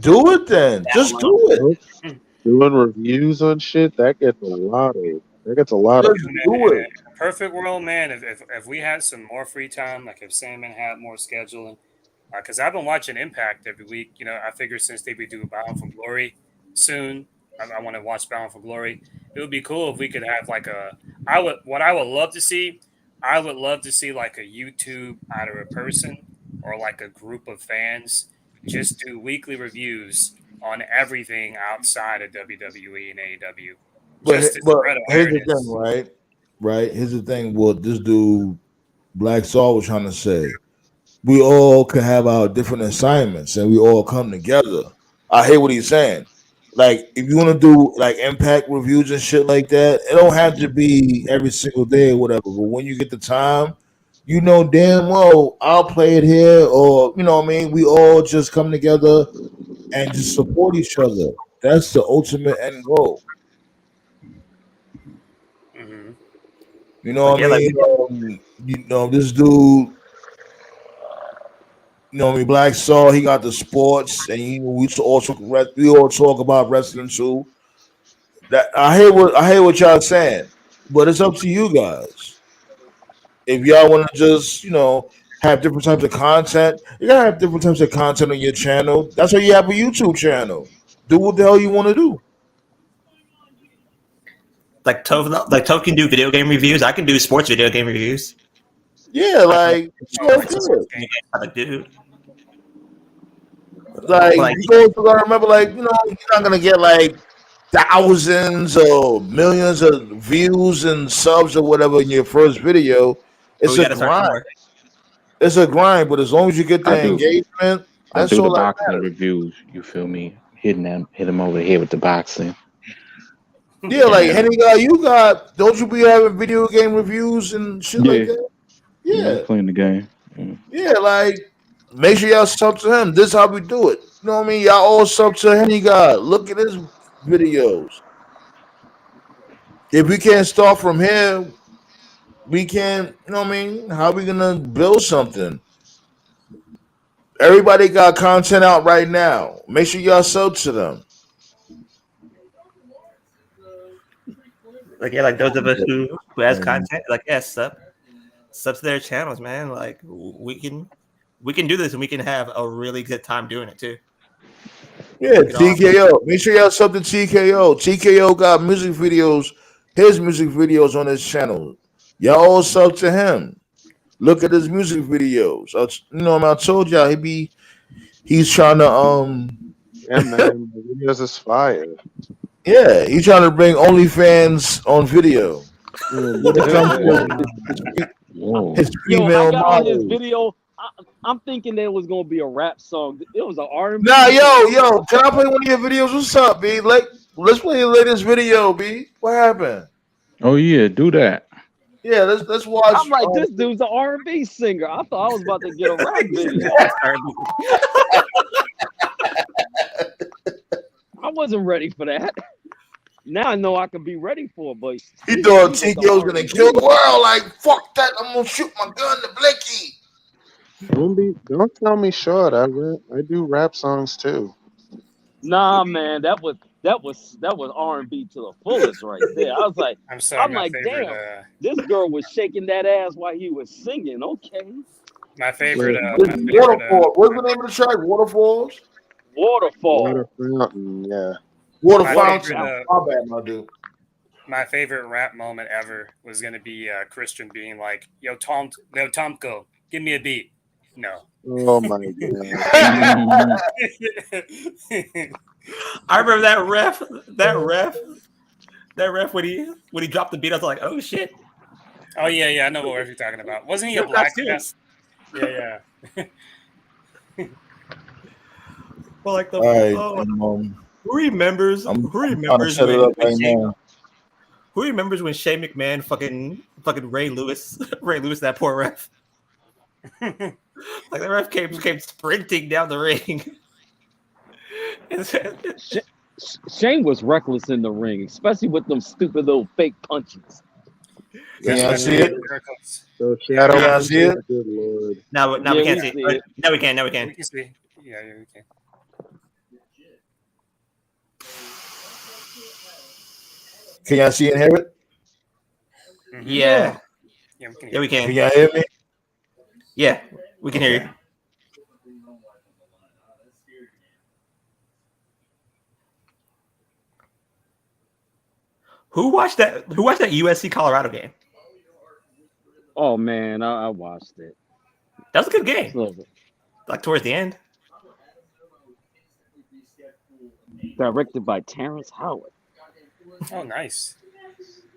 Speaker 1: Do it then. Just do it.
Speaker 4: Doing reviews on shit, that gets a lot of
Speaker 1: do it.
Speaker 5: Perfect world, man. If we had some more free time, like if Sandman had more scheduling, because I've been watching Impact every week. I figure since they be doing Bound for Glory soon, I want to watch Bound for Glory. It would be cool if we could have like I would love to see like a YouTube, either a person or like a group of fans, just do weekly reviews on everything outside of WWE and AEW.
Speaker 1: But here's the thing, right? Here's the thing. What this dude Black Saul was trying to say. We all could have our different assignments and we all come together. I hear what he's saying. Like, if you want to do like Impact reviews and shit like that, it don't have to be every single day or whatever. But when you get the time, damn well I'll play it here, or you know what I mean. We all just come together and just support each other. That's the ultimate end goal.
Speaker 5: Mm-hmm.
Speaker 1: You know what I mean? This dude. Black Saw, he got the sports, and we all talk about wrestling too. That I hear what y'all saying, but it's up to you guys. If y'all want to just have different types of content, you gotta have different types of content on your channel. That's why you have a YouTube channel. Do what the hell you want to do.
Speaker 2: Like Toph can do video game reviews. I can do sports video game reviews.
Speaker 1: Yeah, like
Speaker 2: dude.
Speaker 1: Like you gotta remember, you're not gonna get like thousands or millions of views and subs or whatever in your first video. It's a grind. it's a grind, but as long as you get that engagement,
Speaker 6: I
Speaker 1: that's
Speaker 6: do the
Speaker 1: all that
Speaker 6: boxing
Speaker 1: matters.
Speaker 6: reviews. You feel me? Hit him over the head with the boxing.
Speaker 1: Yeah, like Henny guy, don't you be having video game reviews and shit like that?
Speaker 6: Yeah,
Speaker 1: Yeah.
Speaker 6: playing the game.
Speaker 1: Yeah, like make sure y'all sub to him. This is how we do it. You know what I mean? Y'all all sub to Henny guy. Look at his videos. If we can't start from here, we can't, you know what I mean? How we gonna build something? Everybody got content out right now. Make sure y'all sub to them.
Speaker 2: Like those of us who has content, like sub to their channels, man. Like we can do this and we can have a really good time doing it too.
Speaker 1: Yeah, TKO. Make sure y'all sub to TKO. TKO got music videos, his music videos on his channel. Y'all all sub to him. Look at his music videos. You know, I told y'all he's trying to
Speaker 4: Yeah, man, the videos is fire.
Speaker 1: yeah, he's trying to bring OnlyFans on video. When it comes to his
Speaker 3: Yo, I
Speaker 1: female
Speaker 3: got on this
Speaker 1: models.
Speaker 3: video. I'm thinking there was gonna be a rap song. It was an R&B.
Speaker 1: Nah, yo, can I play one of your videos? What's up, B? Let's play your latest video, B. What happened?
Speaker 6: Oh yeah, do that.
Speaker 1: Yeah, let's watch.
Speaker 3: I'm like, this dude's an R&B singer. I thought I was about to get a rap video. I wasn't ready for that. Now I know I can be ready for it, but
Speaker 1: he thought TKO's gonna kill the world. Like, fuck that! I'm gonna shoot my gun to Blicky.
Speaker 4: Don't tell me short. I do rap songs too.
Speaker 3: Nah, man, that was R&B to the fullest right there. I was like, I'm like, damn, this girl was shaking that ass while he was singing. Okay.
Speaker 5: My favorite.
Speaker 1: Waterfall. What's the name of the track? Waterfalls.
Speaker 3: Water
Speaker 4: Fountain, yeah.
Speaker 1: Water Fountain. My bad, my dude.
Speaker 5: My favorite rap moment ever was gonna be Christian being like, "Yo, Tomko, give me a beat." No.
Speaker 4: Oh my god.
Speaker 2: I remember that ref when he dropped the beat. I was like, oh shit.
Speaker 5: Oh yeah, I know what you're talking about. Wasn't he a black guy? Yeah.
Speaker 2: Well, like the who remembers when Shane McMahon fucking Ray Lewis that poor ref. Like the ref came sprinting down the ring.
Speaker 3: Shane was reckless in the ring, especially with them stupid little fake punches.
Speaker 1: Yeah, I see it.
Speaker 4: So Shadow,
Speaker 1: I see it.
Speaker 4: Good Lord.
Speaker 2: Now we can't see it. Now we can.
Speaker 5: We can see. Yeah, we can.
Speaker 1: Can y'all see and hear it?
Speaker 5: Mm-hmm.
Speaker 2: Yeah, we can.
Speaker 1: Can y'all hear me?
Speaker 2: Yeah, we can hear you. Who watched that USC Colorado game?
Speaker 3: Oh man, I watched it.
Speaker 2: That was a good game. Like towards the end.
Speaker 3: Directed by Terrence Howard.
Speaker 5: Oh, nice.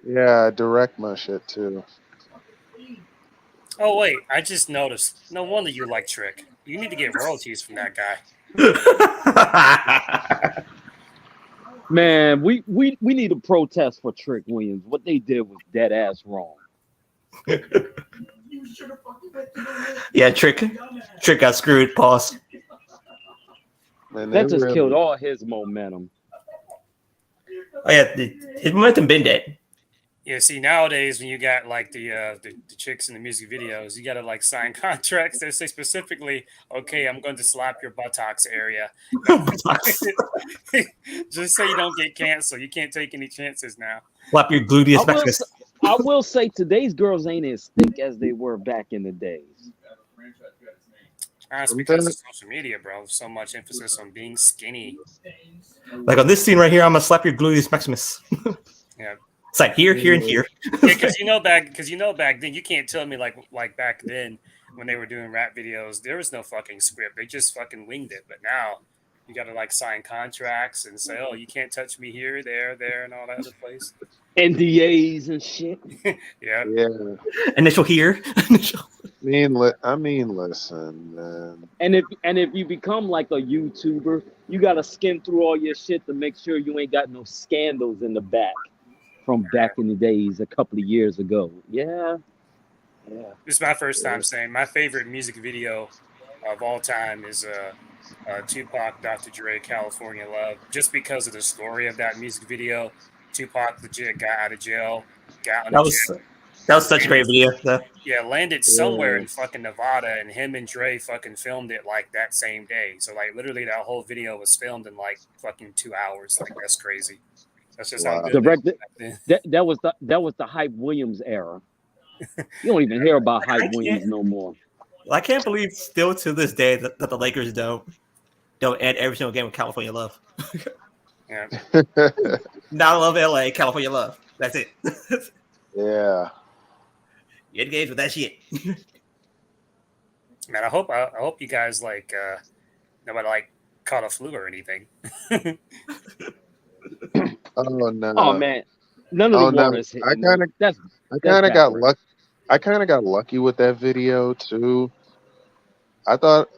Speaker 4: Yeah, direct my shit too.
Speaker 5: Oh wait, I just noticed. No wonder you like Trick. You need to get royalties from that guy.
Speaker 3: Man, we need a protest for Trick Williams. What they did was dead ass wrong.
Speaker 2: Yeah, Trick got screwed. Pause.
Speaker 4: Man,
Speaker 3: that just killed all his momentum.
Speaker 2: Oh yeah, his momentum been dead.
Speaker 5: Yeah, see, nowadays when you got like the chicks in the music videos, you gotta like sign contracts that say specifically, okay, I'm going to slap your buttocks area. Just so you don't get canceled. You can't take any chances now.
Speaker 2: Slap your gluteus maximus.
Speaker 3: I will say today's girls ain't as thick as they were back in the days.
Speaker 5: That's because of social media, bro. So much emphasis on being skinny.
Speaker 2: Like on this scene right here, I'm gonna slap your gluteus maximus.
Speaker 5: Yeah.
Speaker 2: It's like here, and here.
Speaker 5: Yeah, because you know back then, you can't tell me like back then when they were doing rap videos, there was no fucking script. They just fucking winged it. But now you got to like sign contracts and say, oh, you can't touch me here, there, and all that other place.
Speaker 3: NDAs and shit.
Speaker 5: Yeah.
Speaker 2: Initial here. Initial.
Speaker 4: Listen, man.
Speaker 3: And if you become like a YouTuber, you gotta skim through all your shit to make sure you ain't got no scandals in the back from back in the days a couple of years ago. Yeah.
Speaker 5: This is my first time saying my favorite music video of all time is Tupac, Dr. Dre, California Love, just because of the story of that music video. Tupac legit got out of jail, got out
Speaker 2: That
Speaker 5: of
Speaker 2: was
Speaker 5: jail.
Speaker 2: that was such a great video.
Speaker 5: Yeah, landed somewhere
Speaker 4: Yeah.
Speaker 5: in fucking Nevada, and him and Dre fucking filmed it like that same day. So like literally that whole video was filmed in like fucking 2 hours. Like that's crazy. That's just how
Speaker 4: Wow.
Speaker 5: good they
Speaker 3: Directed
Speaker 5: were back then.
Speaker 3: that was the Hype Williams era. You don't even hear about Hype Williams no more.
Speaker 2: I can't believe still to this day that the Lakers don't end every single game with California Love.
Speaker 5: Yeah.
Speaker 2: Not Love LA, California Love. That's it.
Speaker 4: Yeah.
Speaker 2: You engage with that shit.
Speaker 5: Man, I hope you guys like nobody like caught a flu or anything.
Speaker 4: Oh no.
Speaker 3: Oh man, none of the
Speaker 4: no.
Speaker 3: water's hitting.
Speaker 4: I kind of got lucky. I kind of got lucky with that video too. I thought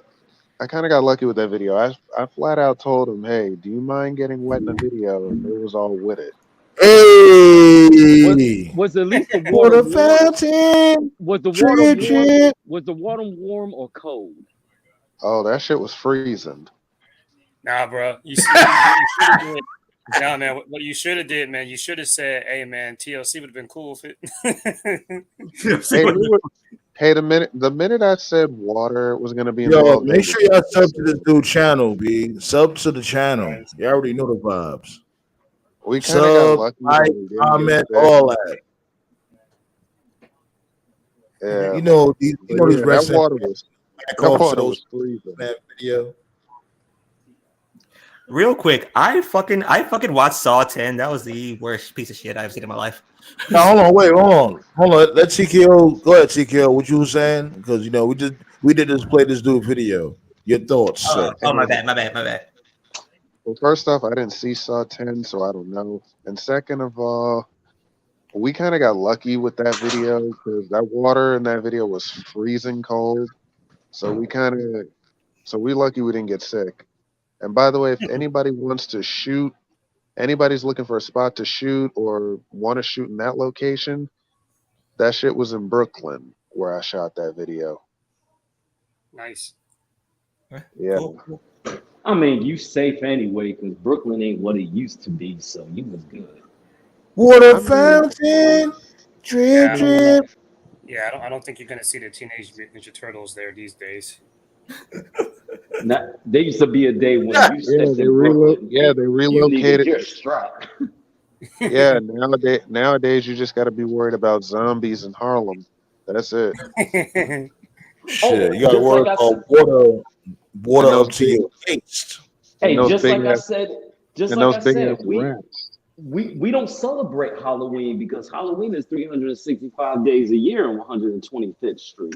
Speaker 4: I kind of got lucky with that video. I flat out told him, "Hey, do you mind getting wet in the video?" And they was all with it.
Speaker 1: Hey,
Speaker 3: Was at least the
Speaker 1: for
Speaker 3: water
Speaker 1: the
Speaker 3: warm?
Speaker 1: fountain.
Speaker 3: Was the
Speaker 1: Drip,
Speaker 3: water warm?
Speaker 1: drip.
Speaker 3: Was the water warm or cold?
Speaker 4: Oh, that shit was freezing.
Speaker 5: Nah, bro. You should have did. Nah, man. What you should have did, man. You should have said, "Hey, man, TLC would have been cool if it."
Speaker 4: Hey, the minute I said water was gonna be
Speaker 1: Yo,
Speaker 4: involved,
Speaker 1: make sure y'all sub to this dude channel, B. Sub to the channel. You already know the vibes.
Speaker 4: we kind of got
Speaker 1: Sub,
Speaker 4: lucky.
Speaker 1: like,
Speaker 4: that we didn't
Speaker 1: comment,
Speaker 4: get sick.
Speaker 1: all that.
Speaker 4: Yeah,
Speaker 1: You know these
Speaker 4: that
Speaker 1: wrestling
Speaker 4: water was freezing.
Speaker 1: that video.
Speaker 2: Real quick, I fucking watched Saw 10. That was the worst piece of shit I've seen in my life.
Speaker 1: Now hold on. Let TKO go ahead, TKO. What you were saying? Because you know we did this play this dude video. Your thoughts, sir.
Speaker 2: My bad.
Speaker 4: Well, first off, I didn't see Saw 10, so I don't know. And second of all, we kind of got lucky with that video because that water in that video was freezing cold. So we lucky we didn't get sick. And by the way, if anybody wants to shoot, anybody's looking for a spot to shoot or want to shoot in that location, that shit was in Brooklyn where I shot that video.
Speaker 5: Nice.
Speaker 4: Yeah.
Speaker 2: Cool.
Speaker 3: I mean, you safe anyway because Brooklyn ain't what it used to be, so you was good.
Speaker 1: Water fountain, drip, drip.
Speaker 5: Yeah, I don't think you're gonna see the Teenage Mutant Ninja Turtles there these days.
Speaker 3: Now, there used to be a day when you stepped
Speaker 4: they
Speaker 3: in Brooklyn.
Speaker 4: they
Speaker 3: You
Speaker 4: relocated.
Speaker 3: needed your strap.
Speaker 4: Yeah, nowadays you just got to be worried about zombies in Harlem. That's it.
Speaker 1: Shit, you got to
Speaker 3: just
Speaker 1: worry
Speaker 3: like I
Speaker 1: about
Speaker 3: said-
Speaker 1: water
Speaker 4: And those
Speaker 1: up to
Speaker 4: big-
Speaker 1: your taste.
Speaker 3: Hey,
Speaker 4: those
Speaker 3: just
Speaker 4: big
Speaker 3: like I
Speaker 4: ass-
Speaker 3: said,
Speaker 4: rats.
Speaker 3: we don't celebrate Halloween because Halloween is 365 days a year on 125th Street.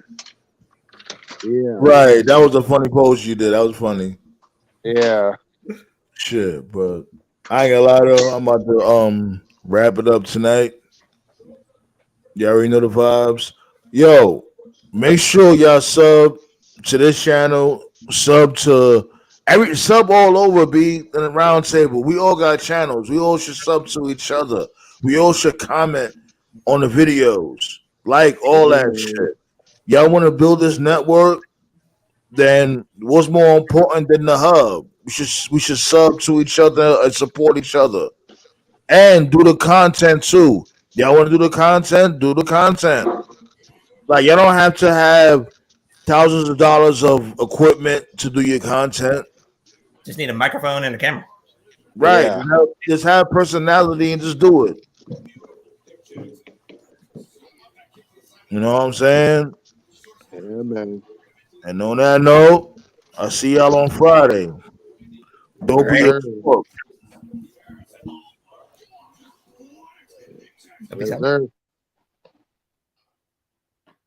Speaker 4: Yeah.
Speaker 1: Right, that was a funny post you did. That was funny.
Speaker 4: Yeah.
Speaker 1: Shit, but I ain't gonna lie though. I'm about to wrap it up tonight. You already know the vibes. Yo, make sure y'all sub to this channel. Sub all over. Be in the round table. We all got channels. We all should sub to each other. We all should comment on the videos. Like all that shit. Y'all want to build this network? Then what's more important than the hub? We should sub to each other and support each other. And do the content too. Y'all want to do the content? Do the content. Like y'all don't have to have thousands of dollars of equipment to do your content.
Speaker 2: Just need a microphone and a camera.
Speaker 1: Right.
Speaker 4: Yeah.
Speaker 1: Just have personality and just do it. You know what I'm saying?
Speaker 4: Yeah, man.
Speaker 1: And on that note, I'll see y'all on Friday. Don't be a
Speaker 4: Yes, sir.